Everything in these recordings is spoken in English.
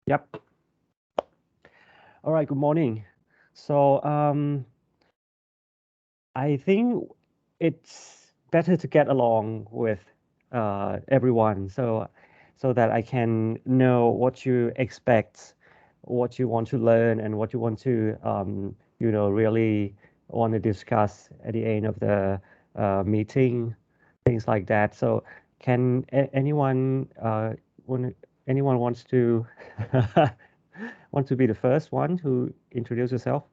Yep. All right, good morning. So I think it's better to get along with everyone so that I can know what you expect, what you want to learn, and what you want to really want to discuss at the end of the meeting, things like that. So can anyone anyone wants to want to be the first one to introduce yourself?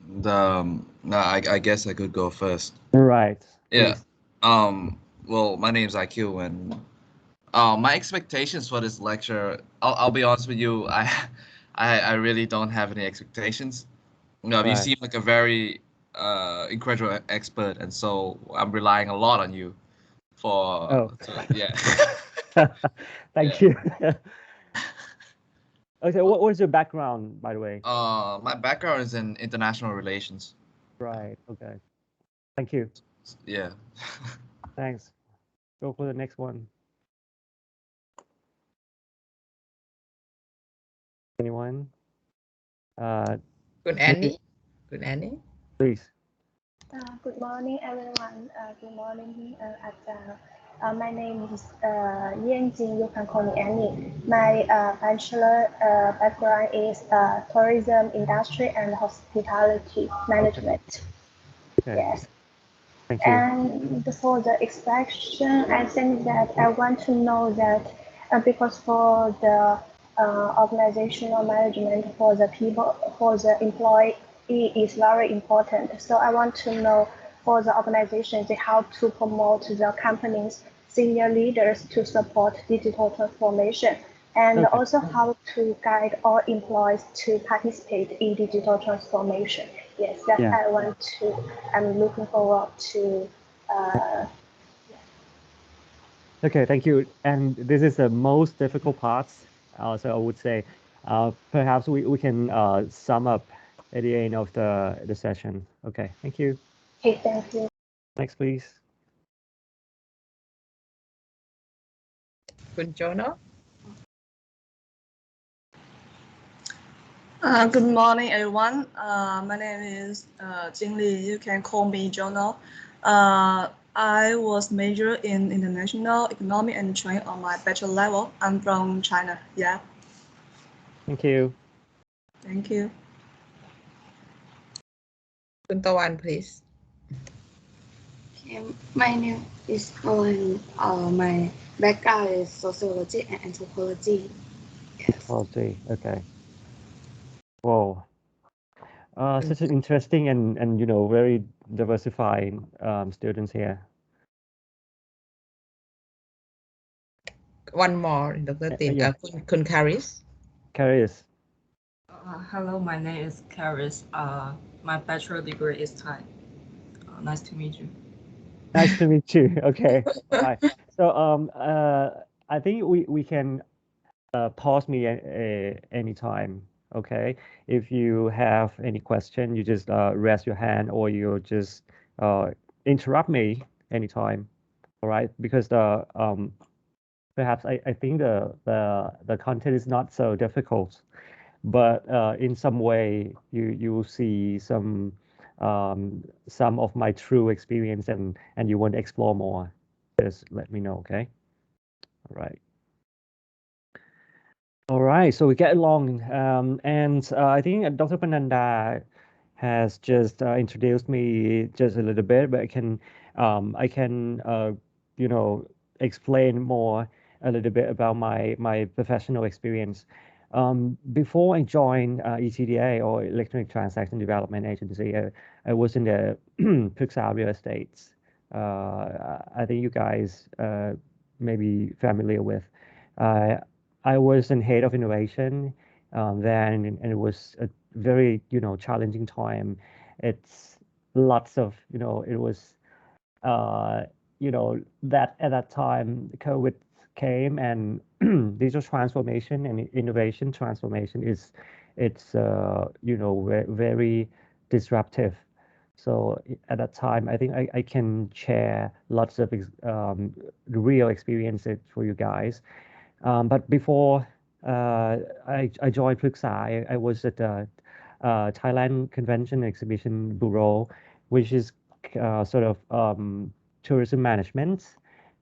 No, I guess I could go first. Right. Yeah. Please. Well, my name's IQ, and my expectations for this lecture, I'll be honest with you, I really don't have any expectations. You Right. seem like a very incredible expert, and so I'm relying a lot on you Oh. yeah. Thank Yeah. you. Okay, what is your background, by the way? My background is in international relations. Right. Okay. Thank you. Yeah. Thanks. Go for the next one. Anyone? Good Annie. Good Annie. Please. Good morning, everyone. Good morning, my name is Yan Jing. You can call me Annie. My bachelor background is tourism industry and hospitality management. Okay. Yes. Thank you. And for the expression, I think that I want to know that because for the organizational management for the people, for the employee is very important. So I want to know for the organizations, how to promote the company's senior leaders to support digital transformation, and Okay. also how to guide all employees to participate in digital transformation. Yes, that Yeah. I'm looking forward to. Okay, thank you. And this is the most difficult part. So I would say perhaps we can sum up at the end of the session. Okay, thank you. Okay, thank you. Next, please. Good Jono. Good morning, everyone. My name is Jing Li. You can call me Jono. I was major in international economic and trade on my bachelor level. I'm from China. Yeah. Thank you. Thank you. Kun Tawan, please. Okay, my name is Owen. My background is sociology and anthropology. Yes. Policy. Okay. Whoa. Such an interesting and very diversified students here. One more, Dr. Tyn. Yeah. Kun Karis. Curious. Hello, my name is Karis. My bachelor degree is Thai. Nice to meet you. Nice to meet you. Okay. Bye. So I think we can pause me anytime. Okay. If you have any question, you just raise your hand or you just interrupt me anytime. All right. Because the perhaps I think the content is not so difficult, but in some way you will see some of my true experience and you want to explore more. Just let me know, okay? All right. All right, so we get along, and I think Dr. Pananda has just introduced me just a little bit, but I can explain more a little bit about my professional experience. Before I joined ETDA or Electronic Transaction Development Agency, I was in the Pixar Real Estate. I think you guys may be familiar with. I was in head of innovation then, and it was a very challenging time. It's lots of it was that at that time COVID came and digital transformation and innovation transformation it's very disruptive. So at that time, I think I can share lots of real experiences for you guys. But before I joined Pruksa, I was at the Thailand Convention and Exhibition Bureau, which is sort of tourism management,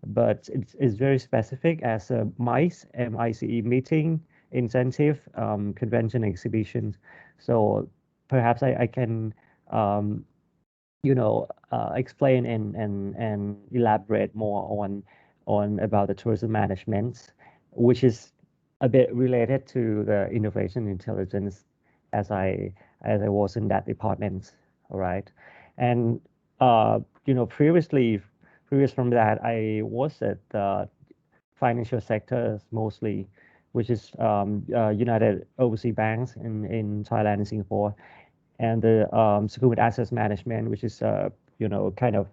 but it's very specific as a MICE, M-I-C-E, meeting, incentive, convention, exhibitions. So perhaps I can explain and elaborate more on about the tourism management, which is a bit related to the innovation intelligence as I was in that department. All right. And previous from that, I was at the financial sector mostly, which is United Overseas Banks in Thailand and Singapore, and the Security Asset Management, which is kind of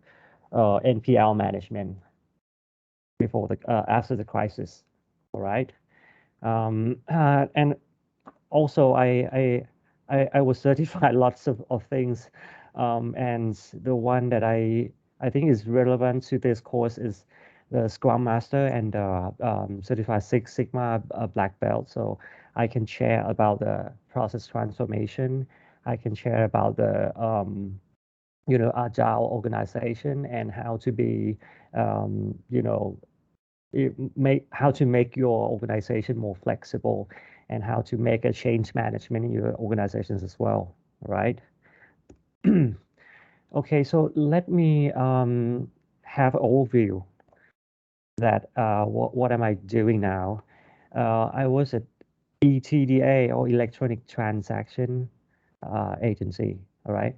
NPL management before the after the crisis. All right. And also I was certified lots of things, and the one that I think is relevant to this course is the Scrum Master and certified Six Sigma Black Belt. So I can share about the process transformation. I can share about the agile organization and how to be how to make your organization more flexible and how to make a change management in your organizations as well, right? Okay, so let me have an overview that what am I doing now? I was at ETDA, or Electronic Transaction Agency, all right,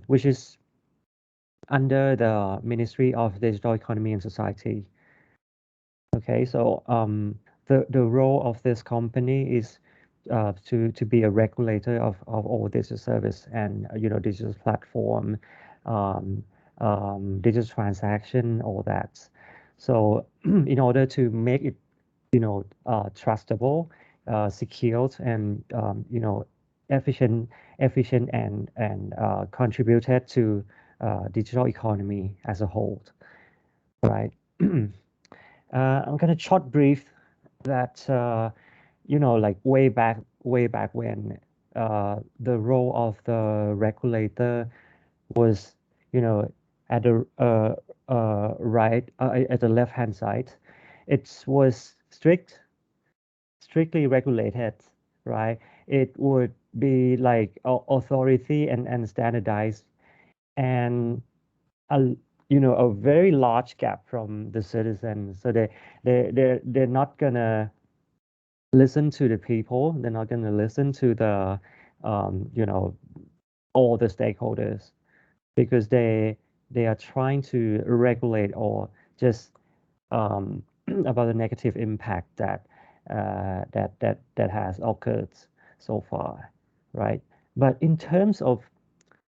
which is under the Ministry of Digital Economy and Society. Okay, so the role of this company is to be a regulator of all digital service and digital platform, digital transaction, all that. So in order to make it trustable, secured, and efficient and contributed to digital economy as a whole, right? I'm gonna short brief that like way back when the role of the regulator was at the right at the left hand side. It was strictly regulated, right? It would be like authority and standardized, and a very large gap from the citizens. So they're not gonna listen to the people. They're not gonna listen to the all the stakeholders, because they are trying to regulate or just about the negative impact that that has occurred so far, right? But in terms of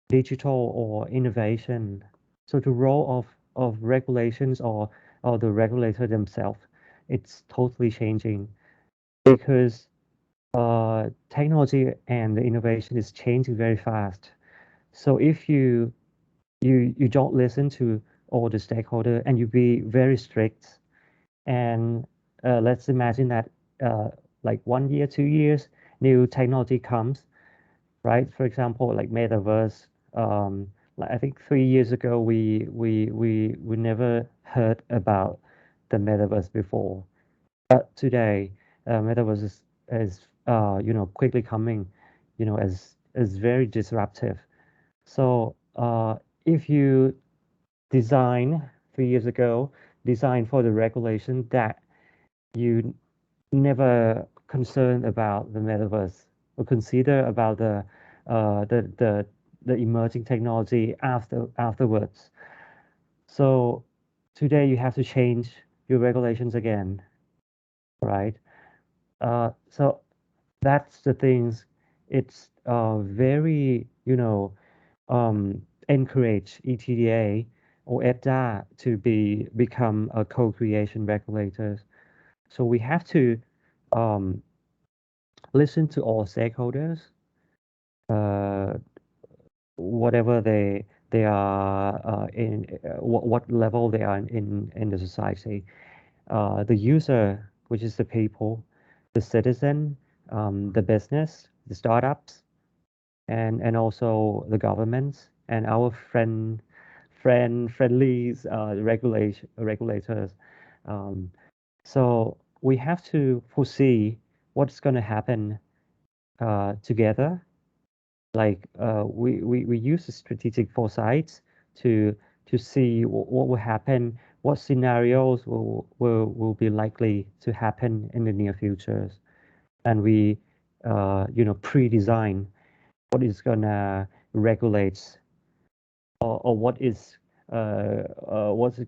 digital or innovation, so the role of regulations or the regulator themselves, it's totally changing, because technology and the innovation is changing very fast. So if you don't listen to all the stakeholders and you be very strict, and let's imagine that like 1 year, 2 years, new technology comes, right? For example, like metaverse. Like I think 3 years ago, we never heard about the metaverse before, but today, metaverse is quickly coming, as very disruptive. So if you design 3 years ago, design for the regulation that you never concerned about the metaverse or consider about the emerging technology afterwards. So today you have to change your regulations again, right? So that's the things. It's very encourage ETDA or ETDA to become a co-creation regulators. So we have to listen to all stakeholders, whatever they are in what level they are in the society. The user, which is the people, the citizen, the business, the startups, and also the governments and our friendly regulators. So we have to foresee what's going to happen together. Like we use the strategic foresight to see what will happen, what scenarios will be likely to happen in the near future, and we pre-design what is gonna regulate or what's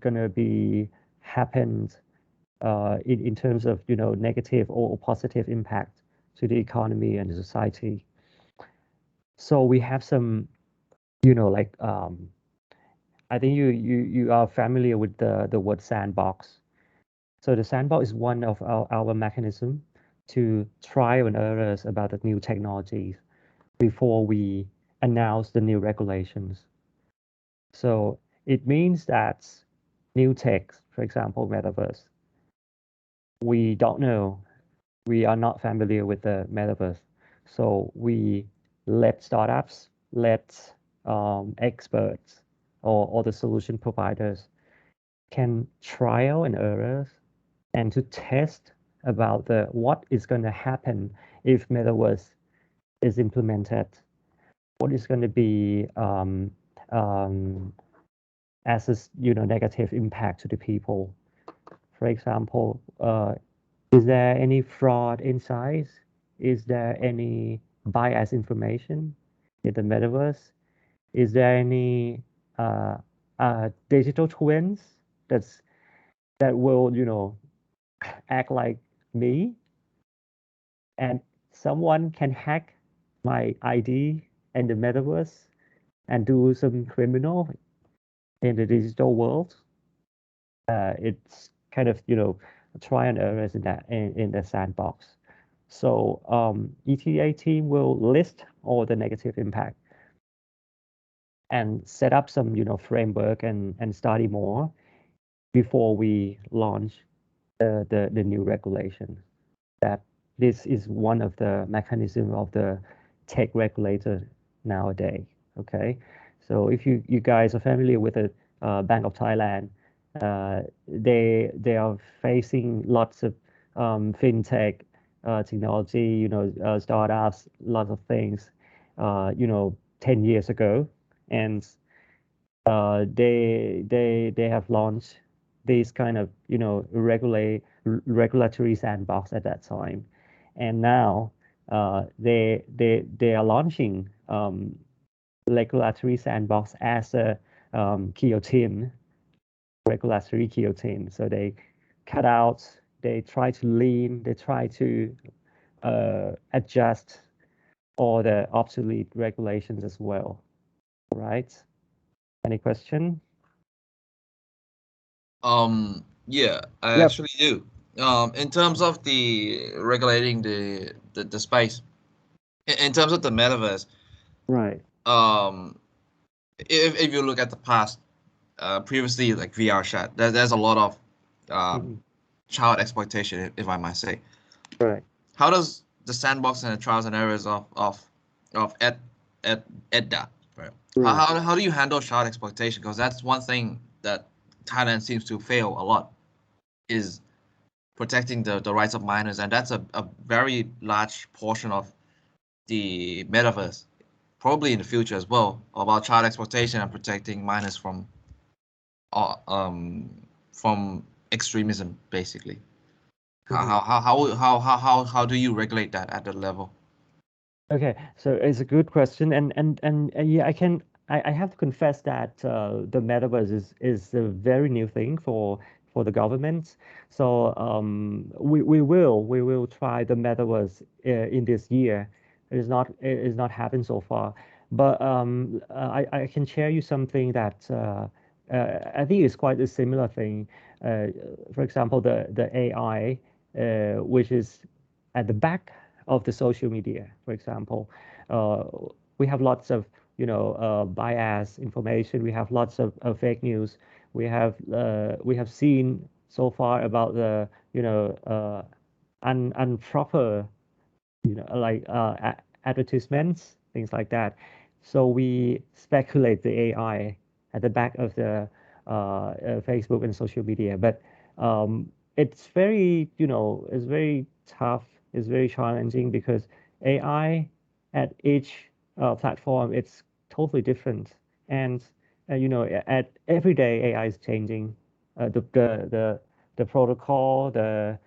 gonna be happened in terms of negative or positive impact to the economy and the society. So we have some, like I think you are familiar with the word sandbox. So the sandbox is one of our mechanism to trial and errors about the new technologies before we announce the new regulations. So it means that new tech, for example, metaverse, we don't know. We are not familiar with the metaverse. So we let startups, let experts or the solution providers can trial and errors and to test about what is going to happen if metaverse is implemented. What is going to be as a negative impact to the people? For example, is there any fraud inside? Is there any biased information in the metaverse? Is there any digital twins that will act like me, and someone can hack my ID in the metaverse and do some criminal in the digital world? It's kind of try and errors in the sandbox. So ETDA team will list all the negative impact and set up some framework and study more before we launch the new regulation. That this is one of the mechanism of the tech regulator nowadays. Okay, so if you guys are familiar with the Bank of Thailand, they are facing lots of fintech technology, startups, lots of things, 10 years ago, and they have launched these kind of regulatory sandbox at that time, and now they are launching regulatory sandbox as a guillotine, regulatory guillotine. So they cut out, they try to lean, they try to adjust all the obsolete regulations as well, right? Any question? Yeah, I actually do. In terms of the regulating the space, in terms of the metaverse, right? If you look at the past, previously like VR chat, there's a lot of child exploitation, if I might say. Right. How does the sandbox and the trials and errors of ETDA, right? How do you handle child exploitation? Because that's one thing that Thailand seems to fail a lot, is protecting the rights of minors, and that's a very large portion of the metaverse, probably in the future as well, about child exploitation and protecting minors from extremism, basically. How do you regulate that at that level? Okay, so it's a good question, and yeah, I have to confess that the metaverse is a very new thing for the government. So we will try the metaverse in this year. It is not happened so far, but I can share you something that I think is quite a similar thing. For example, the AI, which is at the back of the social media, for example. We have lots of bias information. We have lots of fake news. We have seen so far about the improper advertisements, things like that. So we speculate the AI at the back of the Facebook and social media, but it's very it's very tough. It's very challenging because AI at each platform it's totally different, and at every day AI is changing. The protocol, the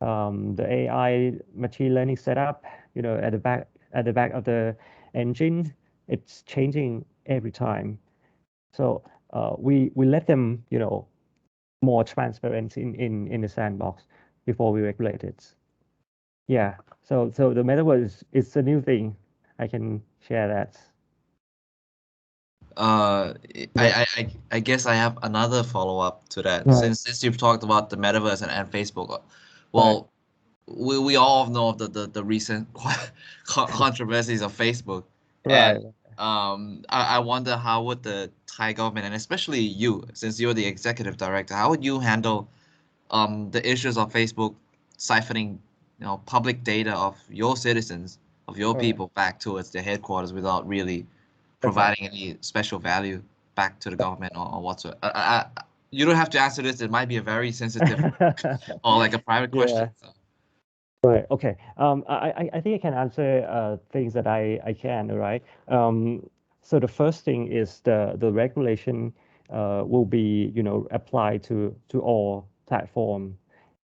AI machine learning setup, at the back of the engine, it's changing every time. So we let them, more transparent in the sandbox before we regulate it. Yeah. So the metaverse is a new thing. I can share that. I guess I have another follow-up to that. Right. Since you've talked about the metaverse and Facebook, well, we all know of the recent controversies of Facebook. Right. And I wonder how would the Thai government, and especially you, since you're the executive director, how would you handle the issues of Facebook siphoning public data of your citizens, of your people back towards their headquarters without really providing any special value back to the government or whatsoever? You don't have to answer this. It might be a very sensitive or like a private question. So. Right. Okay. I think I can answer things that I can. Right. So the first thing is the regulation will be applied to all platforms.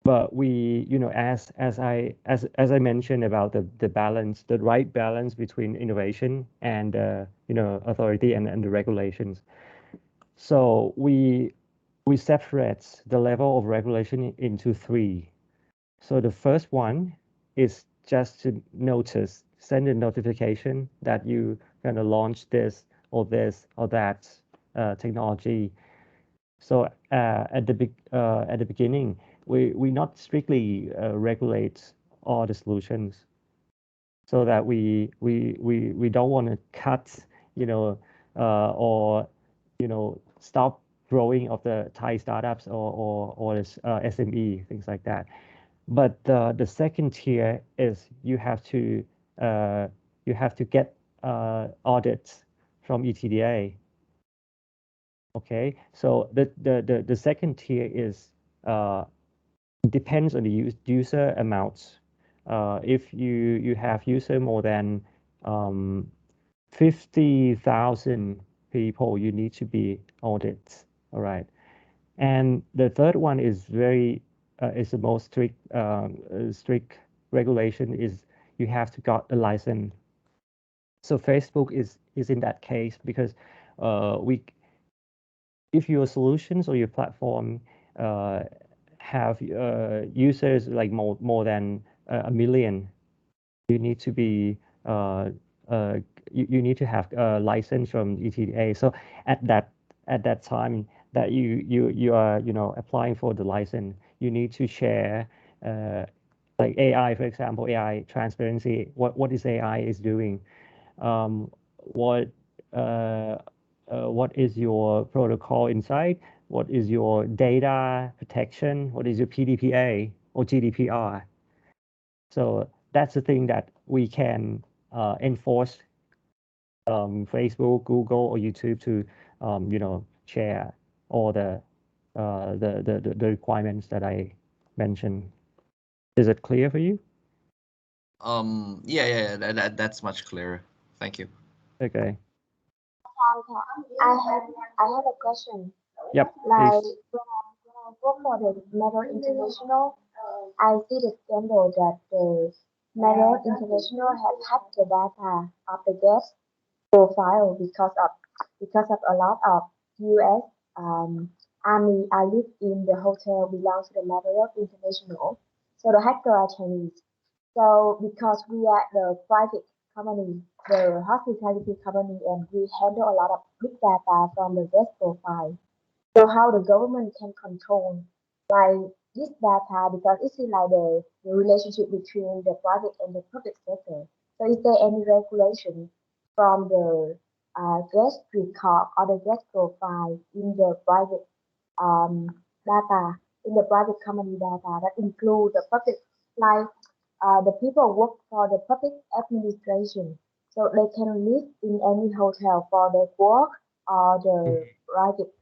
But we as I mentioned about the balance, the right balance between innovation and authority and the regulations. So we separate the level of regulation into three. So the first one is just to send a notification that you're going to launch this or that technology. So at the beginning, we not strictly regulate all the solutions, so that we don't want to cut or stop growing of the Thai startups or SME, things like that. But the second tier is you have to get audits from ETDA. Okay, so the second tier is depends on the user amounts. If you have user more than 50,000 people, you need to be audited. All right, and the third one is is the most strict regulation is you have to got a license. So Facebook is in that case because if your solutions or your platform have users like more than a million, you need to be you need to have a license from ETDA. So at that time that you are applying for the license, you need to share like AI, for example, AI transparency. What is AI is doing? What is your protocol inside? What is your data protection? What is your PDPA or GDPR? So that's the thing that we can enforce Facebook, Google, or YouTube to share all the requirements that I mentioned. Is it clear for you? Yeah, that's much clearer. Thank you. Okay. I have a question. Yep. Like please. when I work for the Marriott International, I see the scandal that the Marriott International has hacked the data of the guest profile because of a lot of U.S. Army are live in the hotel belongs to the Marriott International. So the hacker are Chinese. So because we are the private company, the hospitality company, and we handle a lot of big data from the guest profile. So how the government can control like this data because it's like the relationship between the private and the public sector. So is there any regulation from the guest record or the guest profile in the private data, in the private company data that include the public, like the people work for the public administration, so they can live in any hotel for their work or the private,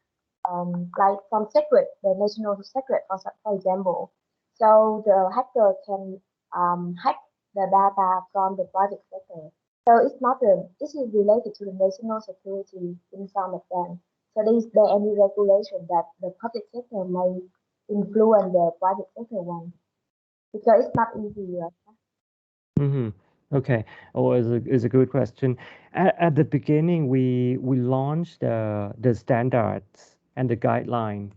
like some secret, the national secret, for example. So the hacker can hack the data from the private sector. So it's not this is related to the national security in some of them. So is there any regulation that the public sector may influence the private sector one? Because it's not easy, right? Okay. Oh, is a good question. At the beginning, we launched the standards and the guideline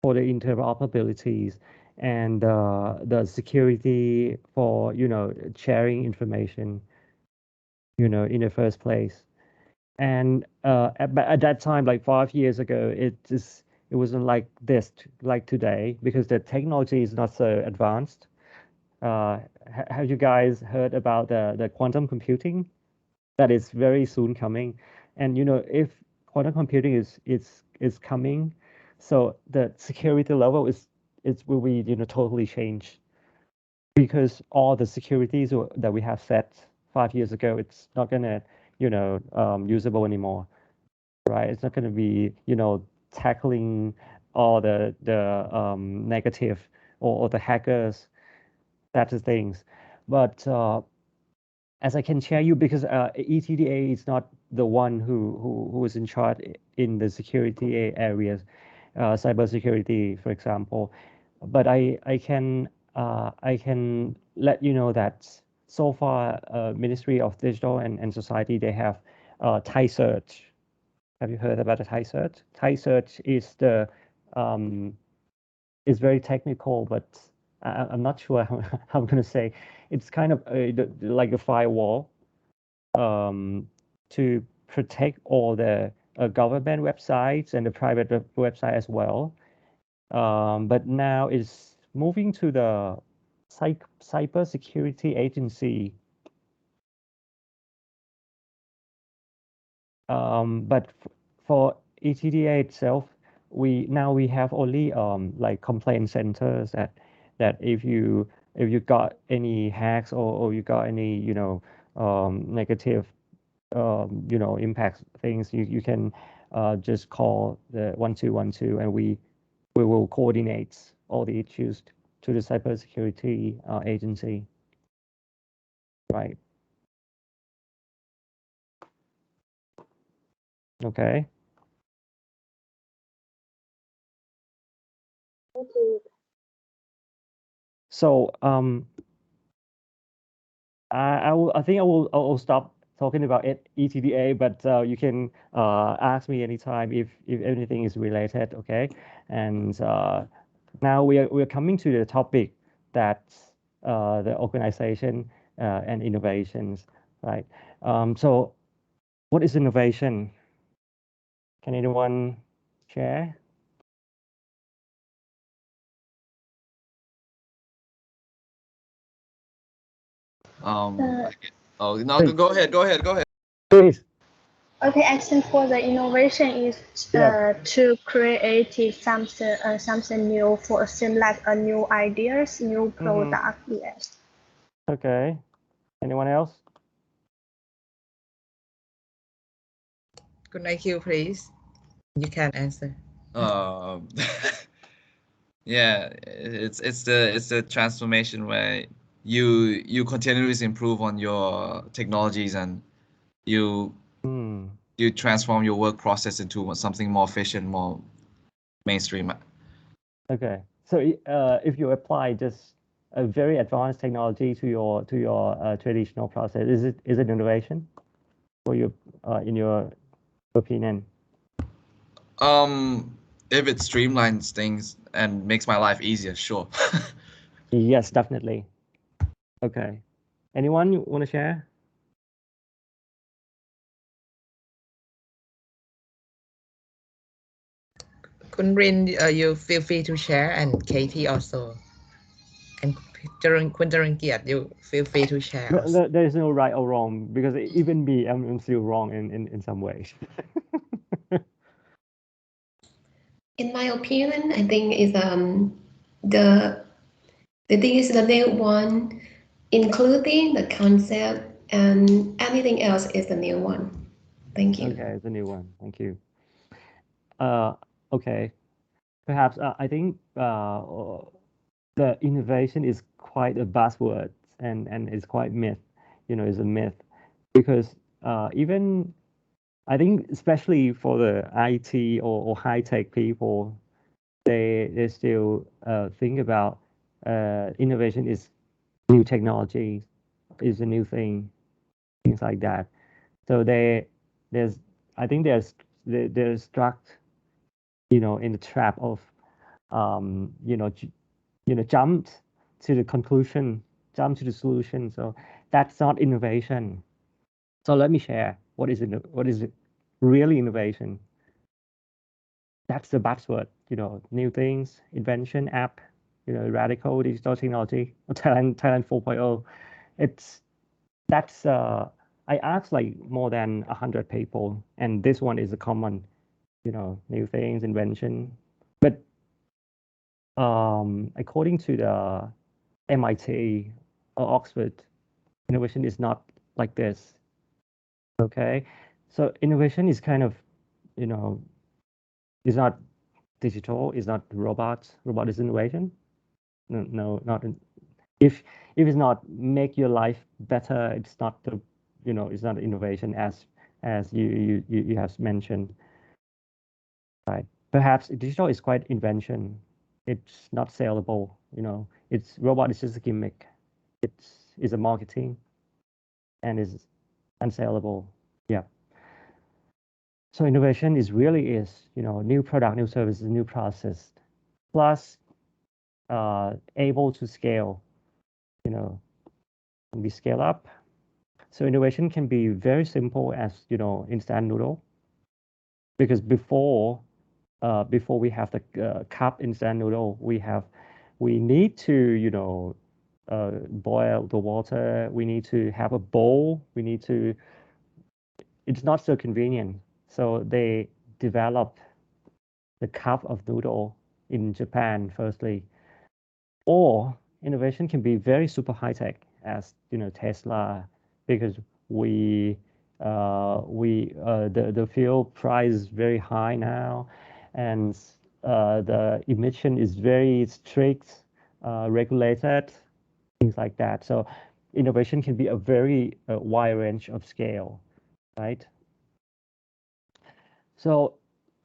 for the interoperabilities and the security for sharing information in the first place. And at that time, like 5 years ago, it wasn't like this like today, because the technology is not so advanced. Have you guys heard about the quantum computing that is very soon coming? And if quantum computing is coming, so the security level will be totally changed, because all the securities that we have set 5 years ago, it's not gonna usable anymore, right? It's not gonna be tackling all the negative or the hackers, that's the things. But as I can share you, because ETDA is not the one who is in charge in the security areas, cybersecurity, for example. But I can let you know that so far, Ministry of Digital and Society, they have Thai Search. Have you heard about the Thai Search? Thai Search is is very technical, but I'm not sure how I'm going to say. It's kind of like a firewall to protect all the government websites and the private website as well. But now it's moving to the cybersecurity agency. But for ETDA itself, we have only like complaint centers that if you got any hacks or you got any negative impacts things, you can just call the 1212, and we will coordinate all the issues to the cybersecurity agency, right? Okay. Thank you. So I think I'll stop talking about ETDA, but you can ask me anytime if anything is related, okay? And now we are coming to the topic that's the organization and innovations, right? So what is innovation? Can anyone share? Oh no, go ahead. Please. Okay, action for the innovation is to create something new, for seem like a new ideas, new product. Yes. Okay. Anyone else? Good IQ, please. You can answer. Yeah, it's the transformation where you continuously improve on your technologies, and you transform your work process into something more efficient, more mainstream. Okay, so if you apply just a very advanced technology to your traditional process, is it innovation for you in your opinion? If it streamlines things and makes my life easier, sure. Yes, definitely. Okay, anyone you want to share? Kun Rin, you feel free to share, and Katie also. And คุณจรังเกียรติ you feel free to share also. There is no right or wrong because even me, I'm still wrong in some ways. In my opinion, I think is the thing is the new one, including the concept and anything else is the new one. Thank you. Okay, it's a new one. Thank you. Okay, perhaps I think the innovation is quite a buzzword and it's quite myth. It's a myth because even I think especially for the IT or high tech people, they still think about innovation is new technology, is a new thing, things like that. So I think they're struck, in the trap of, jumped to the conclusion, jump to the solution. So that's not innovation. So let me share what is really innovation. That's the buzzword, new things, invention, app, radical digital technology, Thailand 4.0. I asked like more than 100 people, and this one is a common, new things, invention. But according to the MIT or Oxford, innovation is not like this. Okay, so innovation is kind of, is not digital, is not robots. Robot is innovation. No, not if it's not make your life better, it's not it's not innovation as you have mentioned, right? Perhaps digital is quite invention. It's not sellable. It's robot is just a gimmick. It's a marketing, and is unsellable. Yeah. So innovation really is new product, new services, new process, plus able to scale. Can be scale up. So innovation can be very simple as instant noodle, because before we have the cup instant noodle, we need to boil the water. We need to have a bowl. It's not so convenient. So they developed the cup of noodle in Japan firstly. Or innovation can be very super high tech as Tesla, because the fuel price is very high now, and the emission is very strict, regulated, things like that. So innovation can be a very wide range of scale, right? So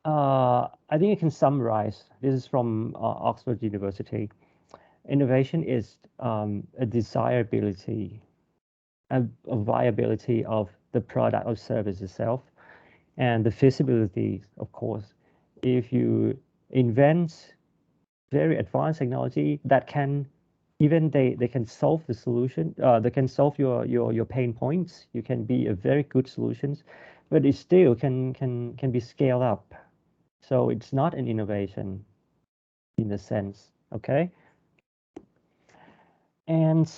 I think I can summarize. This is from Oxford University. Innovation is a desirability, a viability of the product or service itself, and the feasibility, of course. If you invent very advanced technology that can even they can solve the solution, they can solve your pain points. You can be a very good solutions, but it still can be scaled up. So it's not an innovation in a sense, okay? And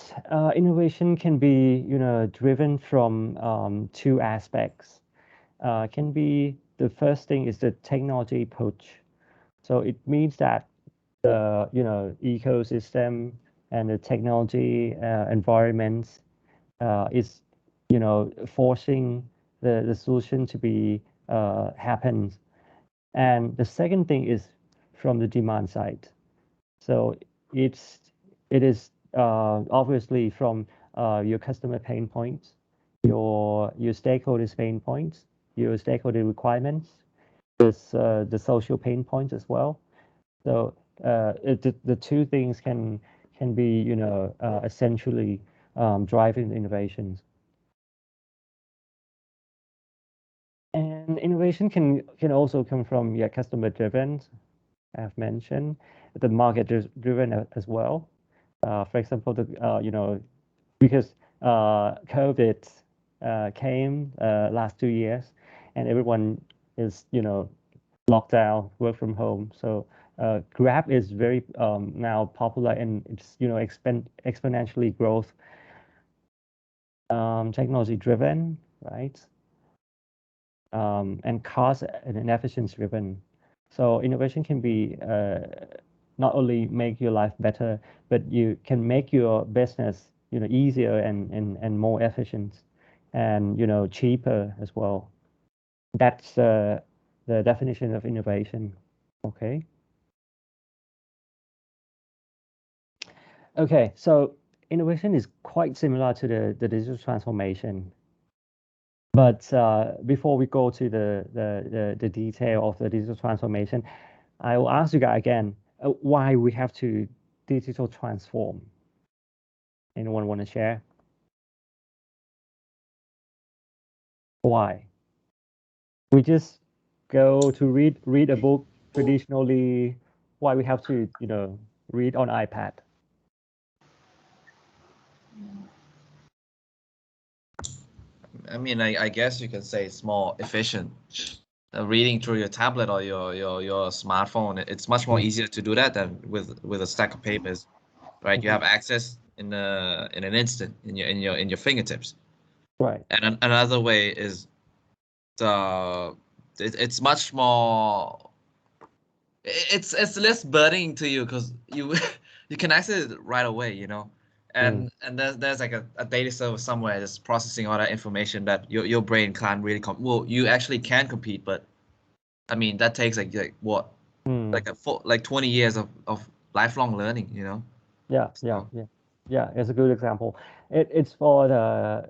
innovation can be, driven from two aspects. Can be the first thing is the technology push. So it means that the ecosystem and the technology environment is forcing the solution to be happen. And the second thing is from the demand side. So it is obviously from your customer pain points, your stakeholders' pain points, your stakeholder requirements, the social pain points as well. So the two things can be essentially driving the innovations. And innovation can also come from customer driven, I've mentioned, the market driven as well. For example, because COVID came last 2 years, and everyone is lockdown, work from home. So Grab is very now popular, and it's exponentially growth, technology driven, right? And cost and efficiency driven. So innovation can be not only make your life better, but you can make your business easier and more efficient, and cheaper as well. That's the definition of innovation. Okay. Okay, so innovation is quite similar to the digital transformation. But before we go to the detail of the digital transformation, I will ask you guys again, why we have to digital transform. Anyone want to share? Why? We just go to read a book traditionally. Why we have to read on iPad? I mean, I guess you can say it's more efficient. Reading through your tablet or your smartphone, it's much more easier to do that than with a stack of papers, right? You have access in an instant in your fingertips. Right. And another way is it's much more. It's less burdening to you because you can access it right away, and there's like a data server somewhere that's processing all that information that your brain can't really well, you actually can compete, but I mean that takes like what like 20 years of lifelong learning, Yeah, so. yeah, it's a good example. It's for the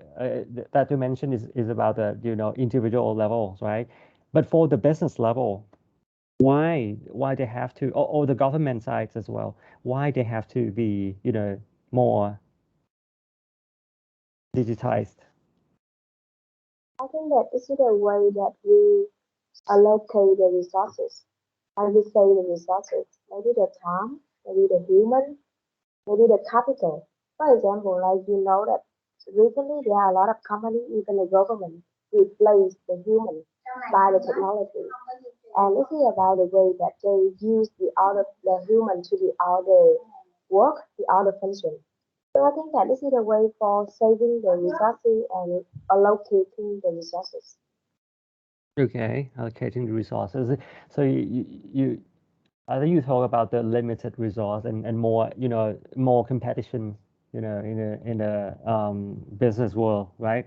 that you mentioned is about the individual levels, right? But for the business level, why they have to, or the government sides as well, why they have to be more digitized? I think that this is the way that we allocate the resources. I would say the resources, maybe the time, maybe the human, maybe the capital. For example, like that recently there are a lot of companies, even the government, replace the human by the technology. And this is about the way that they use the human to the other work, the other function. So I think that this is the way for saving the resources and allocating the resources. Okay, allocating the resources. So you I think you talk about the limited resource and more more competition in a business world, right?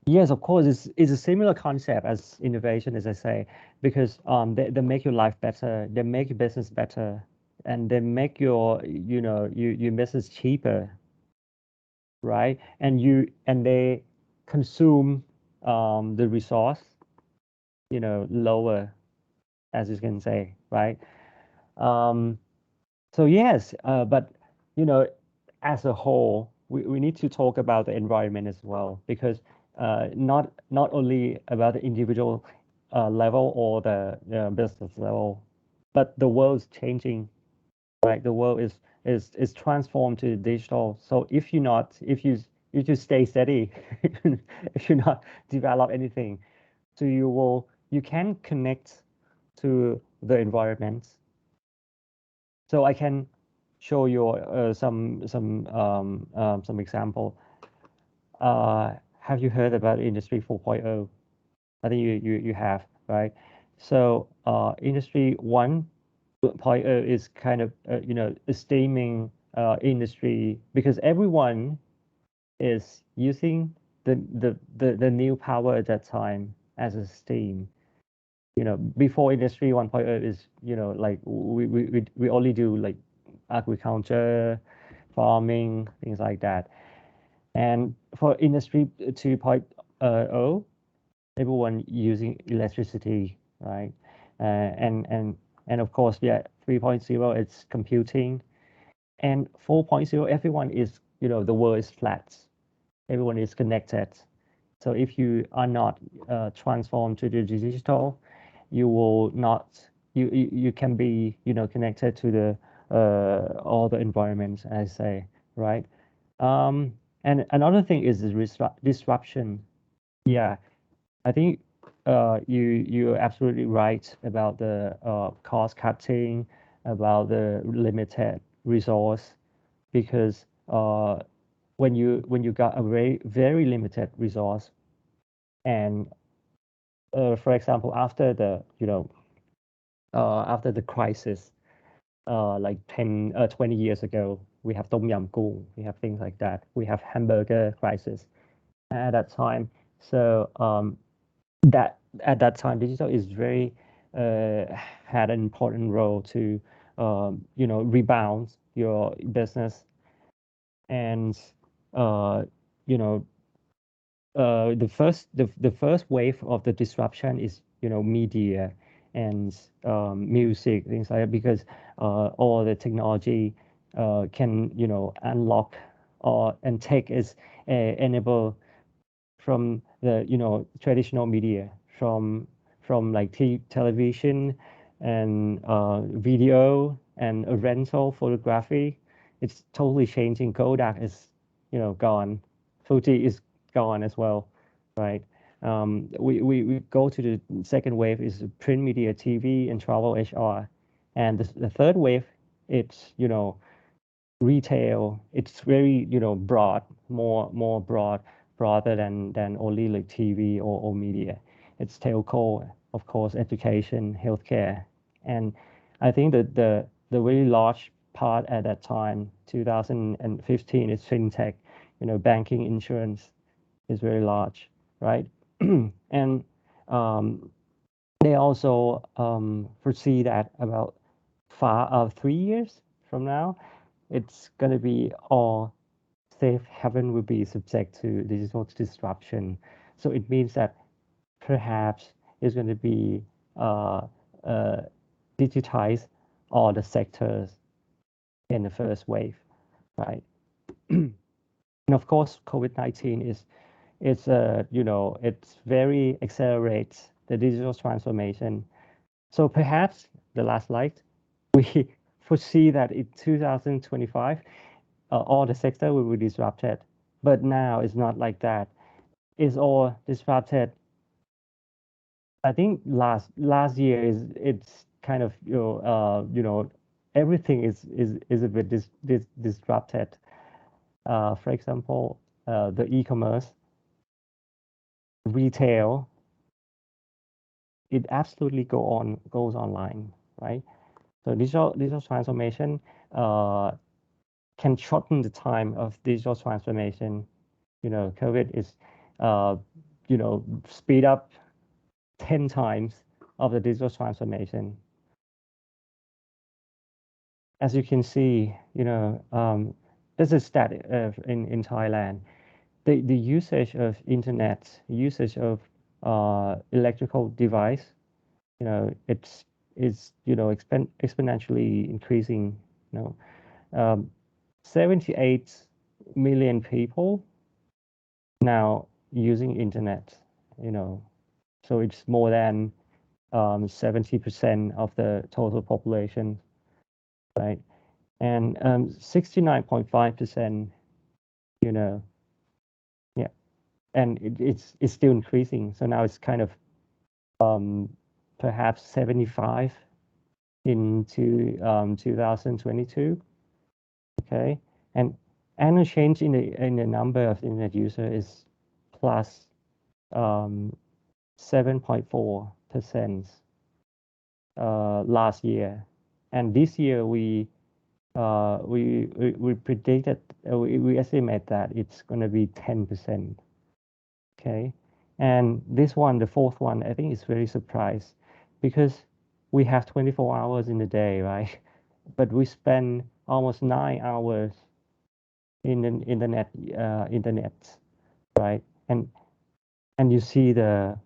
Yes, of course, it's a similar concept as innovation, as I say, because they make your life better, they make your business better, and they make your your business cheaper, right? And they consume the resource lower, as you can say, right? So yes, but as a whole, we need to talk about the environment as well, because not only about the individual level or the business level, but the world's changing, right? The world is transformed to digital. So if you just stay steady, if you not develop anything, so you can connect to the environment. So I can show you some example. Have you heard about Industry 4.0? I think you have, right? So Industry 1.0 is kind of a steaming industry, because everyone is using the new power at that time as a steam. Before Industry 1.0 is like we only do like agriculture, farming, things like that. And for Industry 2.0, everyone using electricity, right? And of course, yeah, 3.0 it's computing, and 4.0 everyone is the world is flat, everyone is connected. So if you are not transformed to the digital, you will not you can be connected to the all the environments, I say, right? And another thing is the disruption. Yeah, I think you're absolutely right about the cost cutting, about the limited resource, because when you got a very limited resource, and for example, after the after the crisis, like 20 years ago, we have Tom Yam Goong, we have things like that. We have hamburger crisis at that time. So that at that time, digital is very had an important role to rebound your business, and the first wave of the disruption is media and music, things like that, because all the technology can unlock and take its enable from the traditional media, from like television and video and rental photography. It's totally changing. Kodak is gone. Fuji is gone as well, right? We go to the second wave is print media, TV, and travel HR, and the third wave, it's retail. It's very broad, more broader than only like TV or media. It's telco, of course, education, healthcare, and I think that the very large part at that time, 2015, is fintech, banking, insurance is very large, right? And they also foresee that about 3 years from now, it's going to be all safe haven will be subject to digital disruption. So it means that perhaps it's going to be digitize all the sectors in the first wave, right? And of course, COVID-19 is it's very accelerates the digital transformation. So perhaps the last slide, we foresee that in 2025, all the sector will be disrupted. But now it's not like that. It's all disrupted. I think last year it's kind of everything is a bit disrupted. For example, the e-commerce, retail, it absolutely goes online, right? So digital transformation can shorten the time of digital transformation. COVID is speed up 10 times of the digital transformation. As you can see, this is stat in Thailand. The usage of internet, usage of electrical device, it's exponentially increasing. 78 million people now using internet. So it's more than 70% of the total population, right? And 69.5%, yeah, and it's still increasing. So now it's kind of perhaps 75 into 2022. Okay, and annual change in the number of internet users is plus 7.4% last year, and this year we predicted we estimate that it's going to be 10%. Okay, and this one, the fourth one, I think is very surprised because we have 24 hours in the day, right? But we spend almost 9 hours in the internet, right? And you see the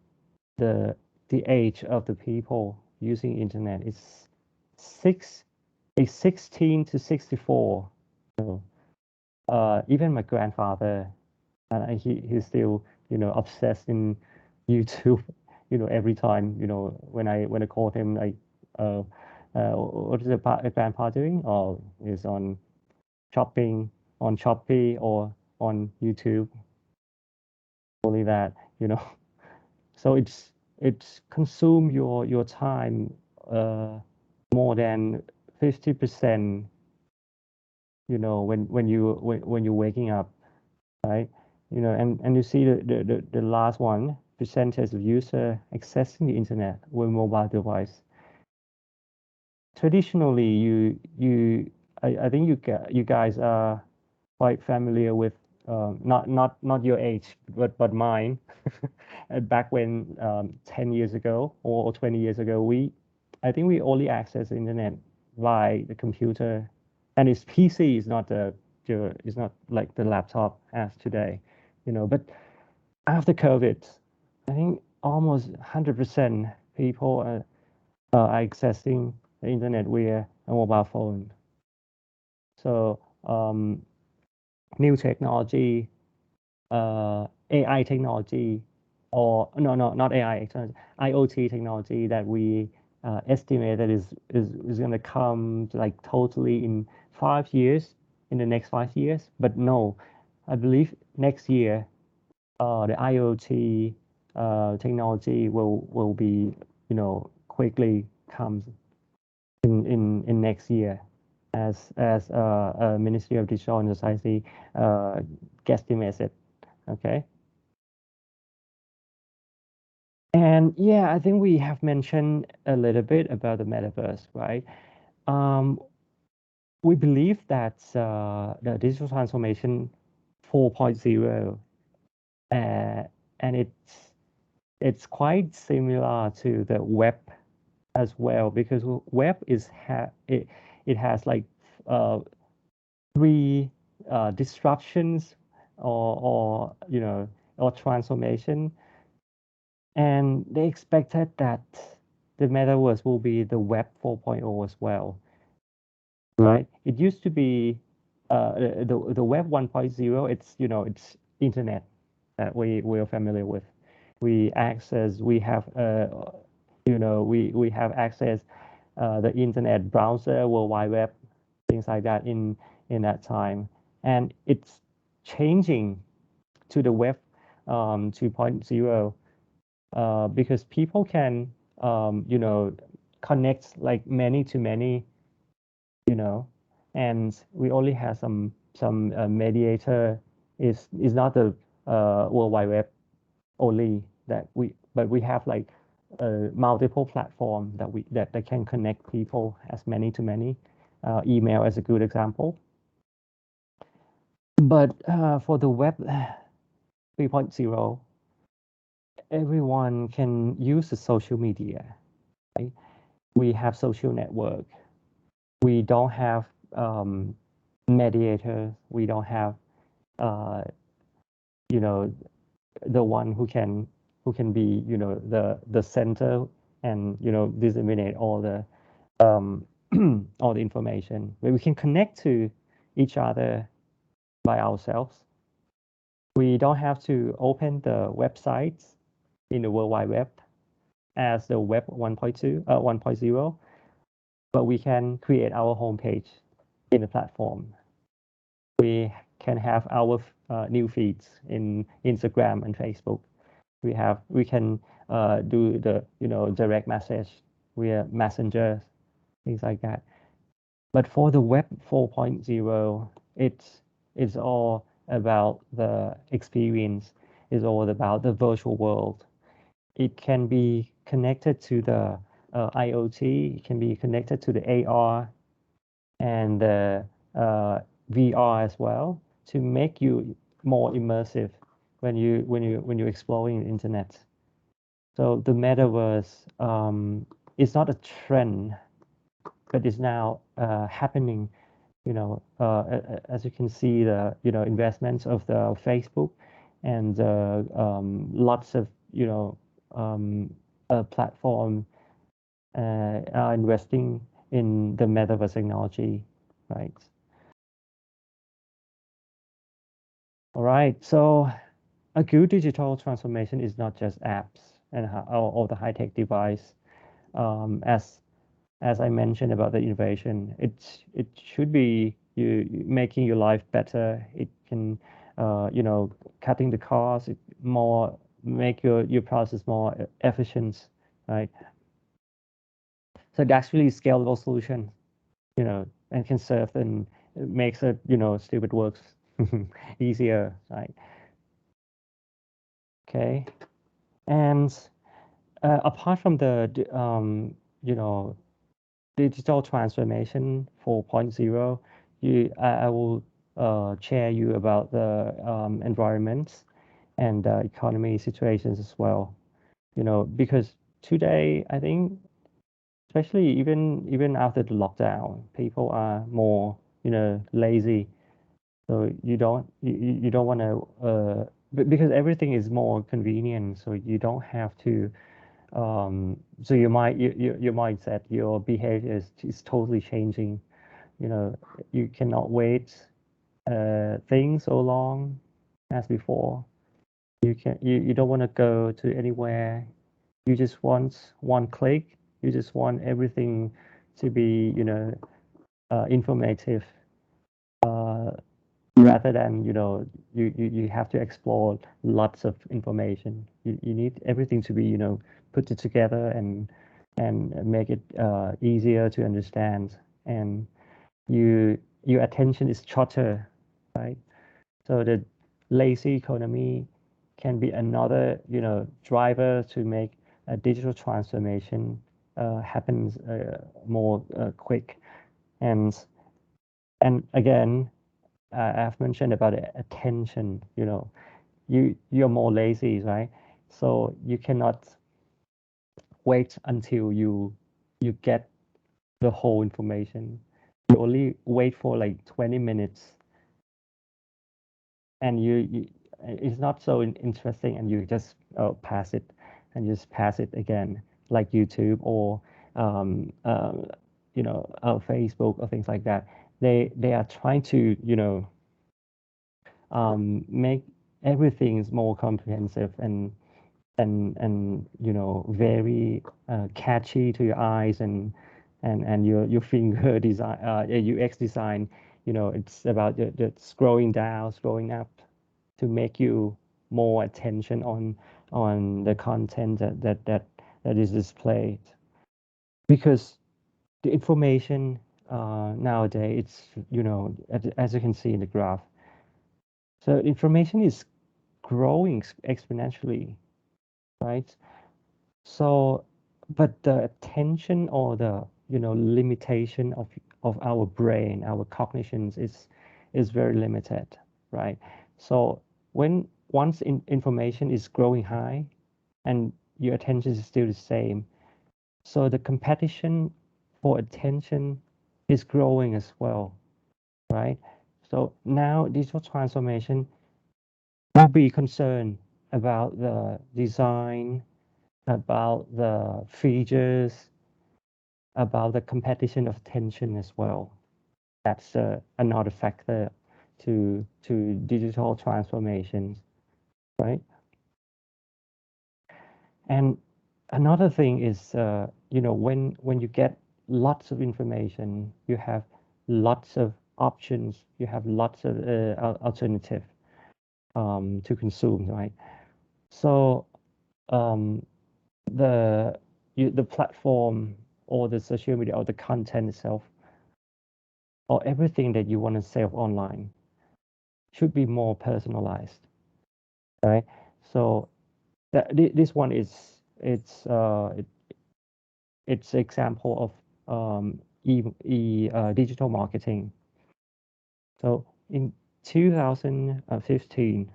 age of the people using internet is 16 to 64. So, even my grandfather, he's still obsessed in YouTube. Every time when I call him, like what is the grandpa doing? Or is on shopping on Shopee or on YouTube. Only that, so it's it's consume your time more than 50%, you know, when you're waking up, right? You know, and you see the last one, percentage of user accessing the internet with mobile device. Traditionally, I think you guys are quite familiar with not your age, but mine. Back when 10 years ago or 20 years ago, I think we only access the internet via the computer, and its PC is not is not like the laptop as today, you know. But after COVID, I think almost 100% people are accessing the internet via a mobile phone. So new technology, AI technology, or no, not AI, IoT technology that we estimate that is going to come like totally in 5 years, in the next 5 years. But no, I believe next year the IoT technology will be, you know, quickly comes in next year, as Ministry of Digital and Society guesstimates it. Okay. And yeah, I think we have mentioned a little bit about the metaverse, right? We believe that the digital transformation 4.0, and it's quite similar to the web as well, because web it has like 3 disruptions or you know, or transformation, and they expected that the metaverse will be the web 4.0 as well, right? It used to be the web 1.0. It's, you know, it's internet that we are familiar with. We have you know, we have access the internet browser, World Wide Web, things like that in that time, and it's changing to the web 2.0 because people can you know, connect like many to many, you know, and we only have some mediator. Is not the World Wide Web only that but we have like multiple platform that can connect people as many to many. Email as a good example. But for the web 3.0, everyone can use the social media, right? We have social network. We don't have mediators. We don't have you know, the one who can be, you know, the center and, you know, disseminate all the all the information. But we can connect to each other by ourselves. We don't have to open the websites in the World Wide Web as the web 1.0, but we can create our homepage in the platform. We can have our new feeds in Instagram and Facebook. We can do the, you know, direct message via Messenger, things like that. But for the web 4.0, it's all about the experience. It's all about the virtual world. It can be connected to the IoT. It can be connected to the AR and the VR as well, to make you more immersive when you're exploring the internet. So the metaverse is not a trend, but it's now happening. You know, as you can see, the, you know, investments of the Facebook and lots of, you know, platform are investing in the metaverse technology, right? All right, so a good digital transformation is not just apps and all the high-tech device. As I mentioned about the innovation, it should be making your life better. It can, you know, cutting the cost, more make your process more efficient, right? So that's really scalable solution, and can serve and makes it, stupid works easier, right? Okay, and apart from the digital transformation 4.0, I will share you about the environments and economy situations as well. Because today I think, especially even after the lockdown, people are more lazy. So you don't want to because everything is more convenient. So you don't have to. So your mindset, your behavior is totally changing. You cannot wait things so long as before. You don't want to go to anywhere. You just want one click. You just want everything to be informative, rather than you have to explore lots of information. You need everything to be put it together and make it easier to understand, and your attention is shorter, right? So the lazy economy can be another driver to make a digital transformation happens more quick. And again, I've mentioned about attention. You're more lazy, right? So you cannot wait until you get the whole information. You only wait for like 20 minutes, and it's not so interesting, and you just pass it, and just pass it again, like YouTube or Facebook or things like that. They are trying to make everything is more comprehensive and very catchy to your eyes and your finger design, UX design. It's about the scrolling down, scrolling up to make you more attention on the content that is displayed, because the information nowadays, it's as you can see in the graph. So information is growing exponentially, right? So, but the attention or the limitation of our brain, our cognitions is very limited, right? So once information is growing high, and your attention is still the same, so the competition for attention is growing as well, right? So now digital transformation will be concerned about the design, about the features, about the competition of attention as well. That's another factor to digital transformations, right? And another thing is, when you get lots of information, you have lots of options, you have lots of alternative to consume, right? So the platform or the social media or the content itself or everything that you want to sell online should be more personalized, right? So this one is it's example of digital marketing. So in 2015,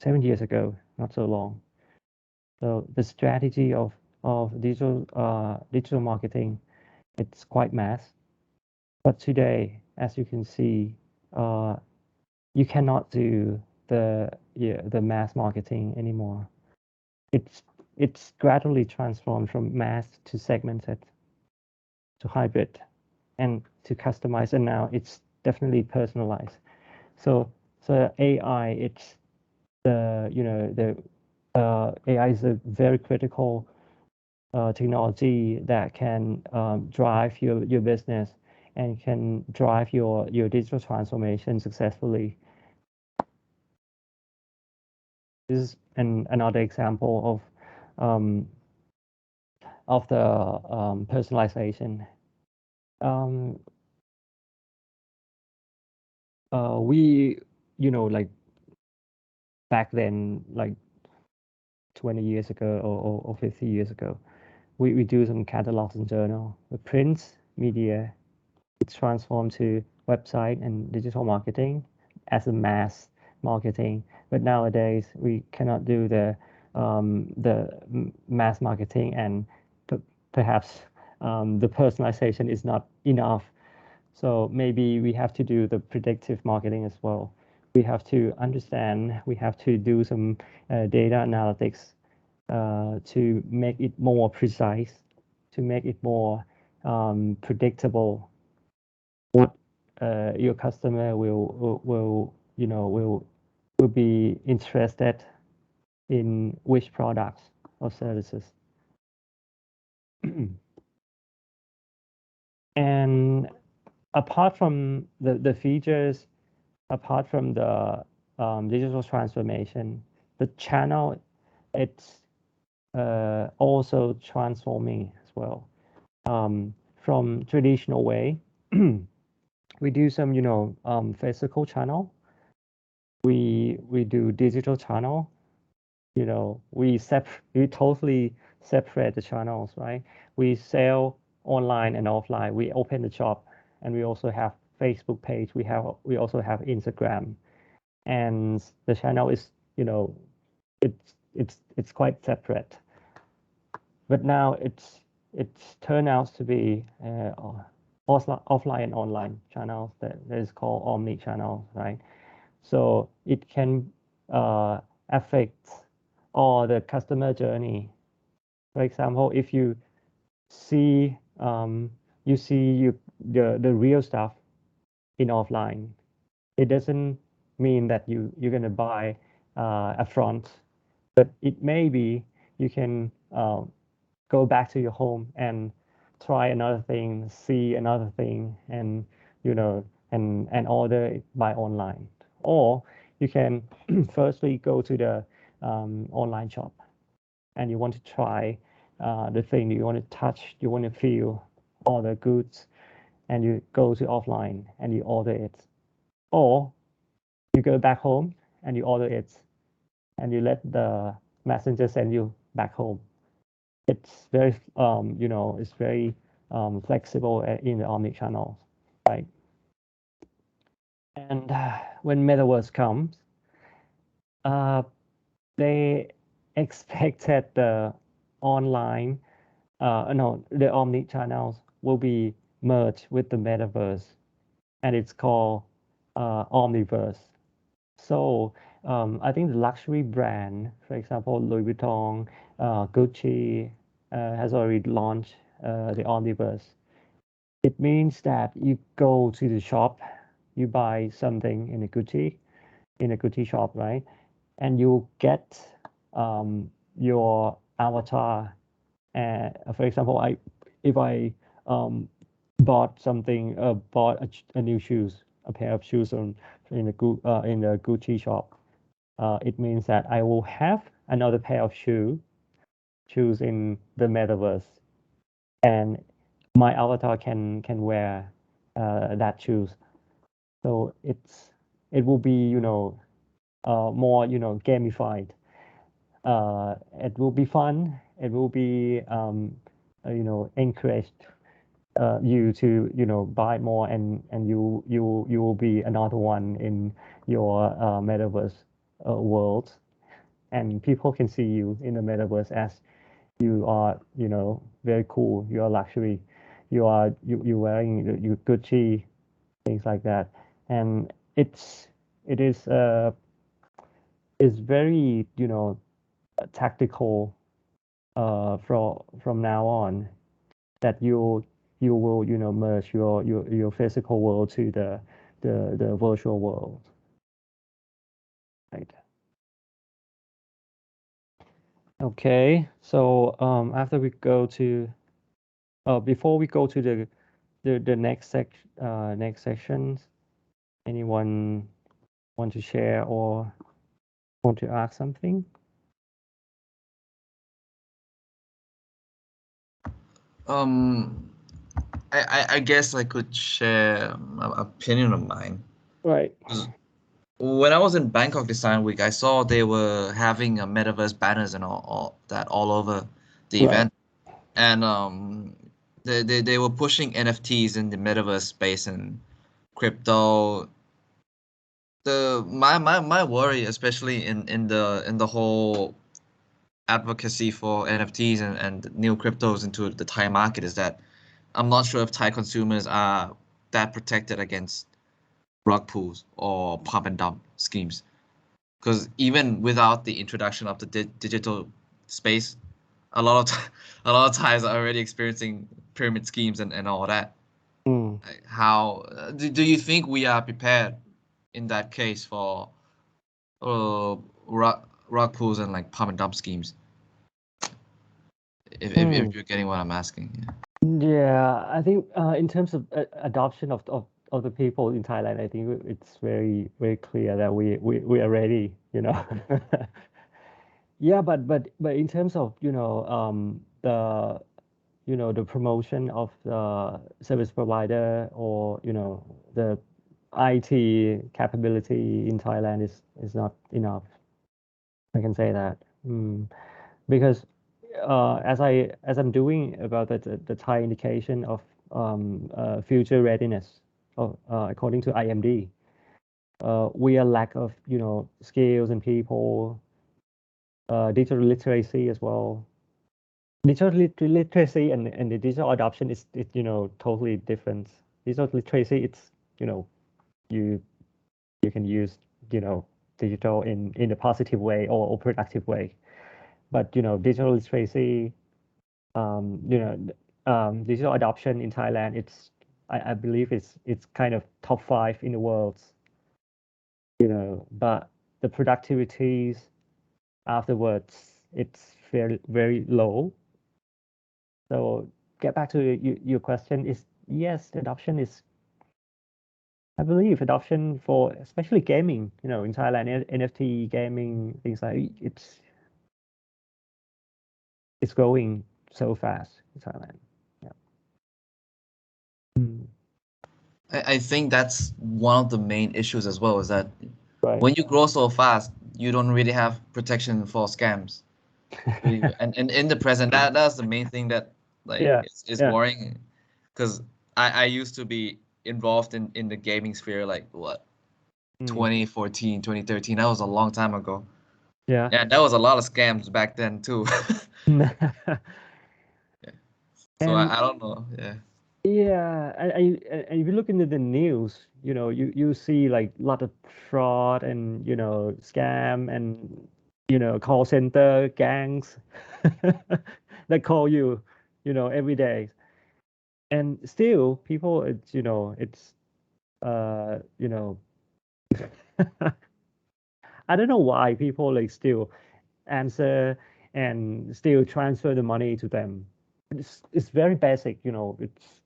7 years ago, not so long. So the strategy of digital marketing, it's quite mass. But today, as you can see, you cannot do the mass marketing anymore. It's gradually transformed from mass to segmented, to hybrid, and to customized, and now it's definitely personalized. So AI, it's the AI is a very critical technology that can drive your business and can drive your digital transformation successfully. This is another example of the personalization. We, like back then, like 20 years ago or 50 years ago, we do some catalogs and journal. The print media, it's transformed to website and digital marketing as a mass marketing. But nowadays we cannot do the mass marketing, and perhaps the personalization is not enough. So maybe we have to do the predictive marketing as well. We have to understand, we have to do some data analytics to make it more precise, to make it more predictable what your customer will be interested in, which products or services. And apart from the features, apart from the digital transformation, the channel, it's also transforming as well. From traditional way, we do some physical channel. We do digital channel. We totally separate the channels, right? We sell online and offline. We open the shop, and we also have Facebook page. We also have Instagram, and the channel is it's quite separate. But now it's turned out to be offline and online channels that is called omnichannel, right? So it can affect all the customer journey. For example, if you see the real stuff in offline, it doesn't mean that you're gonna buy a front, but it may be you can go back to your home and try another thing, see another thing, and and order it by online. Or you can firstly go to the online shop, and you want to try the thing you want to touch, you want to feel all the goods, and you go to offline and you order it. Or you go back home and you order it, and you let the messenger send you back home. It's very it's very flexible in the omnichannel, right? And when metaverse comes, they expected the online the omnichannels will be merged with the metaverse, and it's called omniverse. So I think the luxury brand, for example, Louis Vuitton, Gucci, has already launched the omniverse. It means that you go to the shop, you buy something in a Gucci shop, right? And you get your avatar. For example, if I bought something, bought a new shoes, a pair of shoes in the Gucci shop, it means that I will have another pair of shoes in the metaverse, and my avatar can wear that shoes. So it will be more gamified. It will be fun. It will be encouraged you to buy more, and you will be another one in your metaverse world, and people can see you in the metaverse as you are very cool, you are luxury, you're wearing your Gucci, things like that. And it is very tactical from now on, that you will merge your physical world to the virtual world, right? Okay, so after we go to before we go to the next sections, anyone want to share or Want to ask something? I guess I could share an opinion of mine. Right. When I was in Bangkok Design Week, I saw they were having a metaverse banners and all that all over the event, and they were pushing NFTs in the metaverse space and crypto. My worry, especially in the whole advocacy for NFTs and new cryptos into the Thai market, is that I'm not sure if Thai consumers are that protected against rug pulls or pump and dump schemes, because even without the introduction of the digital space, a lot of Thais are already experiencing pyramid schemes and all that. Like how do you think we are prepared in that case for rug pulls and like pump and dump schemes? If you're getting what I'm asking. Yeah, I think in terms of adoption of the people in Thailand, I think it's very clear that we are ready, you know. Yeah, but in terms of the promotion of the service provider, or the IT capability in Thailand is not enough. I can say that because as I'm doing about the Thai indication of future readiness according to IMD, we are lack of skills and people, digital literacy as well. Digital literacy and the digital adoption is totally different. Digital literacy, it's you can use digital in a positive way or productive way, but digital literacy, digital adoption in Thailand, I believe it's kind of top 5 in the world, but the productivities afterwards, it's very low. So get back to your question, is yes, the adoption is, I believe adoption for especially gaming, in Thailand, NFT gaming, things like it's growing so fast in Thailand. I think that's one of the main issues as well, is that when you grow so fast, you don't really have protection for scams. and in the present, that's the main thing that is worrying, because I used to be involved in the gaming sphere, like 2014, 2013. That was a long time ago. Yeah, that was a lot of scams back then too. So I don't know. Yeah, and if you look into the news, you see like a lot of fraud and scam and call center gangs that call you every day, and still people, it's I don't know why people like still answer and still transfer the money to them. It's very basic, it's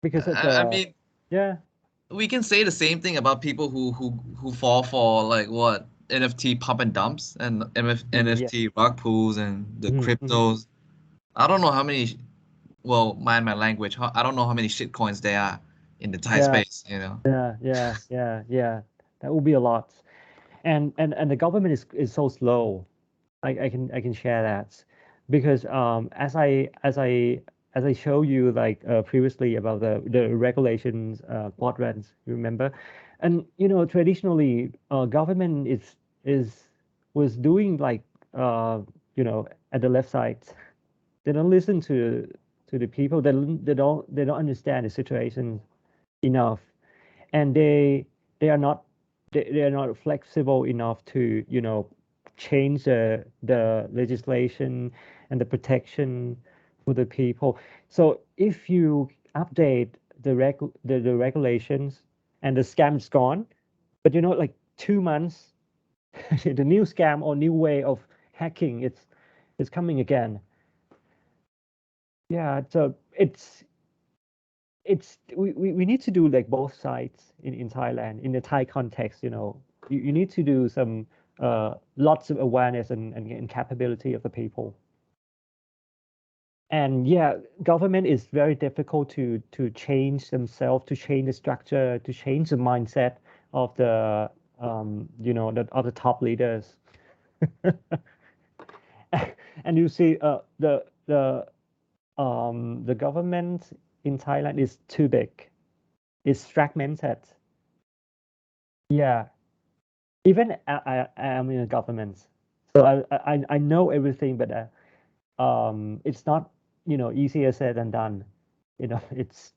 because I mean, we can say the same thing about people who fall for like NFT pump and dumps and NFT rug pulls and the cryptos. I don't know how many. Well, mind my language. I don't know how many shit coins there are in the Thai space. Yeah. That would be a lot, and the government is so slow. I can share that because as I showed you like previously about the regulations quadrants, you remember, and traditionally government was doing like at the left side. They don't listen to the people. They don't understand the situation enough, and they are not flexible enough to change the legislation and the protection for the people. So if you update the regulations and the scam's gone, but like 2 months the new scam or new way of hacking it's coming again. Yeah, so we need to do like both sides in Thailand, in the Thai context, you need to do some lots of awareness and capability of the people. And yeah, government is very difficult to change themselves, to change the structure, to change the mindset of the the other top leaders. And you see, the government in Thailand is too big. It's fragmented. Yeah, even I am in a government, so I know everything, but it's not easier said than done. It's.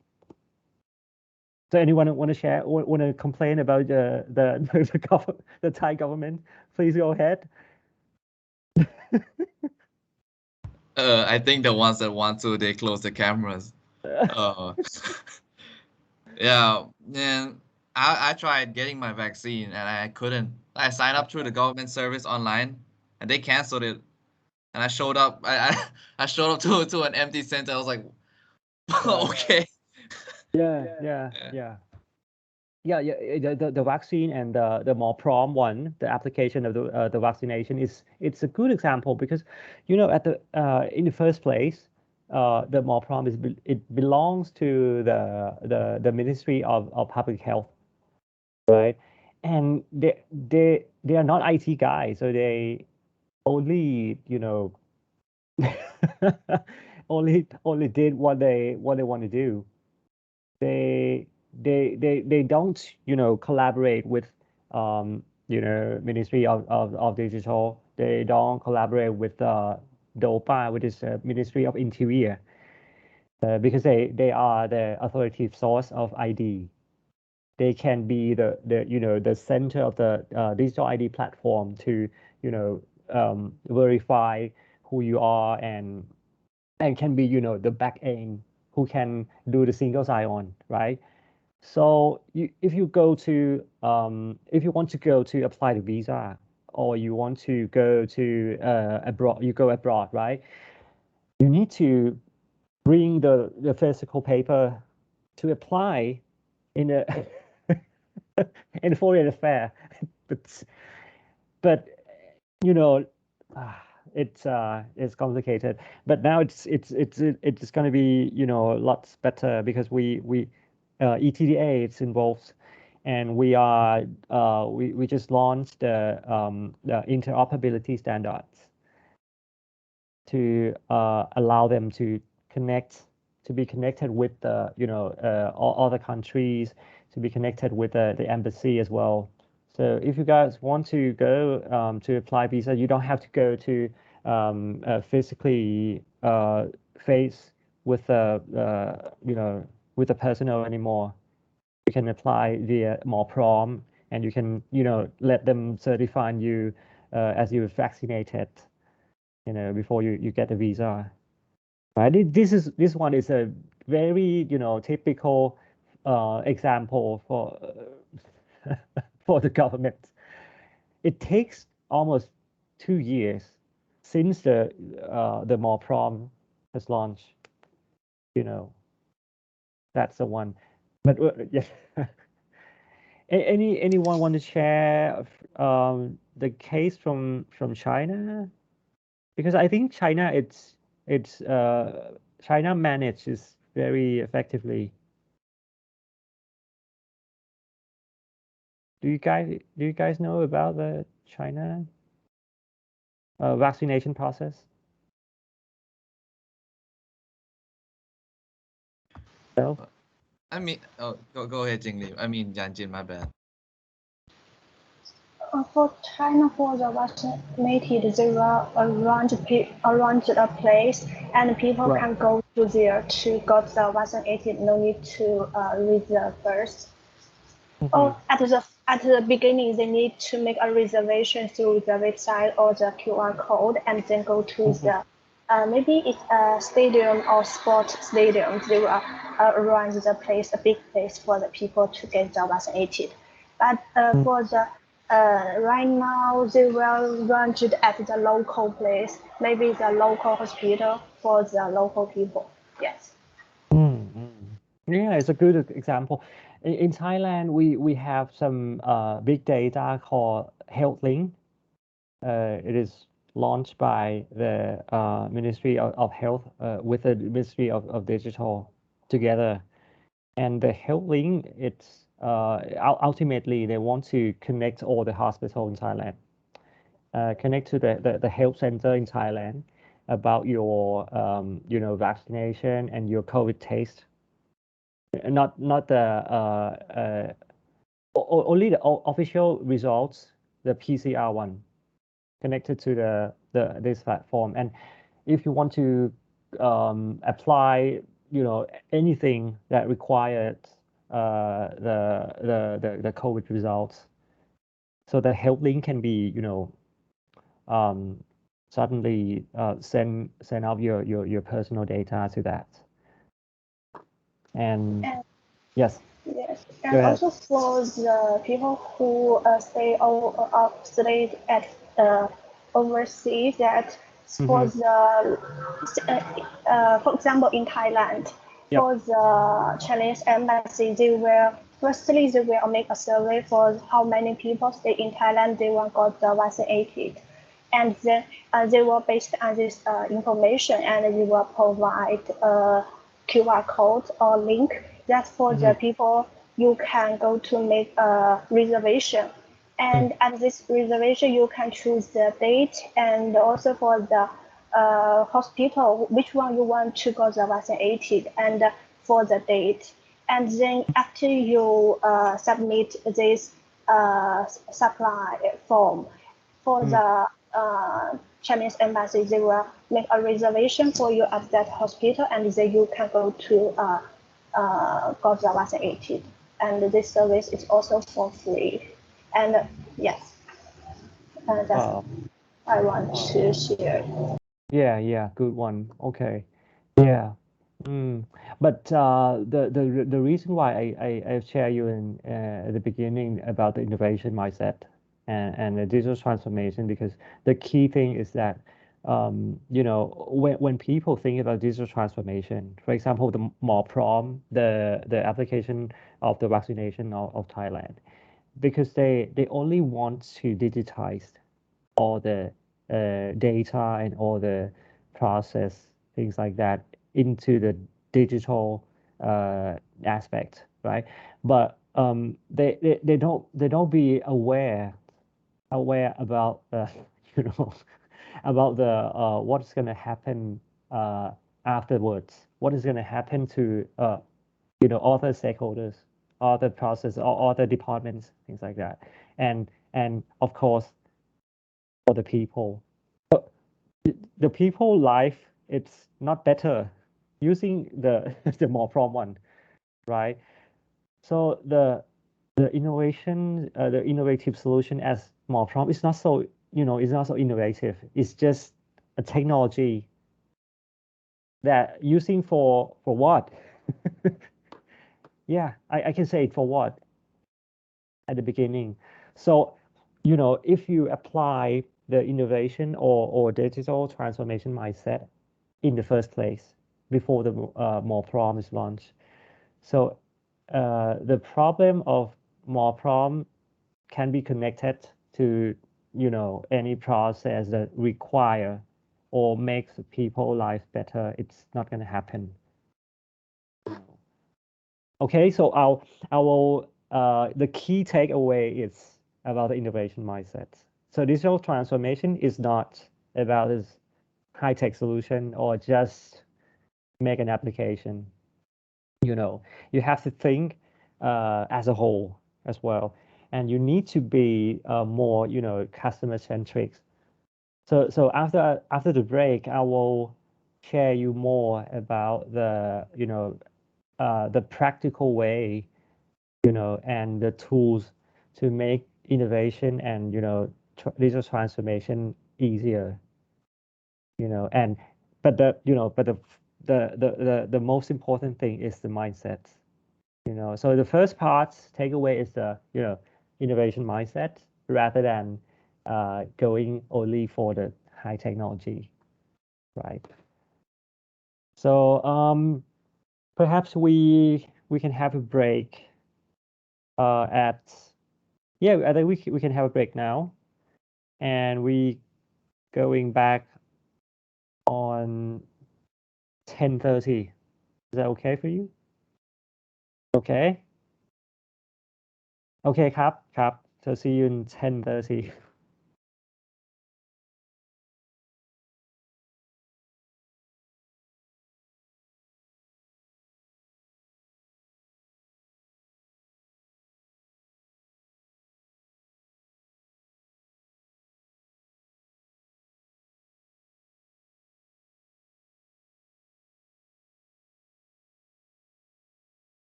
So anyone want to share or want to complain about the Thai government? Please go ahead. I think the ones that want to, they close the cameras. Yeah, and I tried getting my vaccine and I couldn't. I signed up through the government service online and they canceled it. And I showed up. I showed up to an empty center. I was like, okay. Yeah. The vaccine and the more prom one, the application of the vaccination it's a good example because at the in the first place the more prom it belongs to the Ministry of Public Health, right? And they are not IT guys, so they only only did what they want to do. They don't collaborate with Ministry of Digital. They don't collaborate with DOPA, which is the Ministry of Interior, because they are the authoritative source of ID. They can be the center of the digital ID platform to verify who you are and can be the back end who can do the single sign-on, right? So if you go to if you want to go to apply the visa or you want to go to abroad, right? You need to bring the physical paper to apply in a in foreign affair, but it's complicated. But now it's going to be lots better because we ETDA is involved, and we just launched the interoperability standards to allow them to be connected with the all other countries, to be connected with the embassy as well. So if you guys want to go to apply visa, you don't have to go to physically face with with the personnel anymore. You can apply via more prom, and you can let them certify you as you're vaccinated before you get the visa, right? This one is a very typical example for for the government. It takes almost 2 years since the more prom has launched. That's the one. But yeah. Anyone want to share the case from China? Because I think China China manages very effectively. Do you guys know about the China vaccination process? So? I mean, go ahead, Jingli. I mean, Yanjin, my bad. For China, for the vaccinated, there are arranged a place, and people Right. can go to there to get the vaccinated. No need to reserve first. Or at the beginning, they need to make a reservation through the website or the QR code, and then go to the maybe it's a stadium or sport stadium. They will arrange the place, a big place for the people to get the vaccinated. But for the right now, they will arrange it at the local place, maybe the local hospital for the local people. Yes. Yeah, it's a good example. In Thailand, we have some big data called HealthLink. It is launched by the Ministry of Health with the Ministry of Digital together. And the HealthLink, it's ultimately they want to connect all the hospitals in Thailand, connect to the health center in Thailand about your vaccination and your COVID test. Not the only the official results, the PCR one, connected to this platform. And if you want to apply, anything that required the COVID results, so the health link can be, suddenly send out your personal data to that. And yes. Yes, and also for the people who stay at overseas, that for the for example in Thailand, for the Chinese embassy, they will make a survey for how many people stay in Thailand they want got vaccinated, and then they will based on this information, and they will provide a QR code or link. That's for the people you can go to make a reservation. And at this reservation, you can choose the date and also for the hospital, which one you want to go the vaccinated and for the date. And then after you submit this supply form for the Chinese embassy, they will make a reservation for you at that hospital, and then you can go to got vaccinated, and this service is also for free. And yes, that's I want to share. Yeah, good one. Okay, yeah. But the reason why I share you in at the beginning about the innovation mindset and the digital transformation, because the key thing is that when people think about digital transformation, for example, the more prom, the application of the vaccination of Thailand, because they only want to digitize all the data and all the process, things like that, into the digital aspect, right? But they don't be aware about about the what's going to happen afterwards, what is going to happen to all the stakeholders, all the process, all the departments, things like that, and of course for the people. But the people life, it's not better using the the more from one, right? So the innovation, the innovative solution as more from is not so it's not so innovative. It's just a technology that using for what? Yeah, I can say it for what at the beginning. So if you apply the innovation or digital transformation mindset in the first place before the more prom is launched. So the problem of more prom can be connected to any process that require or makes people life better. It's not going to happen. Okay, so our the key takeaway is about the innovation mindset. So digital transformation is not about this high-tech solution or just make an application. You have to think as a whole as well, and you need to be more customer-centric. So after the break, I will share you more about the practical way and the tools to make innovation and digital transformation easier. But the most important thing is the mindset. So the first part takeaway is the innovation mindset rather than going only for the high technology, right? So perhaps we we can have a break at I think we can have a break now, and we going back on 10:30. Is that okay for you? Okay. Okay ครับ so see you in 10:30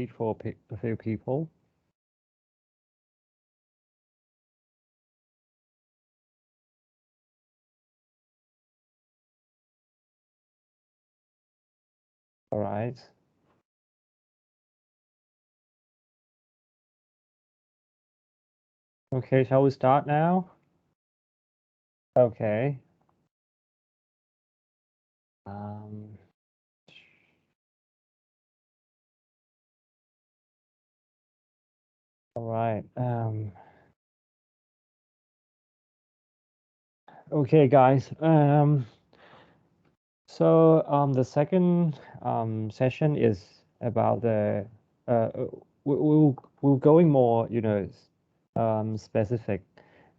speak for a few people. All right. Okay, shall we start now? Okay. All right. Okay, guys. So the second session is about the we're going more, specific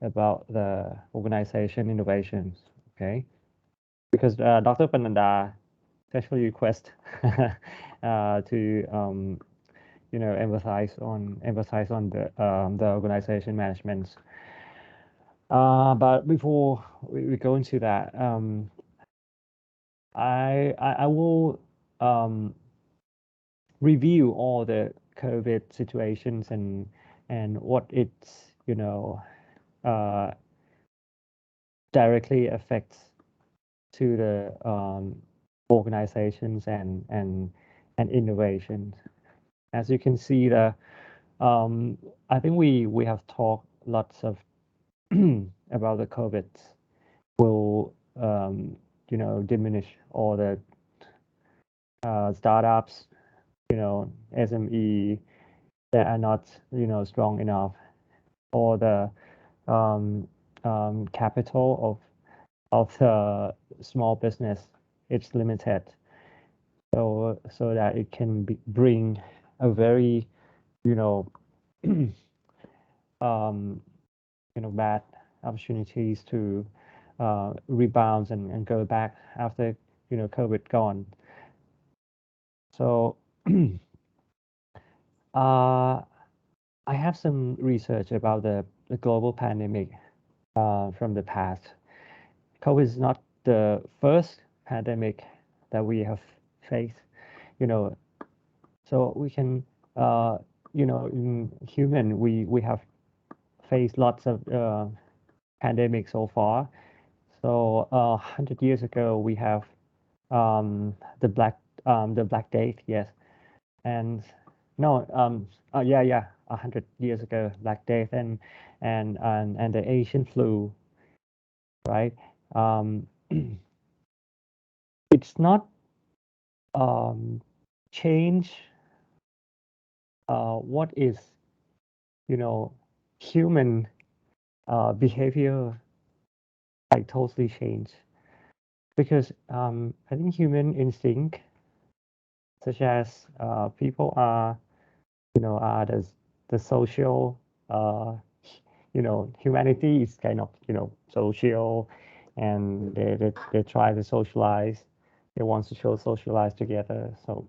about the organization innovations. Okay, because Dr. Pananda especially request to emphasize on the organization management. But before we go into that, I will review all the COVID situations and what it's directly affects to the organizations and innovations. As you can see, I think we have talked lots of about the COVID will diminish all the startups, SME that are not strong enough, or the capital of the small business, it's limited, so that it can bring a very bad opportunities to rebound and go back after COVID gone. So I have some research about the global pandemic from the past. COVID is not the first pandemic that we have faced, so we can in human we have faced lots of pandemics so far. So 100 years ago we have the Black Death, yes, and no 100 years ago Black Death and the Asian flu, right? It's not change what is human behavior, like totally change, because I think human instinct, such as people are are the social humanity is kind of social, and they try to socialize, they want to socialize together. So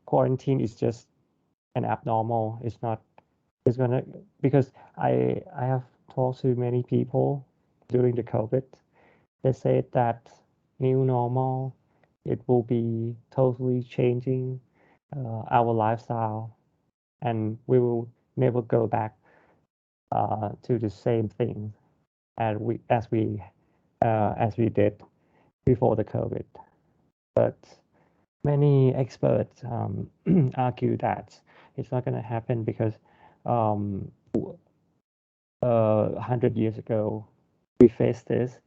quarantine is just an abnormal. It's gonna, because I have talked to many people during the COVID. They said that new normal, it will be totally changing our lifestyle, and we will never go back to the same thing as we did before the COVID. But many experts argue that it's not going to happen because 100 years ago we faced this,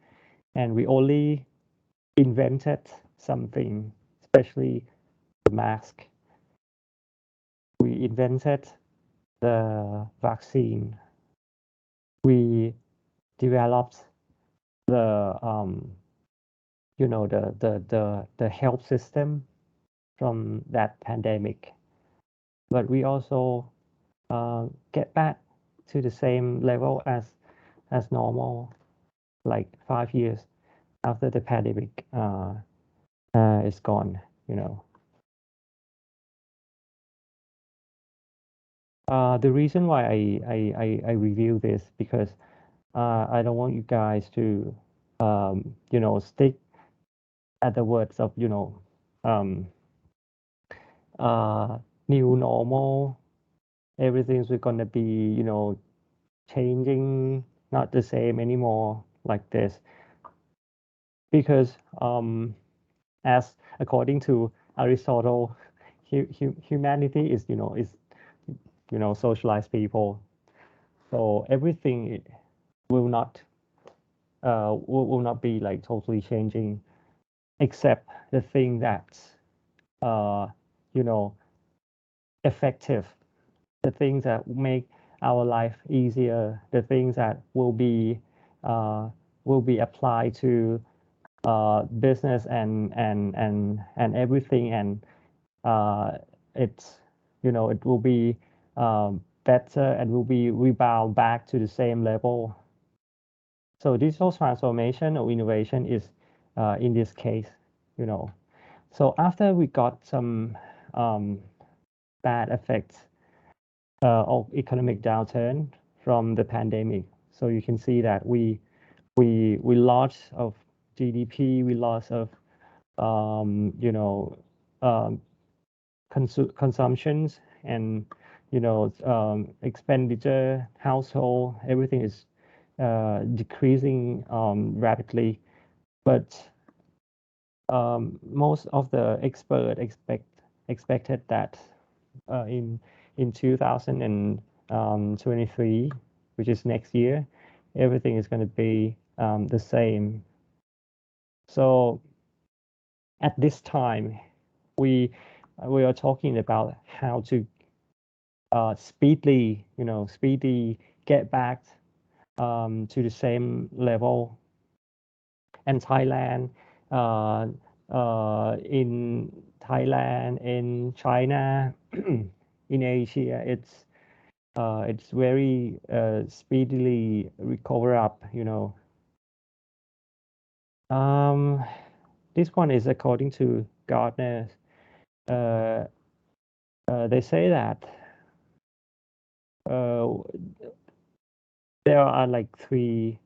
and we only invented something, especially the mask. We invented the vaccine. We developed the the health system from that pandemic, but we also get back to the same level as normal, like 5 years after the pandemic is gone. The reason why I review this, because I don't want you guys to stick at the words of new normal. Everything's going to be, changing, not the same anymore like this. Because as according to Aristotle, humanity is, socialized people. So everything will not be like totally changing, except the thing that's effective, the things that make our life easier, the things that will be applied to business and everything, and it's it will be better and will be rebound back to the same level. So digital transformation or innovation is in this case, So after we got some bad effects of economic downturn from the pandemic, so you can see that we lost of GDP, we lost of consumptions and expenditure, household, everything is decreasing rapidly. But most of the experts expected that in 2023, which is next year, everything is going to be the same. So at this time, we are talking about how to speedily get back to the same level. And Thailand, in Thailand, in China, in Asia, it's very speedily recover up. This one is according to Gartner. They say that there are like 3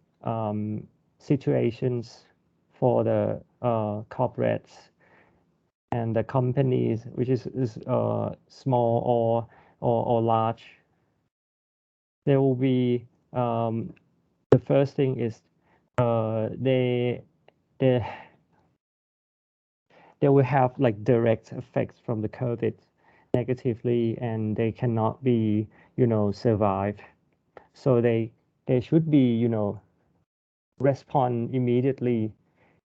situations for the corporates and the companies, which is small or large. There will be the first thing is they will have like direct effects from the COVID negatively, and they cannot be survive. So they should be respond immediately.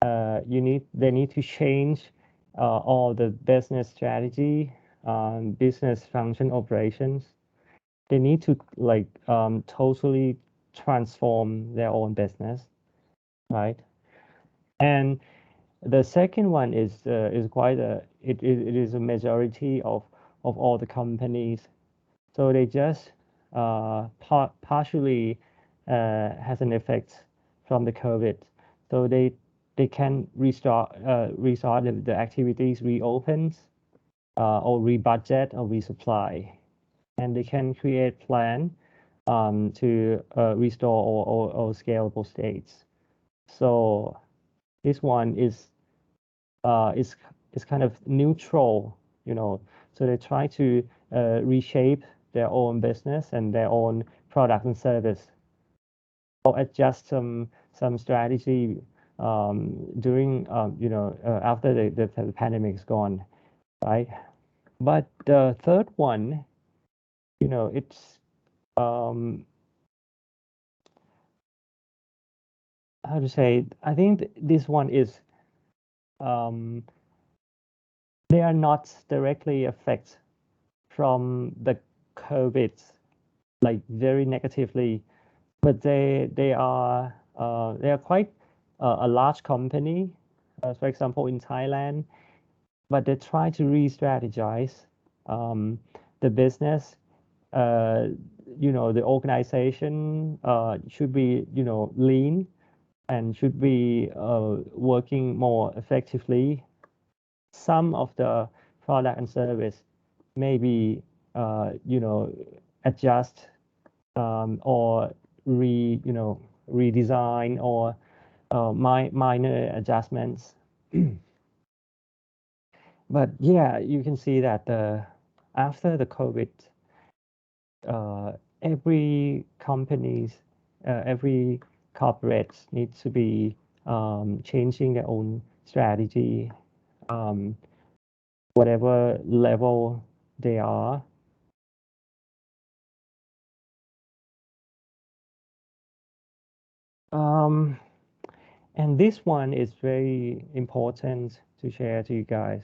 They need to change all the business strategy, business function operations. They need to like totally transform their own business, right? And the second one is quite it is a majority of all the companies. So they just partially has an effect from the COVID. So they can restart the activities, reopens or rebudget or resupply, and they can create plan to restore or scalable states. So this one is kind of neutral, So they try to reshape their own business and their own product and service, or adjust some strategy during after the pandemic is gone, right? But the third one, it's how to say, I think this one is they are not directly affected from the COVID like very negatively, but they are quite a large company, for example in Thailand, but they try to re-strategize the business. The organization should be lean and should be working more effectively. Some of the product and service maybe adjust or redesign or minor adjustments. But yeah, you can see that after the COVID, every companies, every corporate needs to be changing their own strategy, whatever level they are. And this one is very important to share to you guys.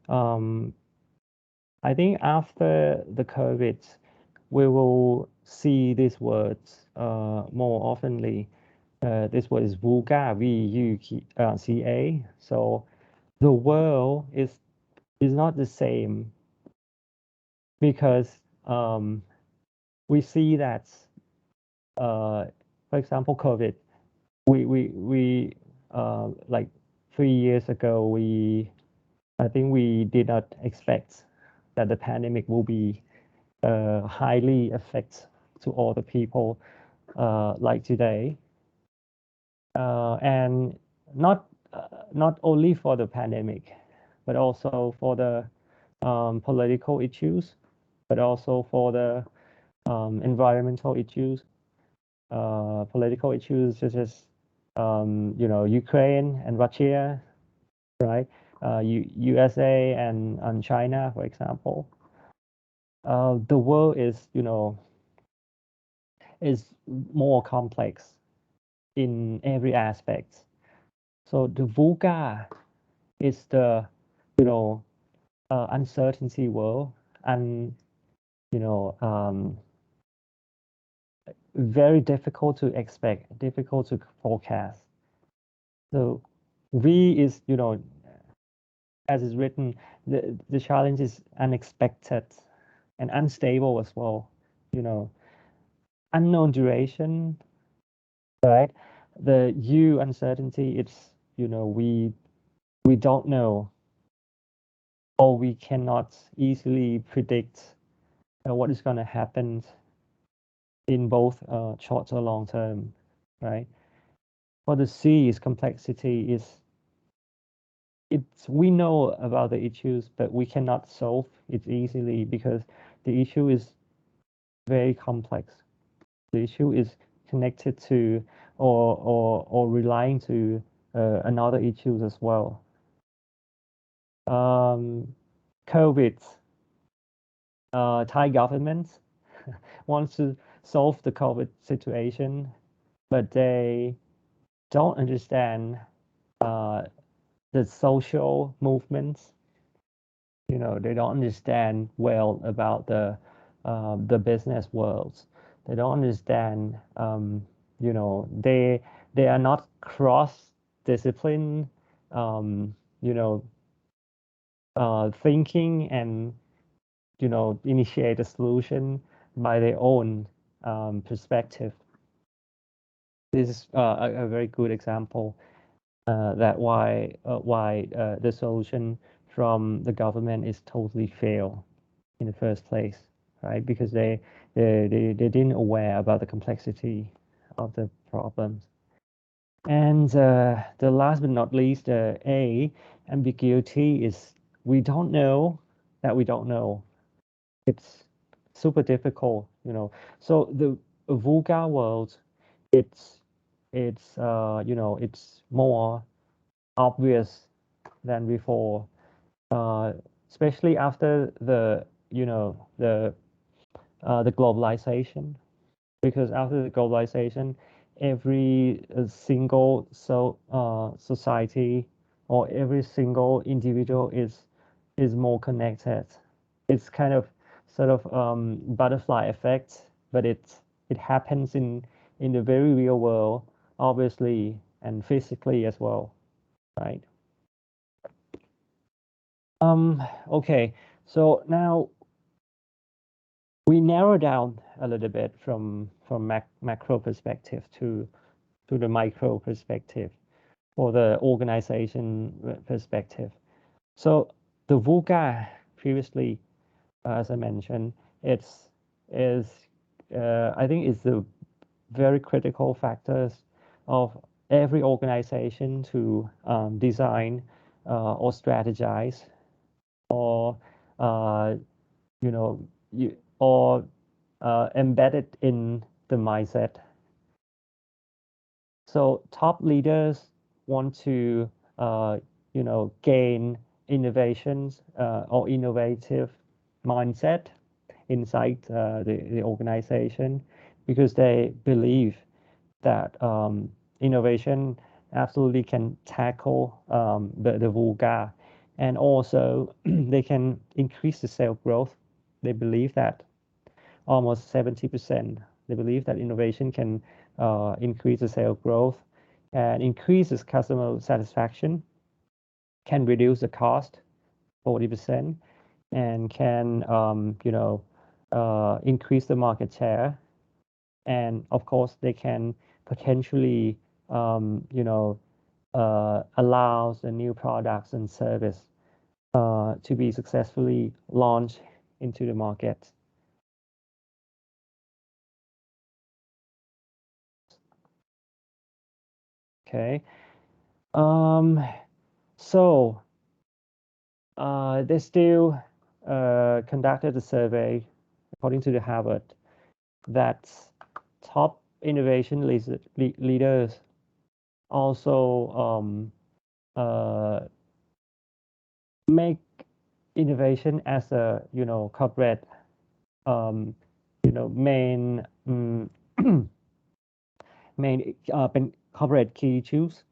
I think after the COVID, we will see these words more oftenly. This word is VUCA, VUCA. So the world is not the same because we see that, for example, COVID. We like 3 years ago, I think we did not expect that the pandemic will be highly affect to all the people like today, and not only for the pandemic, but also for the political issues, but also for the environmental issues, political issues such as Ukraine and Russia, right? USA and China, for example. The world is more complex in every aspect. So the VUCA is the uncertainty world, and very difficult to expect, difficult to forecast. So V is as is written, the challenge is unexpected and unstable as well. Unknown duration, right? The U uncertainty, it's we don't know, or we cannot easily predict what is going to happen in both short or long term, right? For the C is complexity, we know about the issues, but we cannot solve it easily because the issue is very complex. The issue is connected to or relying to another issues as well. COVID, Thai government wants to solve the COVID situation, but they don't understand the social movements. They don't understand well about the business world. They don't understand. They are not cross-discipline. Thinking and initiate a solution by their own perspective. This is a very good example that why the solution from the government is totally fail in the first place, right? Because they didn't aware about the complexity of the problems. And the last but not least, A, ambiguity is we don't know that we don't know. It's super difficult, So the VUCA world, it's more obvious than before, especially after the globalization, because after the globalization, every single society or every single individual is more connected. It's kind of sort of butterfly effect, but it happens in the very real world, obviously, and physically as well, right? Okay, so now we narrow down a little bit from macro perspective to the micro perspective or the organization perspective. So the VUCA previously, as I mentioned, I think it's the very critical factors of every organization to design or strategize or embedded in the mindset. So top leaders want to gain innovations or innovative mindset inside the organization, because they believe that innovation absolutely can tackle the vulgar, and also they can increase the sales growth. They believe that almost 70%, they believe that innovation can increase the sales growth and increases customer satisfaction, can reduce the cost 40%, and can increase the market share. And of course, they can potentially allow the new products and service to be successfully launched into the market. Okay. So they still conducted a survey, according to the Harvard, that top innovation leaders also make innovation as a corporate main corporate key issues.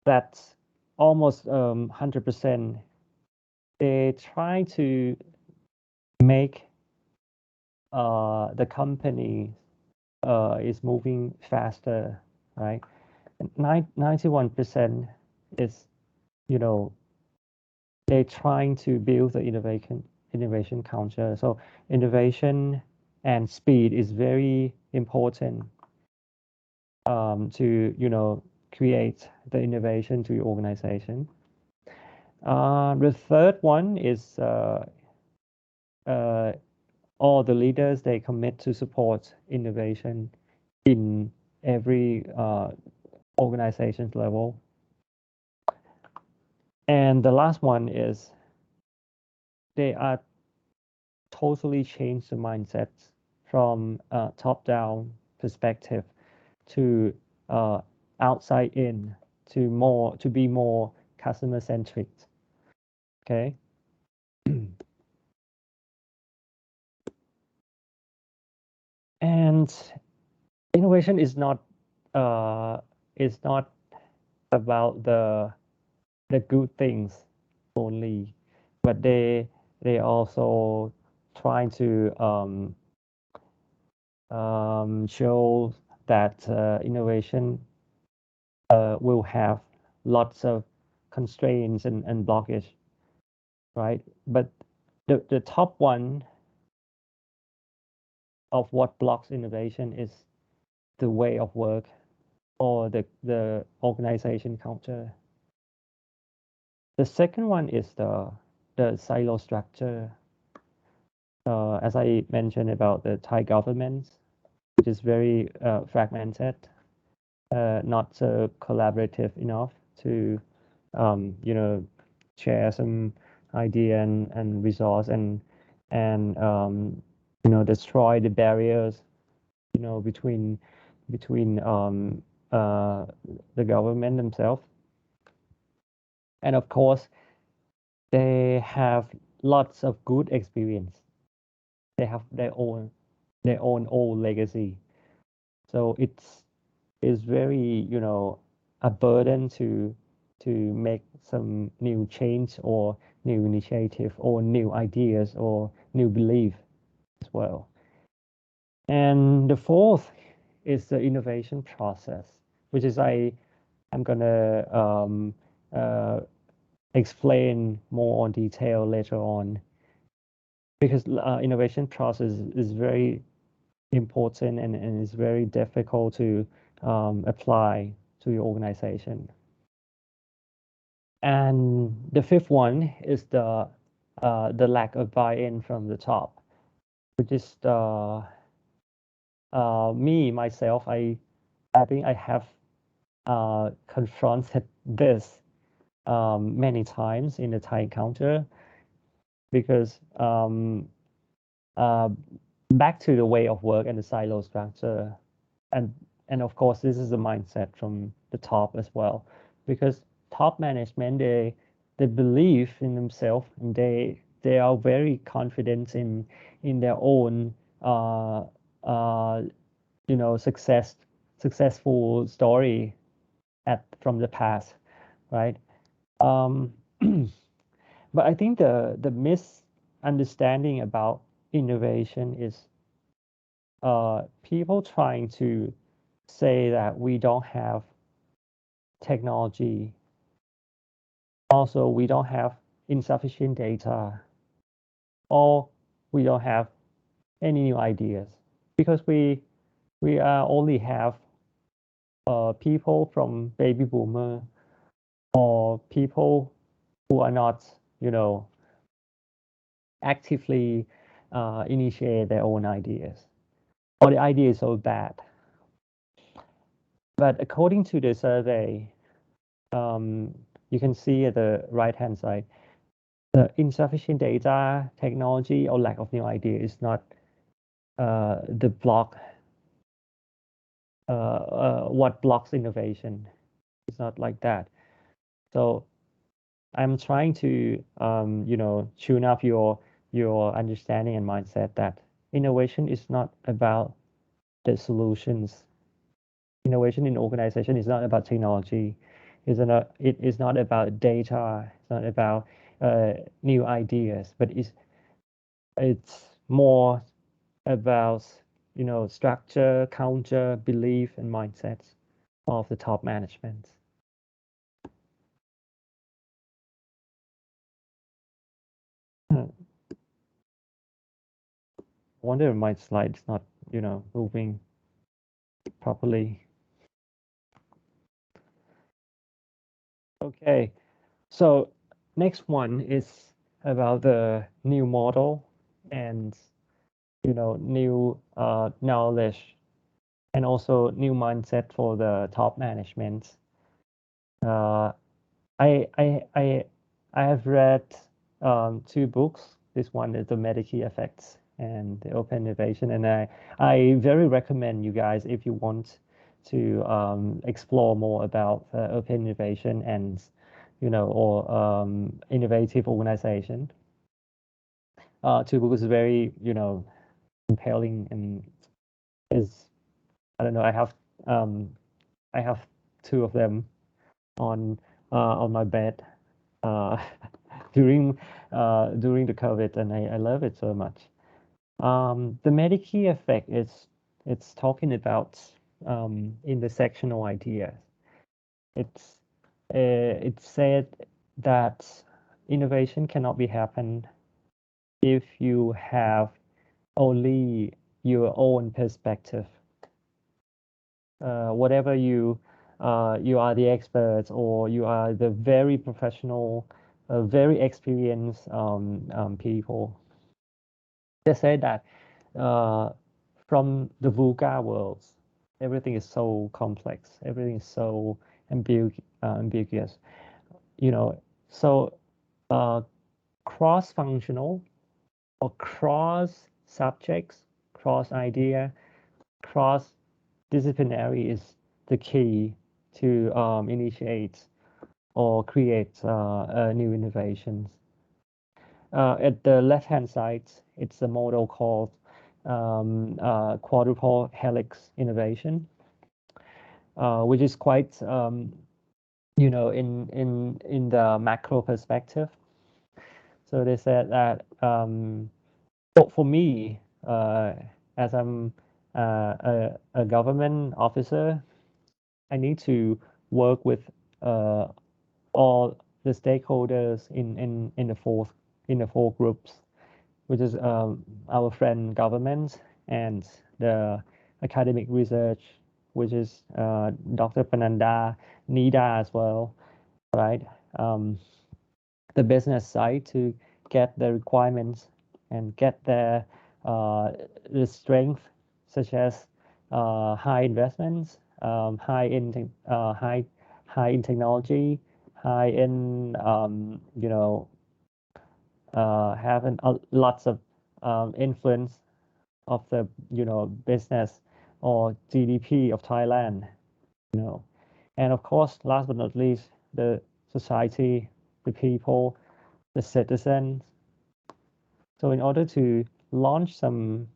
That's almost 100%. They try to make the company is moving faster, right? 91% is they're trying to build the innovation culture. So innovation and speed is very important to create the innovation to your organization. The third one is all the leaders, they commit to support innovation in every organization level. And the last one is they are totally change the mindset from top-down perspective to outside in, to be more customer centric. Okay. And innovation is not about the good things only, but they also trying to show that innovation will have lots of constraints and blockage, right? But the top one of what blocks innovation is the way of work or the organization culture. The second one is the silo structure. As I mentioned about the Thai government, which is very fragmented, not so collaborative enough to share some idea and resource and destroy the barriers between the government themselves. And of course, they have lots of good experience. They have their own old legacy. So it's very a burden to make some new change or new initiative or new ideas or new belief as well. And the fourth is the innovation process, which is I'm gonna explain more on detail later on, because innovation process is very important and is very difficult to apply to your organization. And the fifth one is the lack of buy-in from the top, which is myself. I think I have confronted this many times in the Thai culture. because back to the way of work and the silo structure, and of course this is a mindset from the top as well, because top management they believe in themselves and they are very confident in their own successful story from the past, right? But I think the misunderstanding about innovation is people trying to say that we don't have technology. Also, we don't have insufficient data, or we don't have any new ideas, because we only have people from baby boomer or people who are not, actively initiate their own ideas, or the idea is so bad. But according to the survey, you can see at the right-hand side, the insufficient data, technology, or lack of new idea is not the block. What blocks innovation? It's not like that. So I'm trying to, tune up your understanding and mindset that innovation is not about the solutions. Innovation in organization is not about technology. It is not about data. It's not about new ideas, but it's more about structure, culture, belief, and mindsets of the top management. I wonder if my slide is not moving properly. Okay, so next one is about the new model and new knowledge and also new mindset for the top management. I have read 2 books. This one is the Medici Effects and the Open Innovation, and I very recommend you guys, if you want to explore more about open innovation and or innovative organization. 2 books is very compelling, and is, I don't know, I have 2 of them on my bed during the COVID, and I love it so much. The Medici effect it's talking about intersectional ideas. It said that innovation cannot be happen if you have only your own perspective. Whatever you are the experts, or you are the very professional, very experienced people. They say that from the vulgar world, everything is so complex, everything is so ambiguous, so cross-functional or cross subjects, cross idea, cross disciplinary is the key to initiate or create new innovations. At the left-hand side, it's a model called quadruple helix innovation, which is quite in the macro perspective. So they said that for me, as I'm a government officer, I need to work with all the stakeholders in the four groups, which is our friend government and the academic research, which is Dr. Pananda, NIDA as well, right? The business side to get the requirements and get the strength, such as high investments, high in technology, high in have lots of influence of the business or GDP of Thailand, and of course, last but not least, the society, the people, the citizens. So in order to launch some,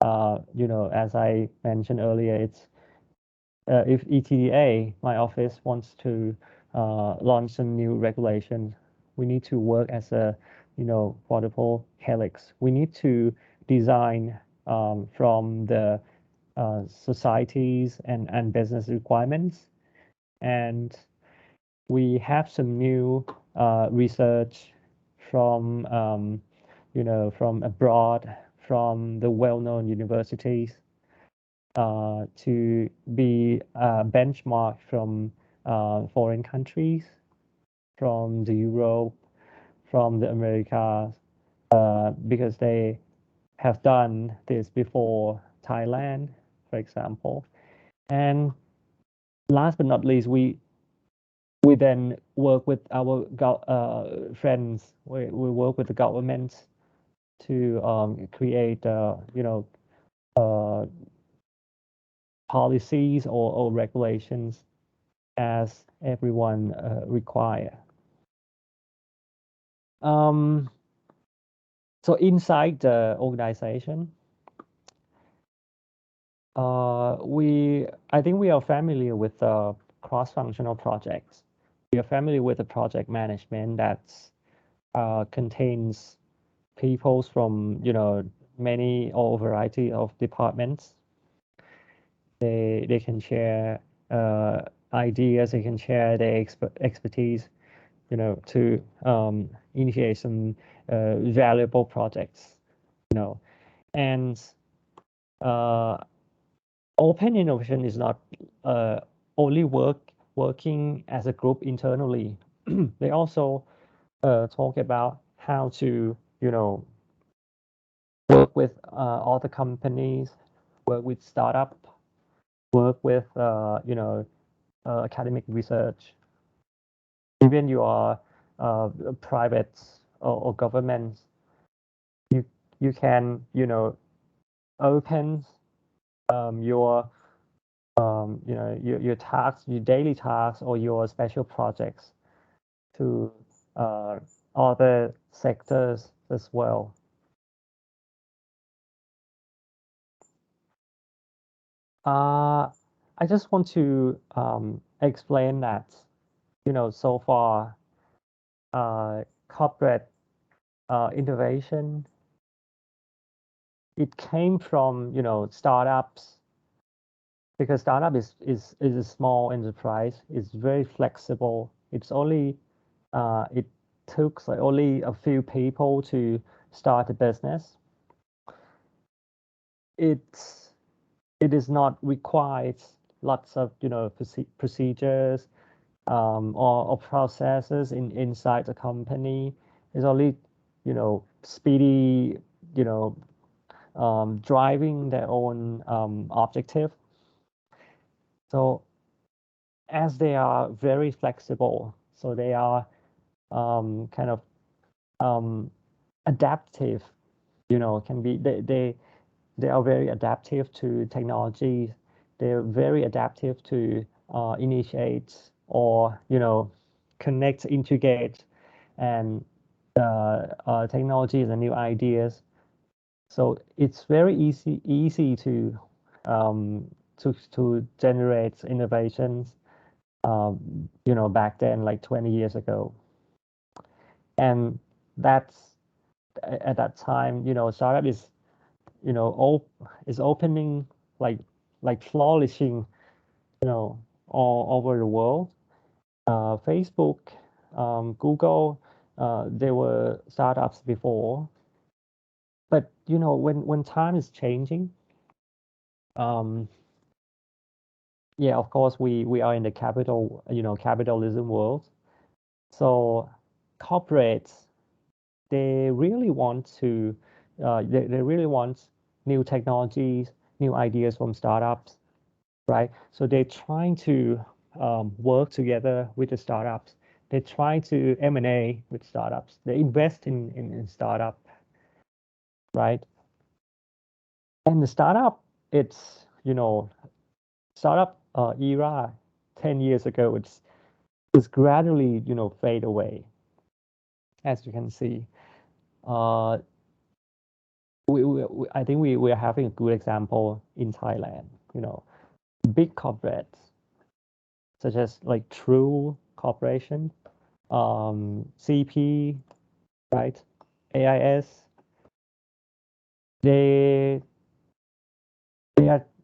as I mentioned earlier, it's if ETDA, my office, wants to launch some new regulations, we need to work as a quadruple helix. We need to design from the societies and business requirements, and we have some new research from from abroad, from the well-known universities, to be benchmarked from foreign countries, from the Europe, from the Americas, because they have done this before Thailand, for example. And last but not least, we then work with our friends. We work with the government to create policies or regulations as everyone require. So inside the organization, I think we are familiar with cross-functional projects. We are familiar with the project management that contains people from many or variety of departments. They can share ideas. They can share their expertise, to initiate some valuable projects, and open innovation is not only working as a group internally. They also talk about how to work with other companies, work with startup, work with academic research. Even you are private or government, you can open your your tasks, your daily tasks, or your special projects to other sectors as well. I just want to explain that so far corporate innovation, it came from startups, because startup is a small enterprise. It's very flexible. It's only it took only a few people to start a business. It is not required lots of procedures or processes inside the company. It's only speedy driving their own objective. So as they are very flexible, so they are kind of adaptive, can be they are very adaptive to technology. They're very adaptive to initiate or connect, integrate, and technologies and new ideas. So it's very easy to generate innovations. Back then, like 20 years ago, and that's at that time, startup is is opening like flourishing, all over the world. Facebook, Google, they were startups before, but when time is changing, yeah, of course we are in the capitalism world. So corporates, they really want to they really want new technologies, new ideas from startups, right? So they're trying to work together with the startups they try to M&A with startups. They invest in startup, right? And the startup, it's, you know, startup era 10 years ago, it's gradually, you know, fade away. As you can see, I think we are having a good example in Thailand. You know, big corporates such as like True Corporation, CP, right, AIS. They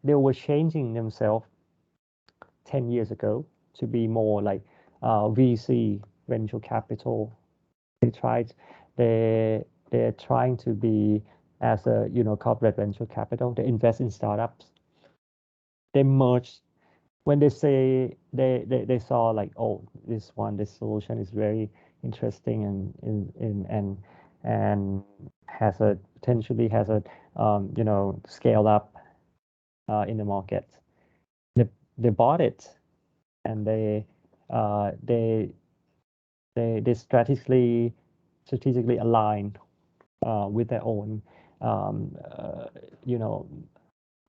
were changing themselves 10 years ago to be more like VC, venture capital. They're trying to be as a, you know, corporate venture capital. They invest in startups. They merge. When they say they saw like, oh, this solution is very interesting and has a potentially has a you know, scale up in the market. They bought it, and they strategically align with their own you know,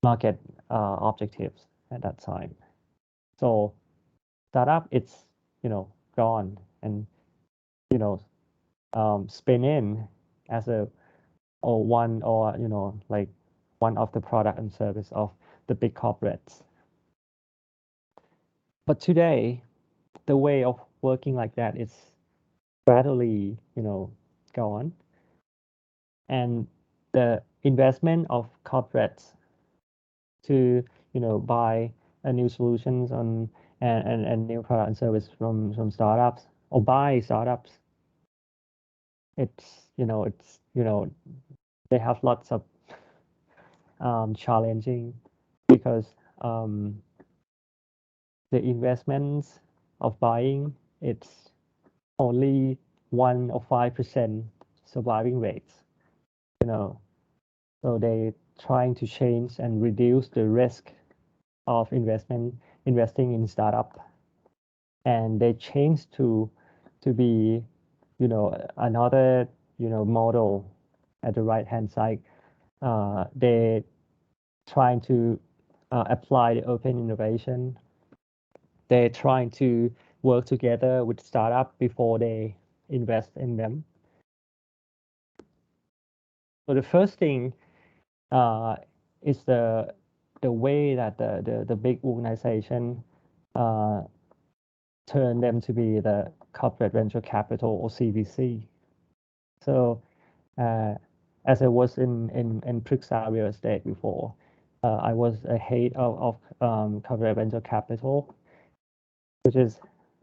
market objectives at that time. So startup, it's, you know, gone, and, you know, spin in as a one of the product and service of the big corporates. But today, the way of working like that is gradually, you know, gone, and the investment of corporates to, you know, buy new solutions on and new product and service from startups, or buy startups, it's, you know, they have lots of challenging, because the investments of buying, it's only 1 or 5% surviving rates, you know. So they trying to change and reduce the risk of investing in startup, and they change to be, you know, another, you know, model at the right hand side. They trying to apply the open innovation. They're trying to work together with startup before they invest in them. So the first thing is the way that the big organization turn them to be the corporate venture capital, or CVC. So as I was in Prixa Real Estate before, I was a head of corporate venture capital, which is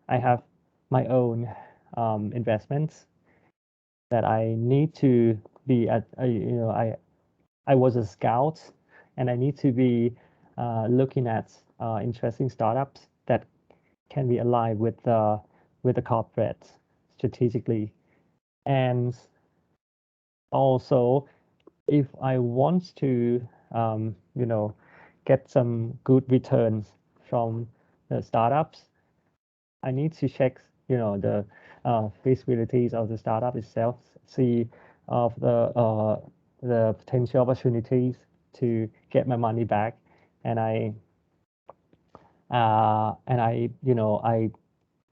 I have my own investments that I need to be at. You know, I was a scout, and I need to be looking at interesting startups that can be aligned with the corporate strategically. And also, if I want to you know, get some good returns from the startups, I need to check, you know, the feasibilities of the startup itself, see of the potential opportunities to get my money back, and I you know,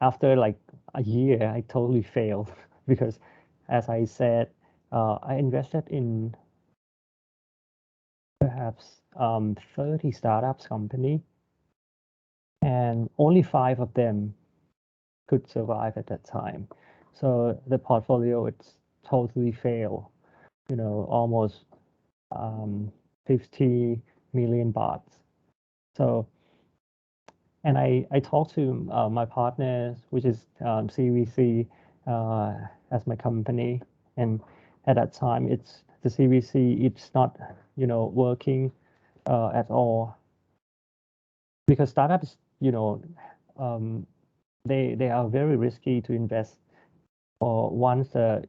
after like a year, I totally failed because, as I said, I invested in perhaps 30 startups company, and only 5 of them could survive at that time. So the portfolio, it's totally failed, you know, almost 50 million baht. So, and I talked to my partners, which is CVC as my company, and at that time, it's the CVC, it's not, you know, working at all, because startups, you know, they are very risky to invest, or once the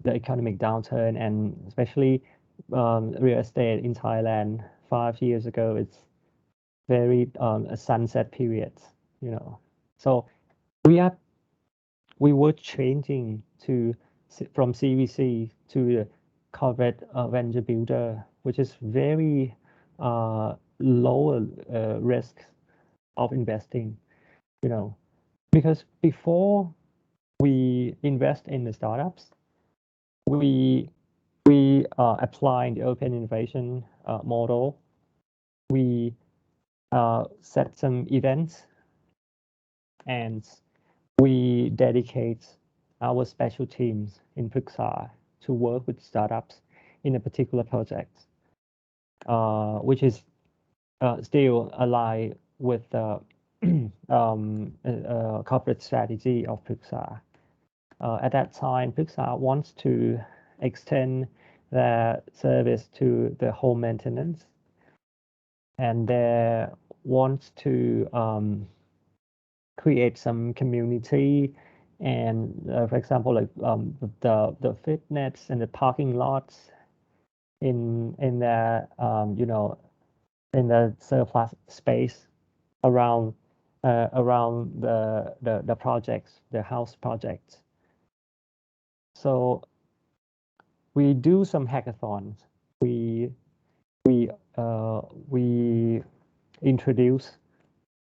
economic downturn, and especially real estate in Thailand 5 years ago, it's very a sunset period, you know. So we were changing from CVC to the corporate venture builder, which is very lower risk of investing, because before we invest in the startups, we apply the open innovation model. We set some events, and we dedicate our special teams in Pruxa to work with startups in a particular project, which is still aligned with the corporate strategy of Pruxa. At that time, Pruxa wants to extend their service to the home maintenance, and they want to create some community, and for example, like the fitness and the parking lots in the in the surplus space around the projects, the house projects. So we do some hackathons. We introduce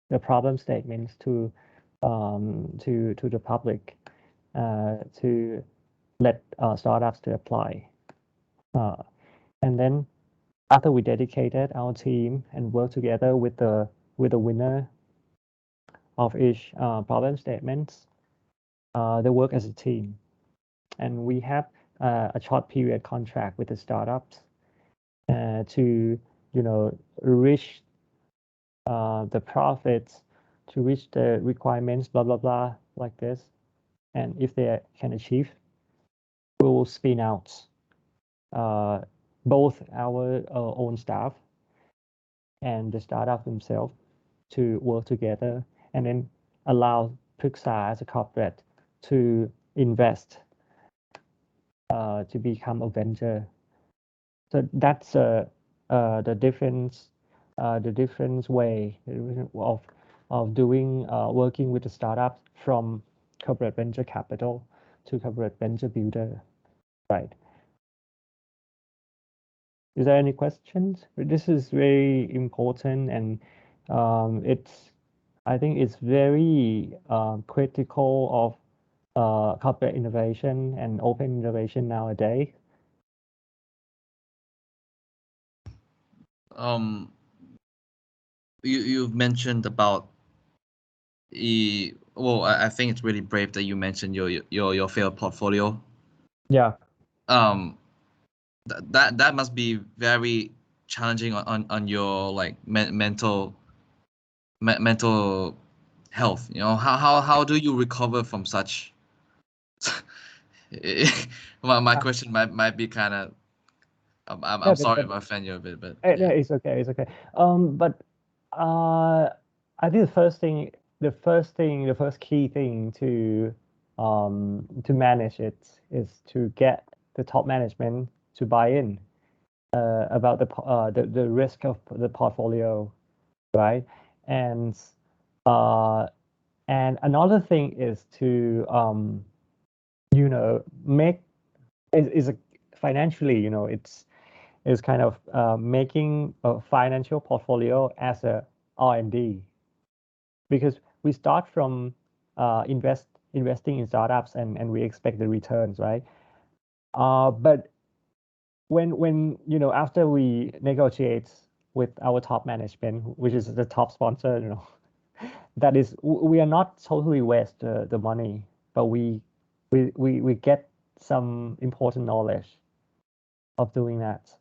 the problem statements to the public to let startups to apply, and then after we dedicated our team and work together with the winner of each problem statements, they work as a team, and we have a short period contract with the startups to reach the profits, to reach the requirements, blah blah blah, like this. And if they can achieve, we will spin out both our own staff and the startup themselves to work together, and then allow Pruxa as a corporate to invest to become a venture. So that's the difference way of doing working with the startups from corporate venture capital to corporate venture builder, right? Is there any questions? This is very important, and I think it's very critical of corporate innovation and open innovation nowadays. You've mentioned about well, I think it's really brave that you mentioned your failed portfolio. Yeah. That must be very challenging on your like mental health. How do you recover from such? My question might be kind of. I'm sorry if I offend you a bit, but yeah. It's okay. It's okay. But I think the first key thing to manage it is to get the top management to buy in about the risk of the portfolio, right? And another thing is to make is financially, it's kind of making a financial portfolio as a R&D, because we start from investing in startups and we expect the returns, right? But when after we negotiate with our top management, which is the top sponsor, that is, we are not totally waste the money, but we get some important knowledge of doing that.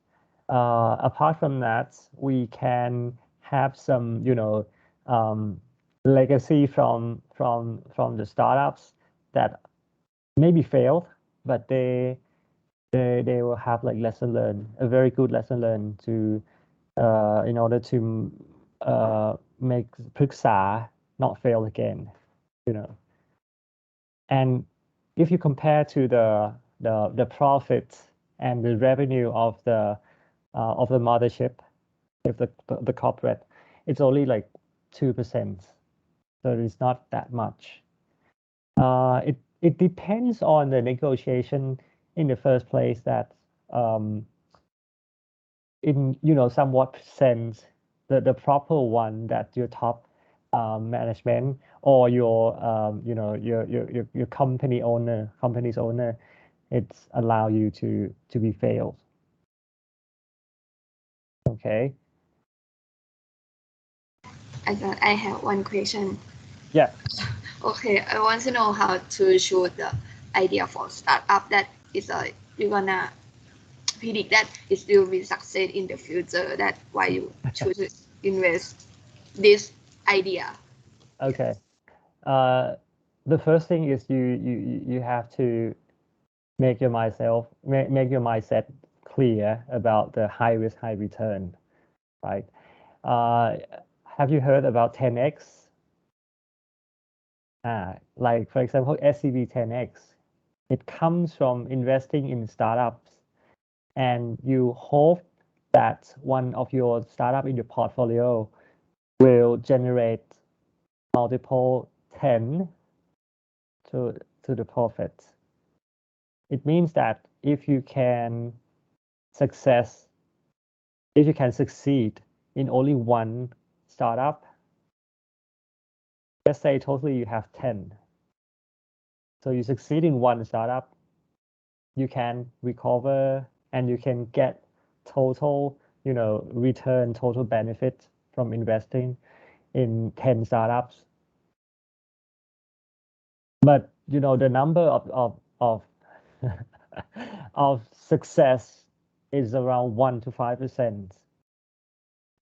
Apart from that, we can have some legacy from the startups that maybe failed, but they will have like lesson learned, a very good lesson learned to in order to make Pruxa not fail again, And if you compare to the profit and the revenue of the mothership, if the corporate, it's only like 2%, so it's not that much. It depends on the negotiation in the first place that in somewhat presents the proper one that your top management or your your company's owner, it's allow you to be failed. Okay. I have one question. Yeah. Okay, I want to know how to choose the idea for startup that is you're gonna predict that it will be success in the future. That's why you choose to invest this idea. Okay. The first thing is you have to make your mindset clear about the high risk, high return, right? Have you heard about 10x? Like for example, SCB 10x. It comes from investing in startups, and you hope that one of your startup in your portfolio will generate multiple 10 to the profit. It means that if you can succeed in only one startup, let's say totally you have 10. So you succeed in one startup, you can recover and you can get total, return, total benefit from investing in 10 startups. But the number of of success is around 1 to 5%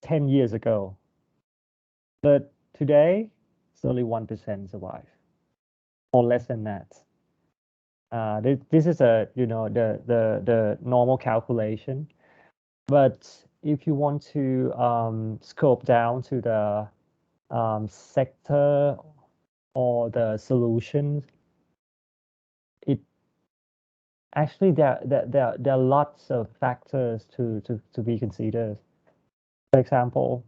10 years ago. But today, it's only 1% survive, or less than that. This is the normal calculation. But if you want to scope down to the sector or the solutions, actually there are lots of factors to be considered. For example,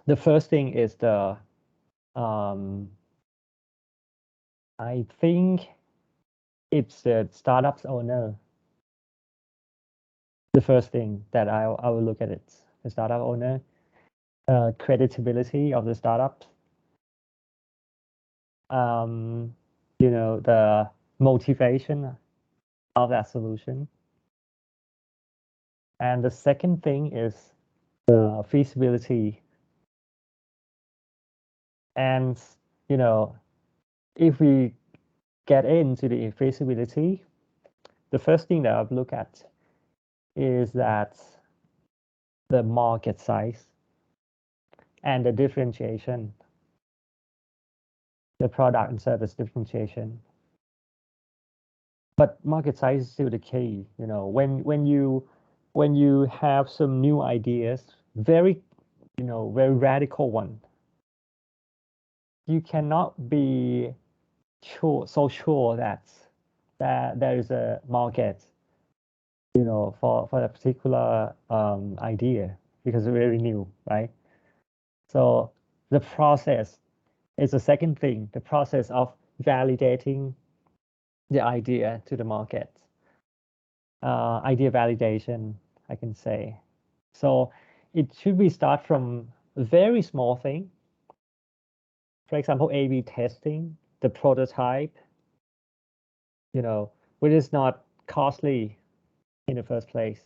the first thing is the I think it's the startup's owner. The first thing that I will look at it, the startup owner, creditability of the startup, the motivation of that solution. And the second thing is the feasibility. And, if we get into the feasibility, the first thing that I'll look at is that the market size and the differentiation, the product and service differentiation. But market size is still the key. When you have some new ideas, very radical one, you cannot be so sure that there is a market, for a particular idea, because it's very new, right? So the process is the second thing, the process of validating the idea to the market. Idea validation, I can say. So it should be start from a very small thing. For example, A/B testing, the prototype, which is not costly in the first place.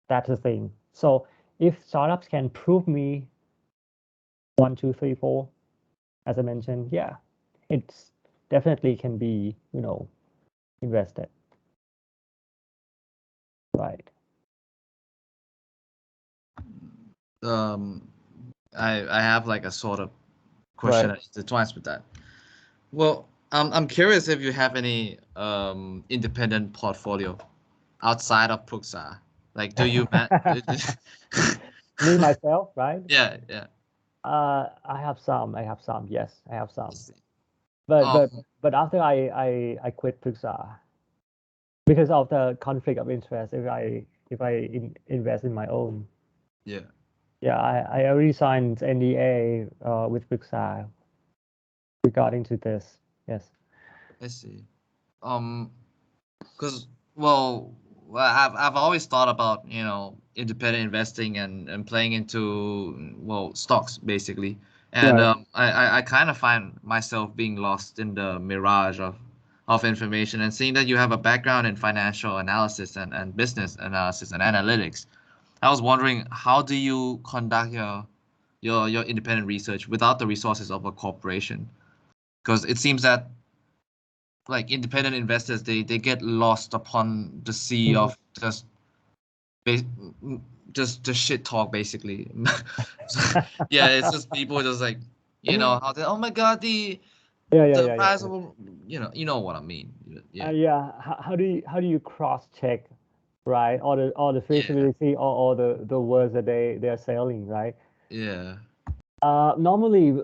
That's the thing. So if startups can prove me 1, 2, 3, 4, as I mentioned, yeah, it's definitely can be, invested. Right. I have like a sort of question Right. intertwines with that. Well, I'm curious if you have any independent portfolio outside of Pruxa. Like, do you me myself, right? Yeah. I have some. Yes, I have some. But after I quit Pruxa because of the conflict of interest, if I invest in my own. Yeah. Yeah, I already signed NDA with Pruxa regarding to this. Yes. I see. Because well, I've always thought about, you know, independent investing and playing into, well, stocks basically, and Right. I kind of find myself being lost in the mirage of information, and seeing that you have a background in financial analysis and business analysis and analytics, I was wondering, how do you conduct your independent research without the resources of a corporation? Because it seems that like independent investors, they get lost upon the sea of just shit talk basically. Yeah, it's just people just like, you know, how they, oh my god, the price of, you know what I mean. Yeah. How do you cross check, right? All the feasibility, all the words that they are selling, right? Yeah. Normally,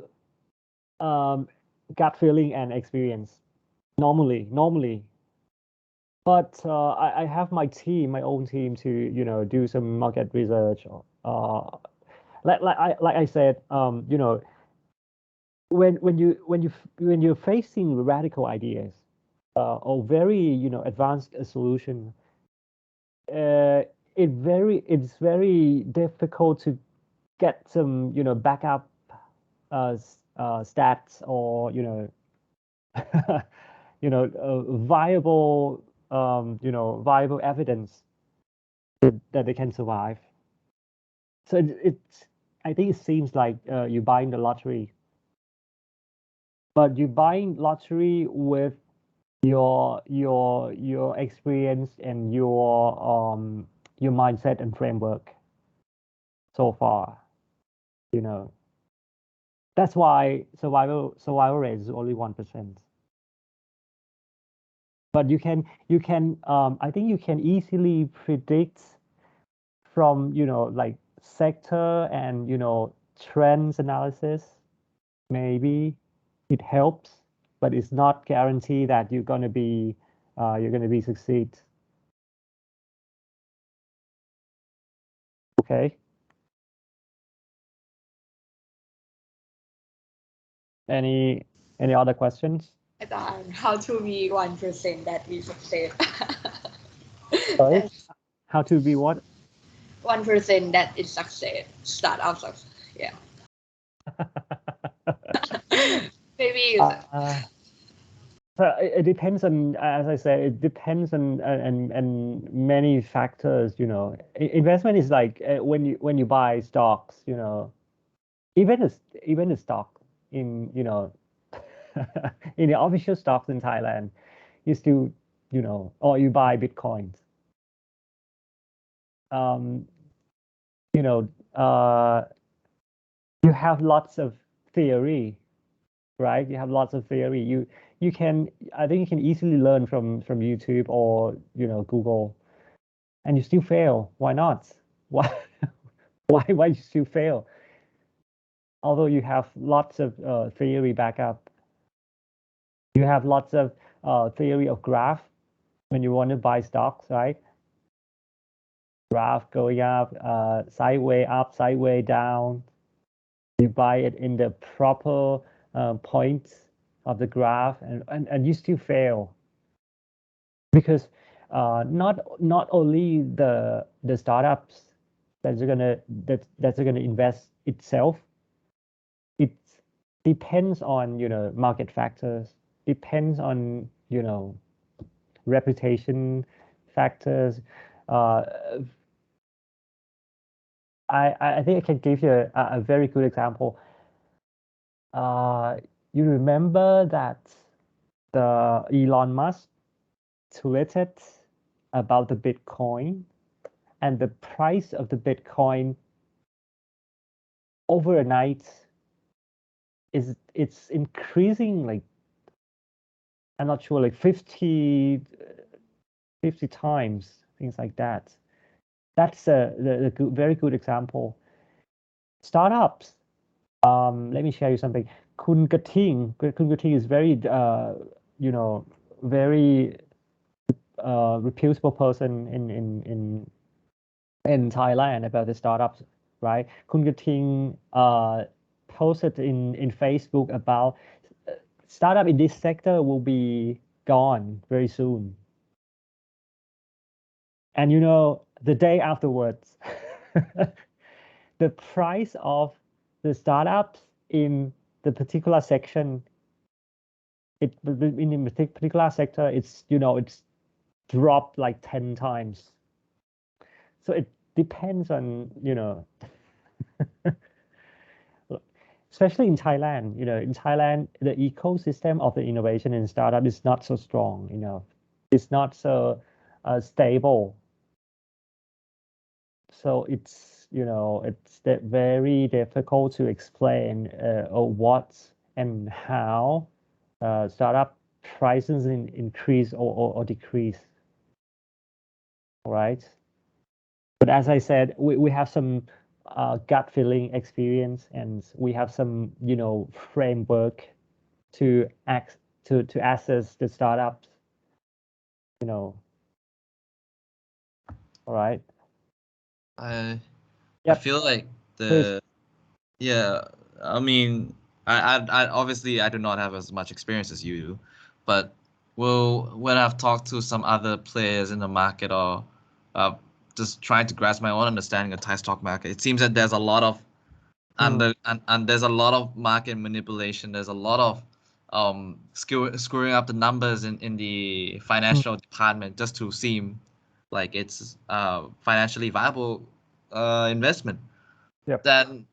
gut feeling and experience. Normally. But I have my own team to, you know, do some market research. Like I said, you know, when you're facing radical ideas or very, you know, advanced solution, it's very difficult to get some, you know, backup stats or, you know, you know, viable you know, viable evidence that they can survive. So I think it seems like you're buying the lottery, but you're buying lottery with your experience and your mindset and framework so far. You know, that's why survival rate is only 1%. But you can I think you can easily predict from, you know, like sector and, you know, trends analysis. Maybe it helps, but it's not guarantee that you're gonna be succeed. Okay. Any other questions? How to be 1% that we succeed? Sorry? How to be what? 1% that is success, startup success. Yeah. Maybe. So it depends on, as I said, it depends on and many factors. You know, investment is like when you buy stocks. You know, even a stock in, you know, in the official stocks in Thailand, you still, you know, or you buy Bitcoins. You know, you have lots of theory, right? You have lots of theory. You can, I think you can easily learn from YouTube or, you know, Google, and you still fail. Why not? Why you still fail? Although you have lots of theory backup, you have lots of theory of graph when you want to buy stocks, right? Graph going up, sideways down. You buy it in the proper points of the graph, and you still fail because not only the startups that's gonna invest itself, it depends on, you know, market factors, depends on, you know, reputation factors. I think I can give you a very good example. You remember that the Elon Musk tweeted about the Bitcoin, and the price of the Bitcoin overnight it's increasing, like, I'm not sure, like 50 times, things like that. That's the very good example. Startups. Let me share you something. Kun Gating is very you know, very reputable person in Thailand about the startups, right? Kun Gating posted in Facebook about startup in this sector will be gone very soon. And you know, the day afterwards, the price of the startups in the particular section, in the particular sector, it's, you know, it's dropped like 10 times. So it depends on, you know, especially in Thailand, you know, in Thailand, the ecosystem of the innovation and startup is not so strong, you know, it's not so stable. So it's, you know, it's very difficult to explain what and how startup prices increase or decrease, right? But as I said, we have some gut feeling experience, and we have some, you know, framework to assess the startups, you know. All right. I Yep. feel like Please. yeah, I mean, I obviously I do not have as much experience as you do, but when I've talked to some other players in the market, or just trying to grasp my own understanding of Thai stock market, it seems that there's a lot of and there's a lot of market manipulation. There's a lot of screwing up the numbers in the financial department just to seem like it's financially viable investment. Yep. Then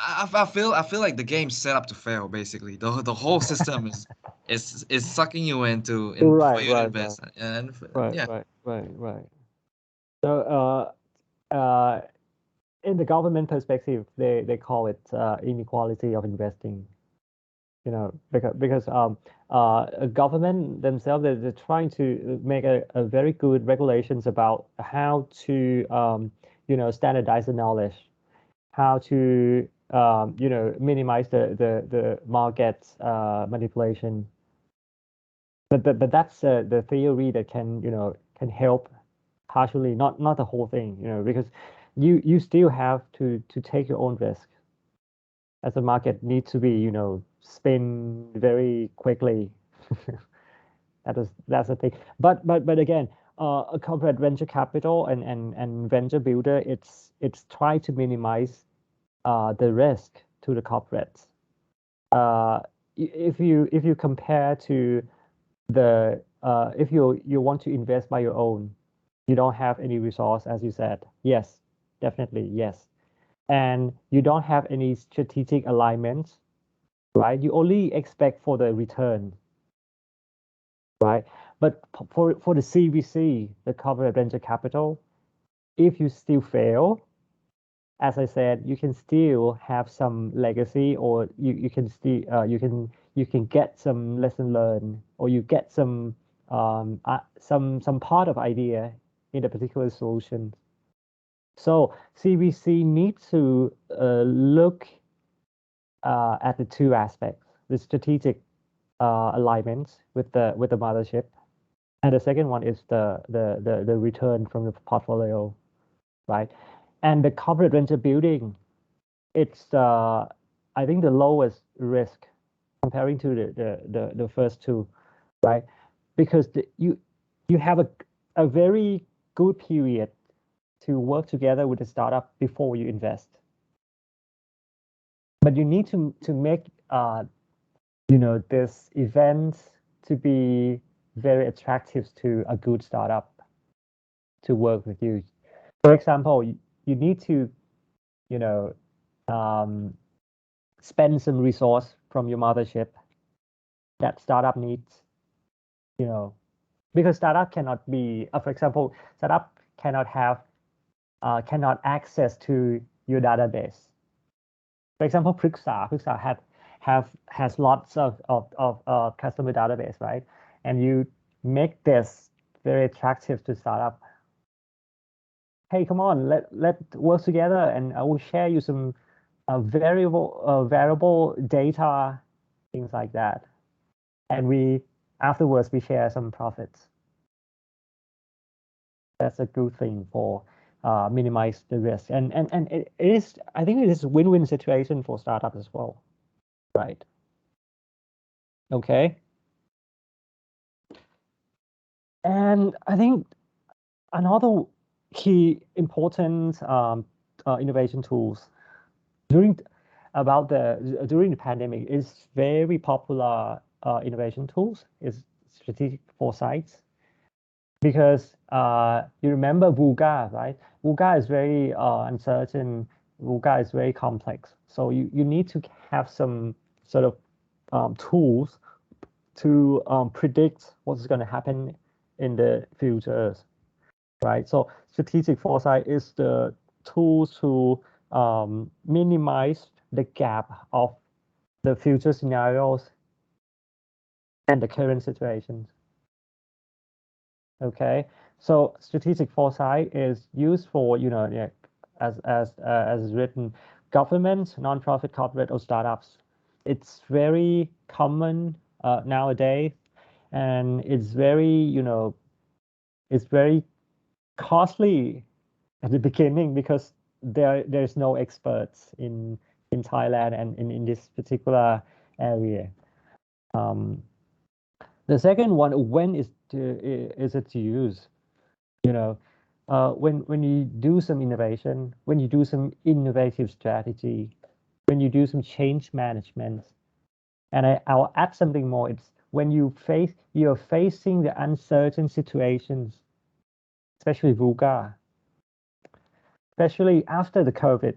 I feel like the game's set up to fail. Basically, the whole system is sucking you into for you to invest. And Right. So in the government perspective, they call it inequality of investing. You know, because a government themselves, they're trying to make a very good regulations about how to you know, standardize the knowledge, how to you know, minimize the market manipulation. But that's the theory that can, you know, can help partially, not the whole thing, you know, because you still have to take your own risk, as the market needs to be, you know, spin very quickly. That's the thing. But again, a corporate venture capital and venture builder, it's try to minimize the risk to the corporates. If you compare to the if you want to invest by your own, you don't have any resource, as you said. Yes, definitely, yes. And you don't have any strategic alignment, right? You only expect for the return, right? But for the CVC, the corporate venture capital, if you still fail, as I said, you can still have some legacy, or you can still you can get some lesson learned, or you get some part of idea in a particular solution. So CVC needs to look at the two aspects: the strategic alignment with the mothership, and the second one is the return from the portfolio, right? And the corporate venture building, it's I think the lowest risk comparing to the first two, right? Because you have a very good period to work together with the startup before you invest. But you need to make you know, this event to be very attractive to a good startup to work with you. For example, you need to, you know, spend some resource from your mothership that startup needs, you know, because startup cannot be, for example, startup cannot have cannot access to your database. For example, Priksa has lots of customer database, right? And you make this very attractive to startup. Hey, come on, let work together, and I will share you some variable data, things like that. And afterwards we share some profits. That's a good thing for minimize the risk, and it is, I think it is a win-win situation for startups as well, right? Okay. And I think another key important innovation tools during the pandemic is very popular innovation tools is strategic foresight, because you remember VUCA, right? VUCA is very uncertain. VUCA is very complex. So you need to have some sort of tools to predict what's going to happen in the future, right? So strategic foresight is the tool to minimize the gap of the future scenarios and the current situations. Okay, so strategic foresight is used for, as written, government, nonprofit, corporate, or startups. It's very common nowadays, and it's very, it's very costly at the beginning because there's no experts in Thailand and in this particular area. The second one, when is it to use? When you do some innovation, when you do some innovative strategy, when you do some change management, and I'll add something more. It's when you're facing the uncertain situations, especially VUCA, especially after the COVID,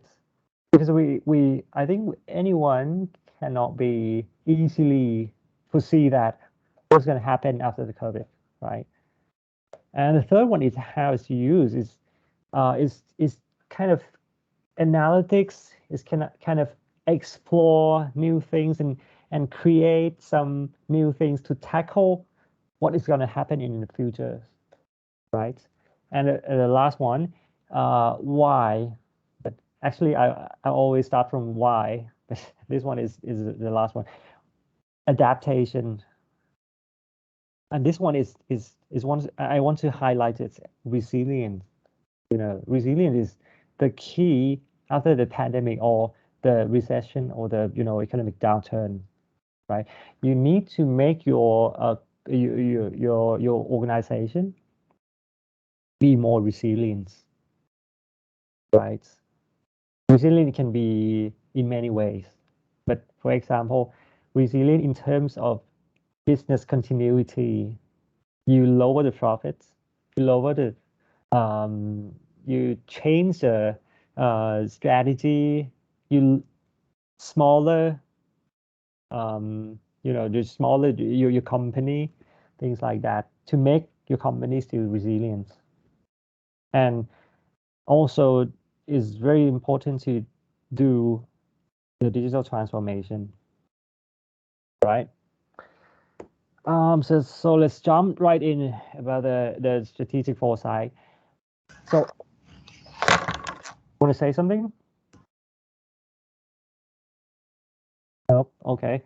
because I think anyone cannot be easily foresee that what's going to happen after the COVID, right? And the third one is how it's used is kind of analytics, is kind of explore new things and create some new things to tackle what is going to happen in the future, right? And the last one, why? But actually, I always start from why, but this one is the last one. Adaptation. And this one is one I want to highlight. It's resilience. Resilience is the key after the pandemic or the recession or the economic downturn, right? You need to make your organization be more resilient, right? Resilient can be in many ways, but for example, resilient in terms of business continuity. You lower the profits, you lower the you change the strategy, you smaller the smaller your company, things like that, to make your company still resilient. And also is very important to do the digital transformation, right? So let's jump right in about the strategic foresight. So, want to say something? Nope. Okay.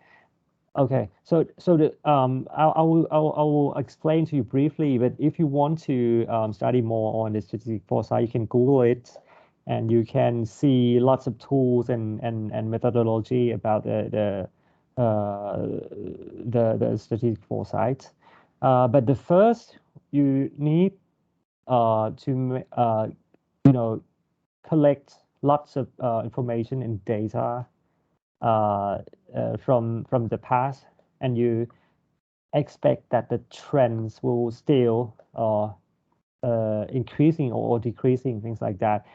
So the I will explain to you briefly. But if you want to study more on the strategic foresight, you can Google it, and you can see lots of tools and methodology about the strategic foresight. But the first, you need to collect lots of information and data from the past, and you expect that the trends will still increasing or decreasing, things like that,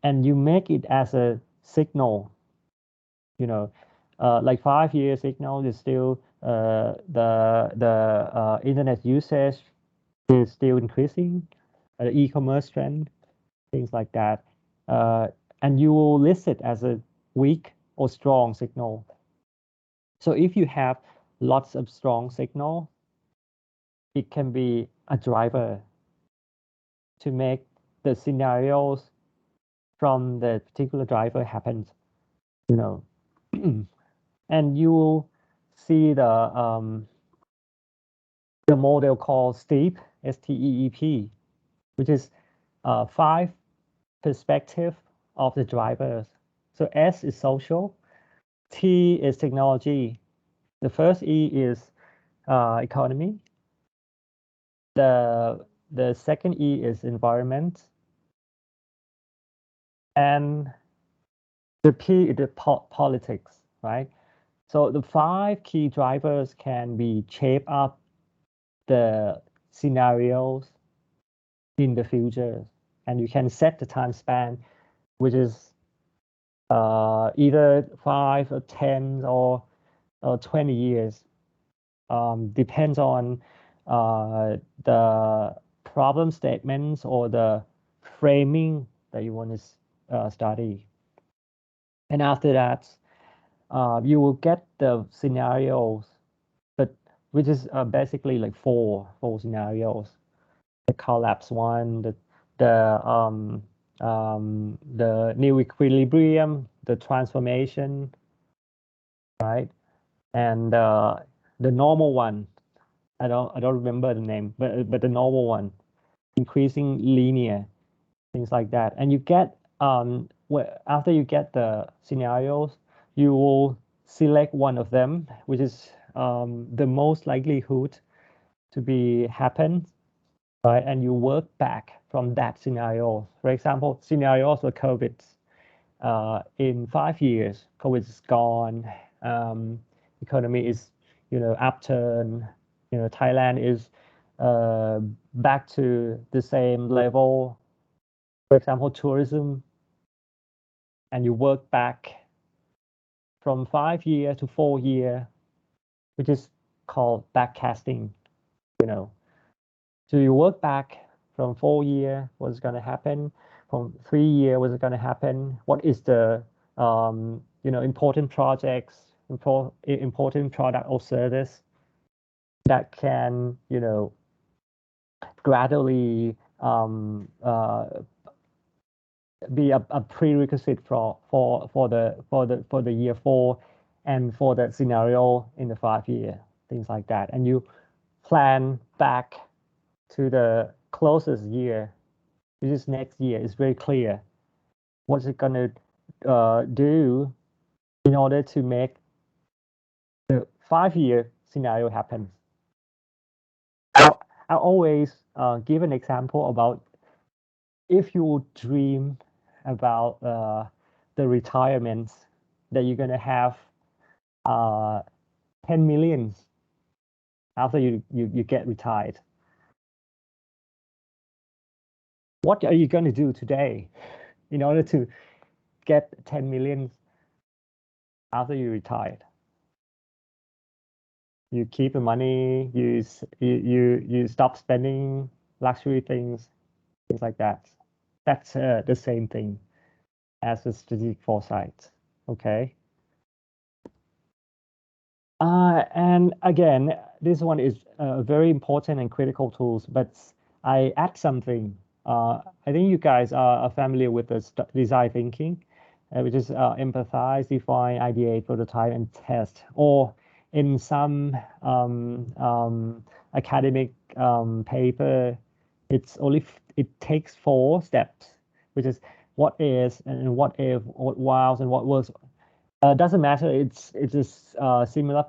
and you make it as a signal. Like 5-year signal is still the internet usage is still increasing, the e-commerce trend, things like that, and you will list it as a weak or strong signal. So if you have lots of strong signal, it can be a driver to make the scenarios from the particular driver happen, and you will see the model called STEEP, STEEP, which is 5 perspective of the drivers. So S is social, T is technology, the first E is economy. The second E is environment, and the P is the politics, right? So the 5 key drivers can be shape up the scenarios in the future, and you can set the time span, which is either 5 or 10 or 20 years. Depends on the problem statements or the framing that you want to study. And after that, you will get the scenarios, but which is basically like four scenarios: the collapse one, the new equilibrium, the transformation, right? And the normal one, I don't remember the name, but the normal one, increasing linear, things like that. And you get after you get the scenarios, you will select one of them, which is the most likelihood to be happen, right? And you work back from that scenario. For example, scenarios for COVID. In 5 years, COVID is gone. Economy is, upturn. Thailand is back to the same level. For example, tourism. And you work back from 5 year to 4 year, which is called backcasting. So you work back from 4 year, what's going to happen? From 3 year, what's going to happen? What is the important projects, important product or service that can gradually be a prerequisite for the year 4 and for the scenario in the 5 year, things like that. And you plan back to the closest year, which is next year. It's very clear what's it gonna do in order to make the 5-year scenario happen. I always give an example about if you dream about the retirement that you're gonna have 10 million after you get retired. What are you going to do today in order to get 10 million after you retired? You keep the money, you stop spending luxury things like that. That's the same thing as a strategic foresight, okay? And again, this one is very important and critical tools, but I add something. I think you guys are familiar with the design thinking, which is empathize, define, ideate, prototype, and test. Or in some academic paper, it takes 4 steps, which is what is and what if, what whiles and what was. Doesn't matter. It's just similar,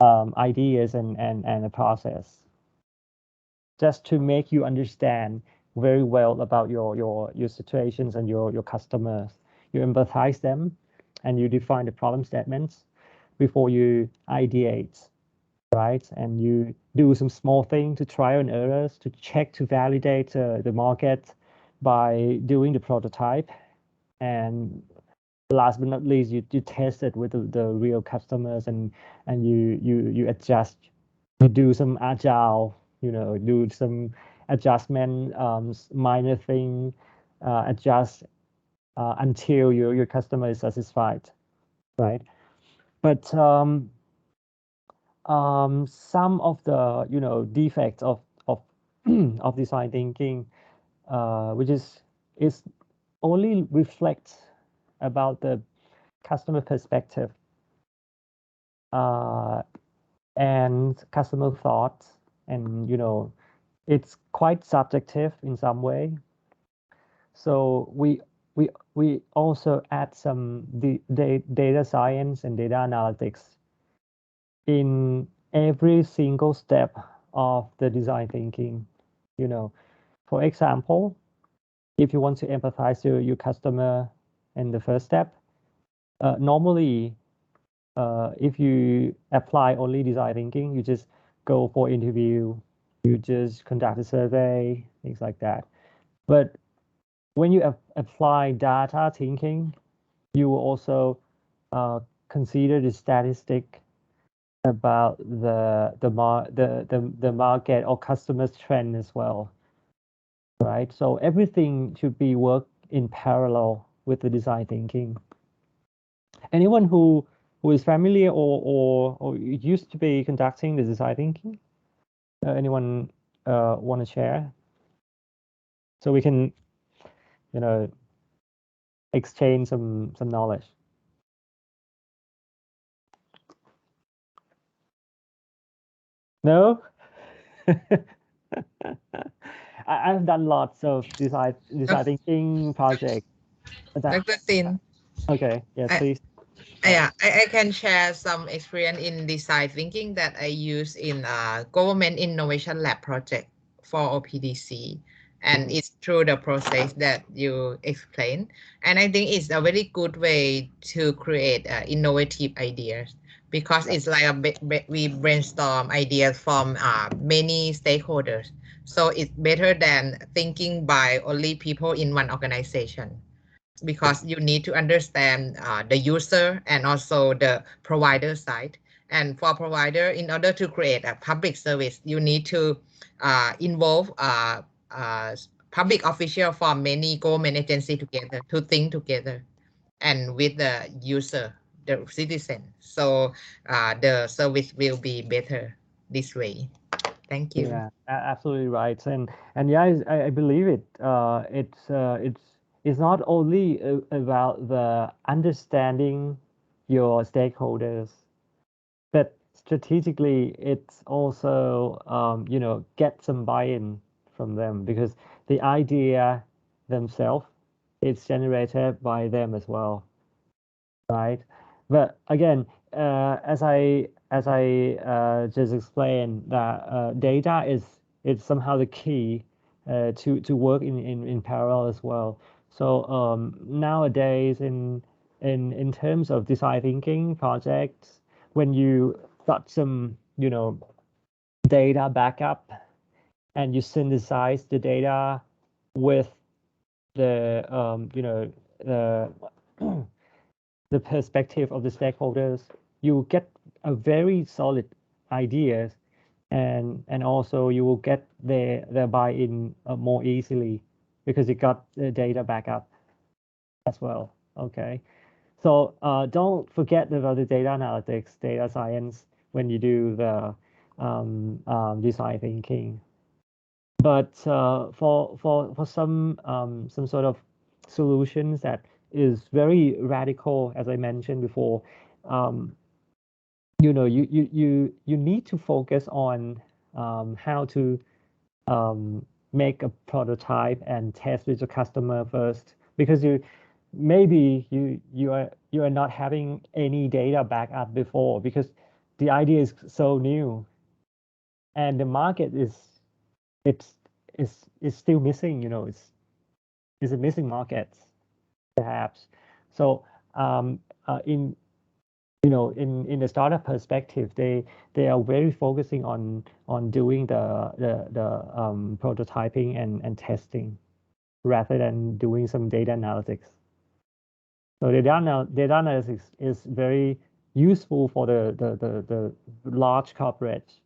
ideas and a process, just to make you understand very well about your situations and your customers. You empathize them, and you define the problem statements before you ideate, right? And you do some small thing to trial and errors to check, to validate the market by doing the prototype. And last but not least, you test it with the real customers, and you adjust. You do some agile, do some adjustment, minor thing, adjust until your customer is satisfied, right? But some of the defects of of design thinking, which is only reflects about the customer perspective and customer thoughts, and it's quite subjective in some way. So we also add some data science and data analytics in every single step of the design thinking. You know, for example, if you want to empathize your customer in the first step, normally, if you apply only design thinking, you just go for interview, you just conduct a survey, things like that. But when you apply data thinking, you will also consider the statistic about the market or customers trend as well, right? So everything should be worked in parallel with the design thinking. Anyone who is familiar or used to be conducting the design thinking? Anyone want to share? So we can, you know, exchange some knowledge. No? I've done lots of design thinking projects. Dr. Tyn. Okay, yes, please. Yeah, I can share some experience in design thinking that I use in government innovation lab project for OPDC. And it's through the process that you explained. And I think it's a very good way to create innovative ideas, because it's like we brainstorm ideas from many stakeholders. So it's better than thinking by only people in one organization, because you need to understand the user and also the provider side. And for provider, in order to create a public service, you need to involve public official from many government agencies together to think together and with the user, the citizen. So the service will be better this way. Thank you. Yeah, absolutely right. And yeah, I believe it. It's not only about the understanding your stakeholders, but strategically it's also you know, get some buy-in from them, because the idea themselves is generated by them as well, right? But again, as I just explained, that data is somehow the key to work in parallel as well. So nowadays, in terms of design thinking projects, when you got some, you know, data backup and you synthesize the data with the you know, the perspective of the stakeholders, you get a very solid ideas, and also you will get their buy-in more easily, because you got the data backup as well. Okay, so don't forget about the data analytics, data science when you do the design thinking. But for some sort of solutions that is very radical, as I mentioned before, you know, you need to focus on how to make a prototype and test with the customer first, because maybe you are not having any data backup before, because the idea is so new, and the market is still missing. You know, it's a missing market, perhaps. So in, you know, in the startup perspective, they are very focusing on doing the prototyping and testing, rather than doing some data analytics. So the data analytics is very useful for the large corporates,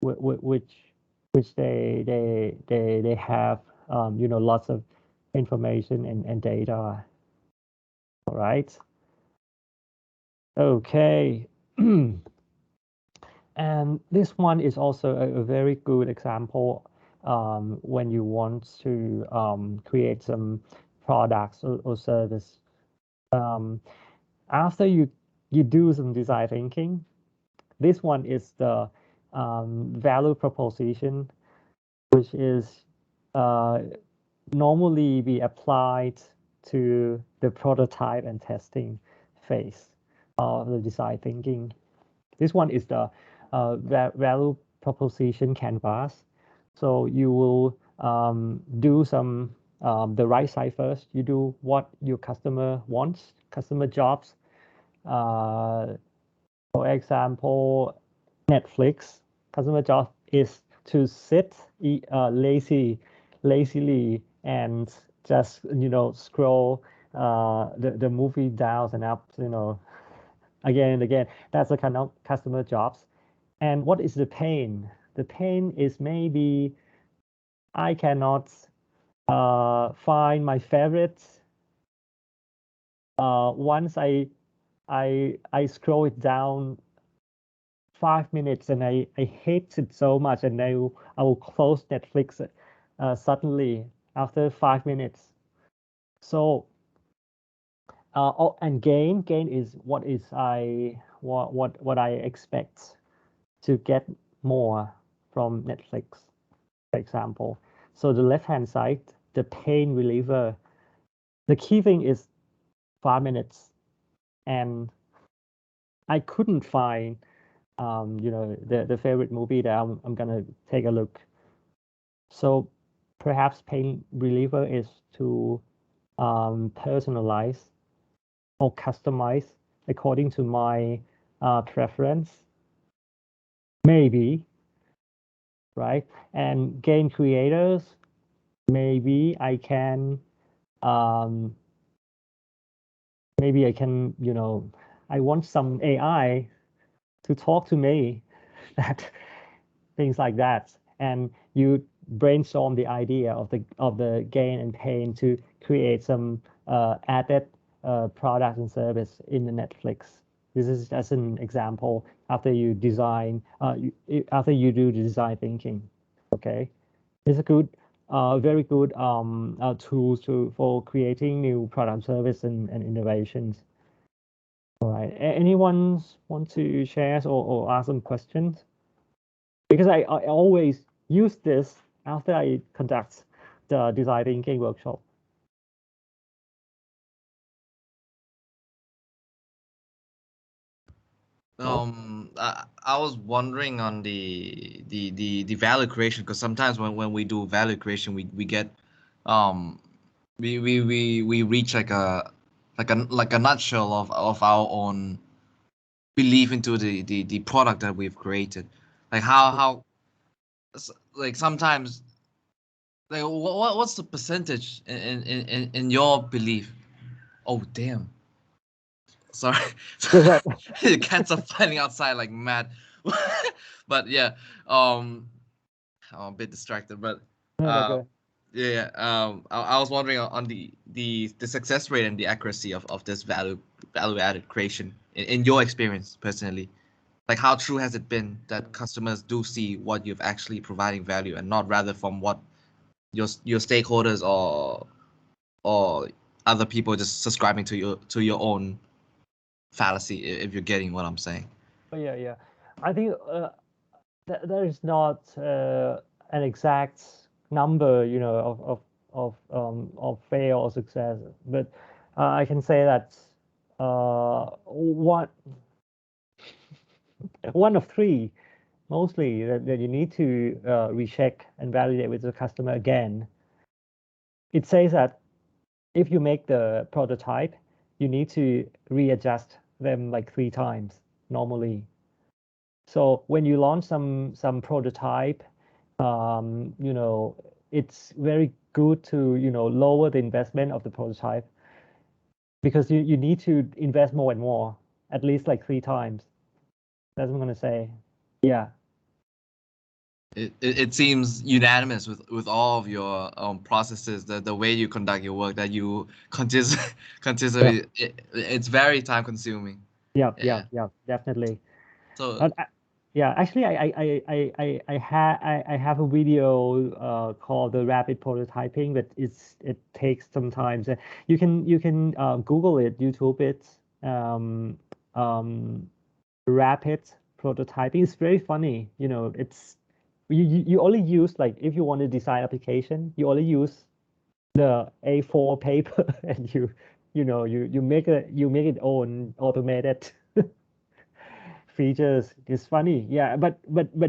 which they have you know, lots of information and data. All right. Okay. And this one is also a very good example when you want to create some products or service. After you do some design thinking, this one is the value proposition, which is normally be applied to the prototype and testing phase of the design thinking. This one is the value proposition canvas. So you will do some the right side first. You do what your customer wants, customer jobs. For example, Netflix customer job is to sit lazily and just scroll the movie down and up, again and again. That's the kind of customer jobs. And what is the pain? The pain is maybe I cannot find my favorites. Once I scroll it down 5 minutes and I hate it so much, and I will close Netflix suddenly after 5 minutes. So and gain is what I expect to get more from Netflix, for example. So the left-hand side, the pain reliever, the key thing is 5 minutes, and I couldn't find the favorite movie that I'm gonna take a look. So perhaps pain reliever is to personalize or customize according to my preference, maybe, right? And game creators, maybe I can I want some AI to talk to me, that things like that, and you brainstorm the idea of the gain and pain to create some added product and service in the Netflix. This is just an example after you design, after you do the design thinking. Okay, it's a good, very good tools for creating new product service and innovations. All right. Anyone want to share or ask some questions? Because I always use this after I conduct the design thinking workshop. I was wondering on the value creation, because sometimes when we do value creation, we get we reach like a nutshell of our own belief into the product that we've created. Like how like sometimes, like what's the percentage in your belief? Oh damn. Sorry. The cats are fighting outside like mad. But yeah, I'm a bit distracted, but I was wondering on the success rate and the accuracy of this value added creation in your experience personally. Like how true has it been that customers do see what you've actually providing value, and not rather from what your stakeholders or other people just subscribing to your own fallacy, if you're getting what I'm saying? Yeah. I think there is not an exact number, of fail or success, but I can say that one of three, mostly, that you need to recheck and validate with the customer again. It says that if you make the prototype, you need to readjust them like 3 times normally. So when you launch some prototype, it's very good to lower the investment of the prototype, because you need to invest more and more, at least like 3 times. That's what I'm gonna say. Yeah. It seems unanimous with all of your processes, the way you conduct your work, that you continuously it's very time consuming. Yeah, definitely. So yeah, actually, I have a video called the rapid prototyping, but it takes some time. So you can Google it, YouTube it. Rapid prototyping is very funny. It's you only use, like, if you want to design application, you only use the A4 paper and you make it own automated features. It's funny, yeah. But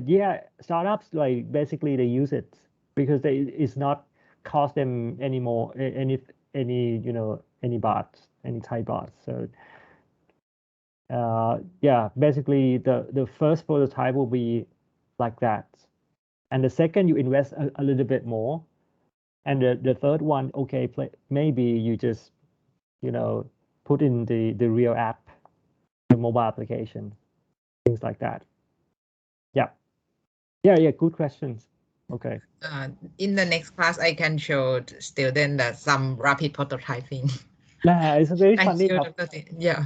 yeah, startups like basically they use it because it's not cost them anymore any any bots, any Thai bots. So yeah, basically the first prototype will be like that, and the second you invest a little bit more, and the third one, okay, maybe you just put in the real app, the mobile application, things like that. Yeah, good questions. Okay. In the next class, I can show students some rapid prototyping. It's very Thank funny. you, Dr. Tyn. Yeah,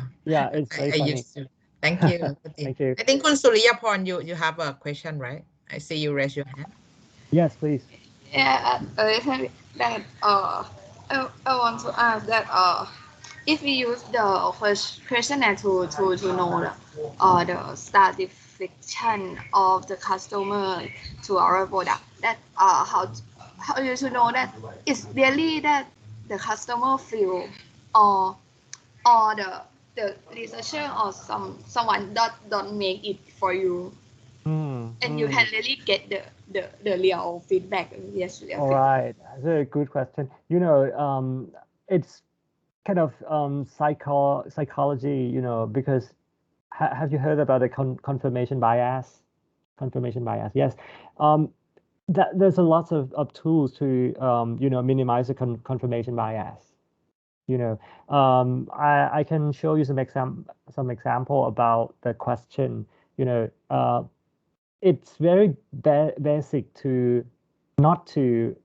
it's very funny. Used to. Thank you, Dr. Tyn. Thank you. I think Kun Suriyaporn, you have a question, right? I see you raise your hand. Yes, please. Yeah, that I want to ask that if we use the questionnaire to know the satisfaction of the customer to our product, that how you should know that it's really that the customer feel or the researcher or someone that don't make it for you, and you can really get the real feedback. Yes, real All feedback. right, that's a good question. It's kind of psychology, because have you heard about the confirmation bias? Confirmation bias, yes. There's a lot of tools to minimize the confirmation bias. I can show you some example about the question. It's very basic to not to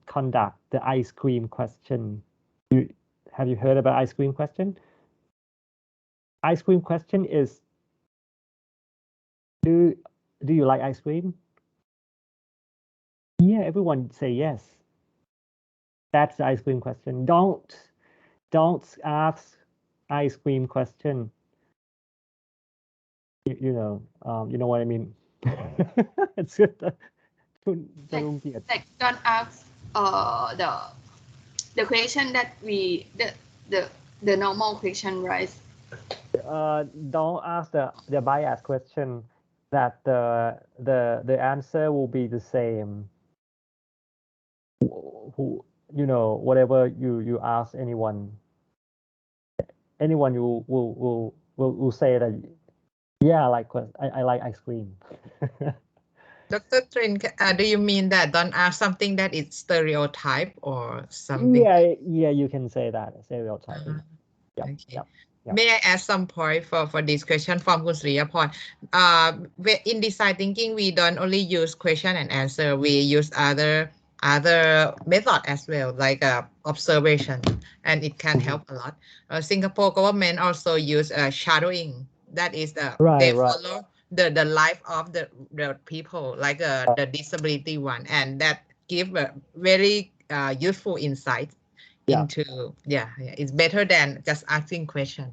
conduct the ice cream question. Have you heard about ice cream question? Ice cream question is, do you like ice cream? Yeah, everyone say yes. That's the ice cream question. Don't ask ice cream question. You know what I mean. It's good. Like don't ask the question that the normal question, right? Don't ask the bias question that the answer will be the same. Whatever you ask anyone you will say that, yeah, I like ice cream. Dr. Tyn, do you mean that don't ask something that is stereotype or something? Yeah, you can say that, stereotype. Okay. Yep. May I add some point for this question from Kun Suriyaporn? In design thinking, we don't only use question and answer. We use other method as well, like observation, and it can help a lot. Singapore government also use shadowing. That is they follow the life of the people, like the disability one, and that give a very useful insight into it's better than just asking question.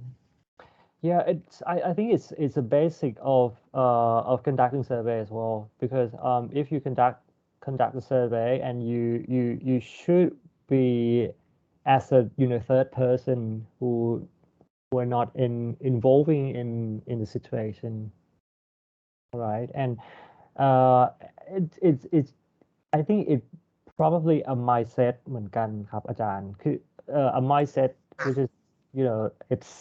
Yeah, I think it's a basic of conducting survey as well, because if you conduct a survey and you should be as a third person who were not involving in the situation, right? And it's I think it probably a mindset เหมือนกันครับอาจารย์คือ a mindset which is it's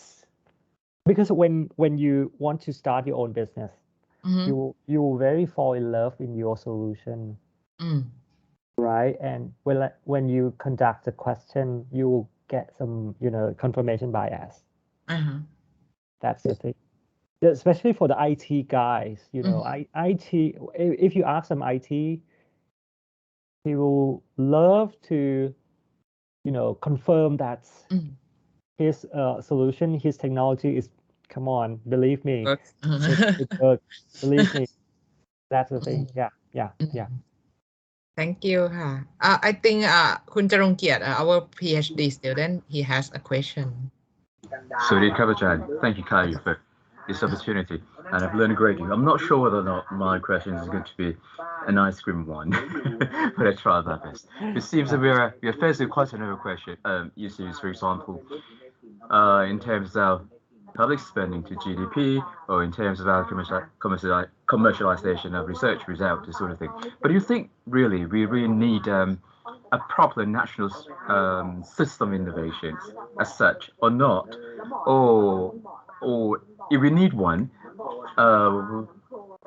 because when you want to start your own business, you will very fall in love in your solution, right? And when you conduct a question, you will get some confirmation bias. That's the thing, especially for the IT guys. IT, if you ask some IT, he will love to confirm that his solution, his technology is, come on, believe me, it works. Believe me. That's the thing. Yeah. Thank you. I think Kun Charongkiat, our PhD student, he has a question. Thank you, Kai, for this opportunity, and I've learned a great deal. I'm not sure whether or not my question is going to be an ice cream one, but I tried my best. It seems that we're facing quite another question. For example, in terms of public spending to GDP or in terms of our commercialization of research results, this sort of thing. But do you think really we really need a proper national system innovations as such or not? Or if we need one,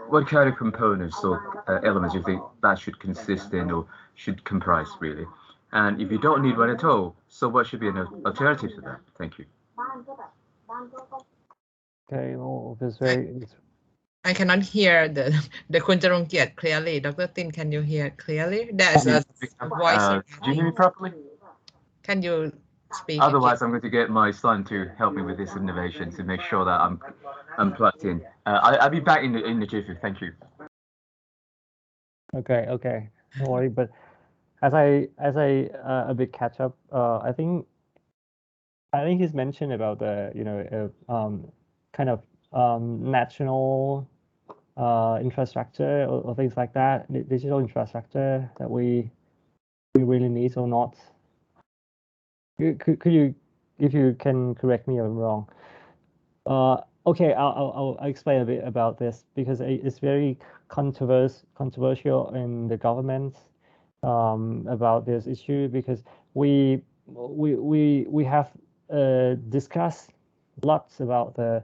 what kind of components or elements do you think that should consist in or should comprise really? And if you don't need one at all, so what should be an alternative to that? Thank you. Okay, well, this very. I cannot hear the Kun Jarongkiat clearly. Dr. Tyn, can you hear clearly? There's a voice. Do you hear me properly? Can you speak? Otherwise, I'm going to get my son to help me with this innovation to make sure that I'm plugged in. I'll be back in the jiffy. Thank you. Okay, don't worry. But as I a bit catch up, I think he's mentioned about the kind of national infrastructure or things like that, digital infrastructure that we really need or not. Could you, if you can correct me if I'm wrong? Okay, I'll explain a bit about this because it's very controversial in the government about this issue, because we have discussed lots about the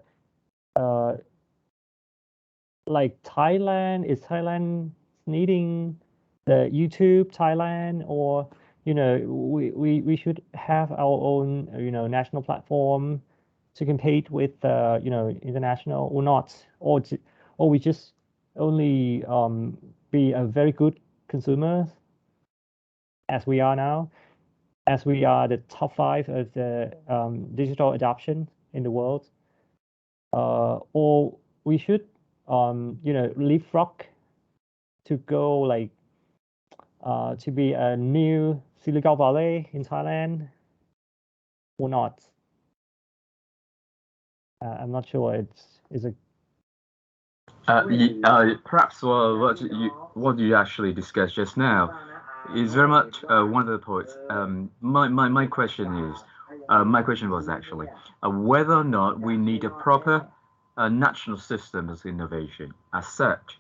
like Thailand. Is Thailand needing the YouTube Thailand, or we should have our own national platform to compete with international or not, or we just only be a very good consumer as we are now, as we are the top 5 of the digital adoption in the world, or we should leapfrog to go like to be a new Silicon Valley in Thailand or not. I'm not sure it's a perhaps what you actually discussed just now is very much one of the points. My question is, my question was actually whether or not we need a proper national system of innovation as such,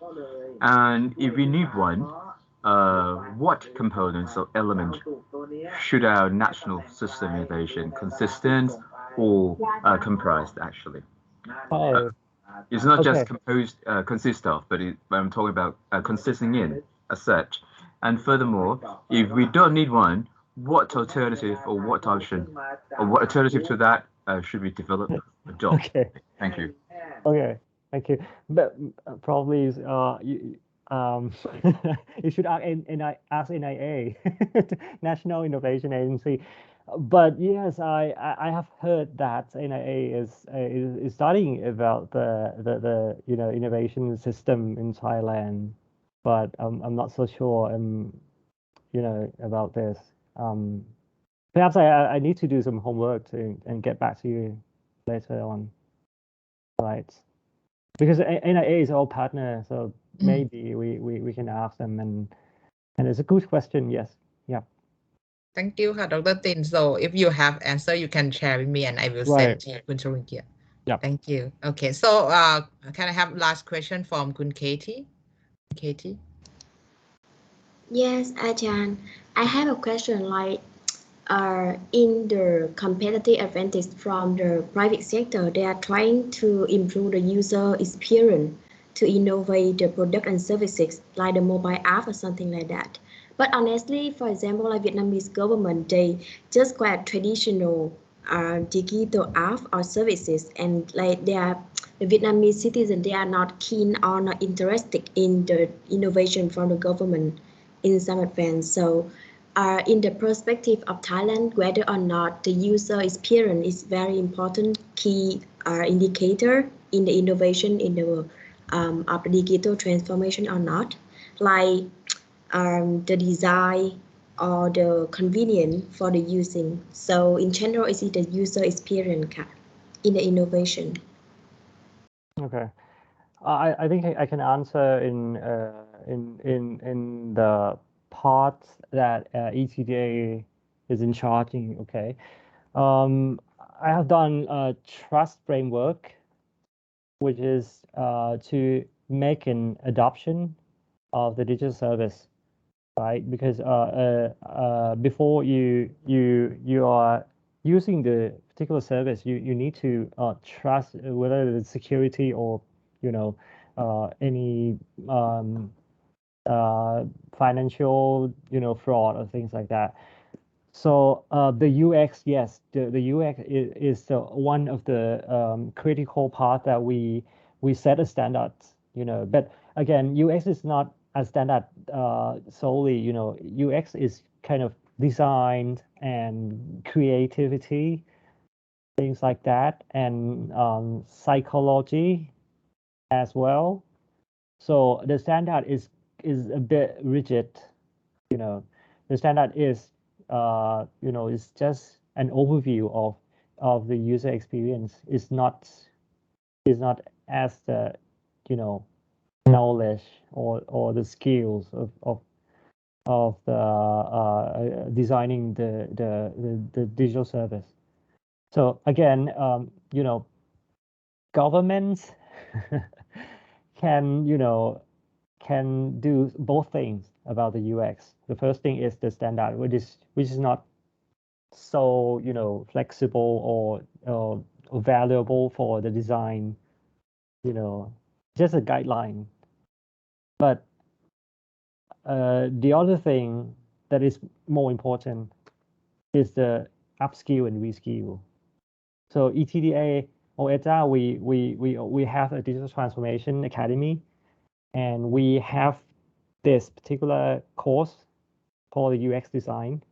and if we need one, what components or elements should our national system innovation consist in or comprised actually? It's not just consist of, but I'm talking about consisting in as such. And furthermore, if we don't need one, what alternative or what option or what alternative to that should we develop? Okay. Thank you. Okay, thank you. But probably you should ask NIA, National Innovation Agency. But yes, I have heard that NIA is studying about the innovation system in Thailand, but I'm not so sure about this. Perhaps I need to do some homework and get back to you later on. Right, because NIA is our partner, so maybe we can ask them, and it's a good question. Yes, yeah. Thank you, Dr. Tyn. So if you have answer, you can share with me, and I will send to Kun Jarongkiat. Yeah. Thank you. Okay, so can I have last question from Kun Katie? Katie. Yes, Ajahn. I have a question like. In the competitive advantage from the private sector, they are trying to improve the user experience to innovate the product and services like the mobile app or something like that. But honestly, for example, like Vietnamese government, they just quite traditional digital app or services, and like the Vietnamese citizens, they are not keen or not interested in the innovation from the government in some advance. So in the perspective of Thailand, whether or not the user experience is very important key indicator in the innovation in the of the digital transformation or not, like the design or the convenience for the using. So in general, is it the user experience in the innovation? Okay, I think I can answer in the part that ETDA is in charge. Okay, I have done a trust framework, which is to make an adoption of the digital service, right? Because before you are using the particular service, you need to trust whether it's security or any financial fraud or things like that. So the UX, yes, the UX is one of the critical part that we set a standard, but again, UX is not a standard solely, UX is kind of design and creativity, things like that, and psychology as well. So the standard is a bit rigid, the standard is it's just an overview of the user experience. It's not as the knowledge or the skills of the designing the digital service. So again, governments can do both things about the UX. The first thing is the standard, which is not so flexible or valuable for the design, just a guideline. But the other thing that is more important is the upskill and reskill. So ETDA or ETDA, we have a digital transformation academy, and we have this particular course called UX design.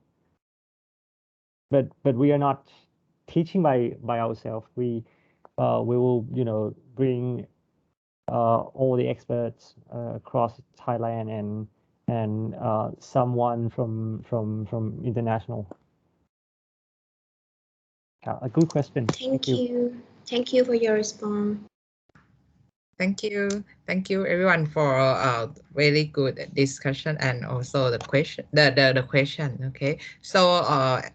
But we are not teaching by ourselves. We will bring all the experts across Thailand and someone from international. A good question. Thank you for your response. Thank you everyone for a really good discussion and also the question. The question. Okay. So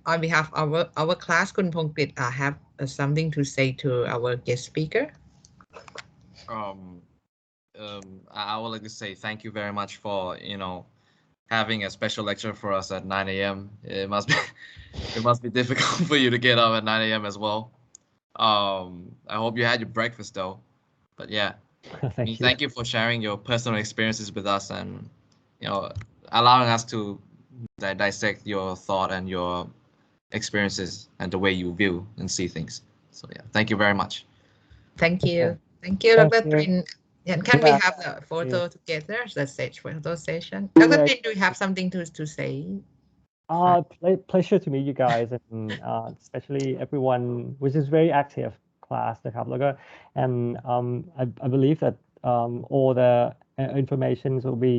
on behalf of our class, Kun Pongkrit have something to say to our guest speaker. I would like to say thank you very much for having a special lecture for us at 9 a.m. It must be difficult for you to get up at 9 a.m. as well. I hope you had your breakfast though. But yeah. Thank you for sharing your personal experiences with us and allowing us to dissect your thought and your experiences and the way you view and see things. So yeah, thank you very much. Thank you, Dr. Tyn. Can we have the photo together, the stage photo session? Dr. Tyn, do you have something to say? Pleasure to meet you guys, and especially everyone, which is very active class นะครับแล้วก็ and I believe that all the information will be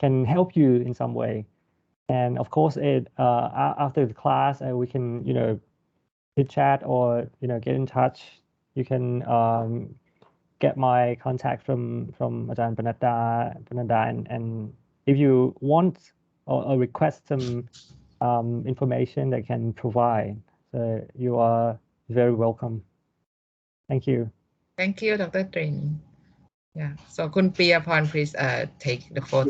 can help you in some way, and of course after the class we can chit chat or get in touch. You can get my contact from Ajahn Pananda, and if you want or request some information that can provide. So you are very welcome. Thank you. Thank you, Dr. Tyn. Yeah. So Kun Priyaporn, please take the photo.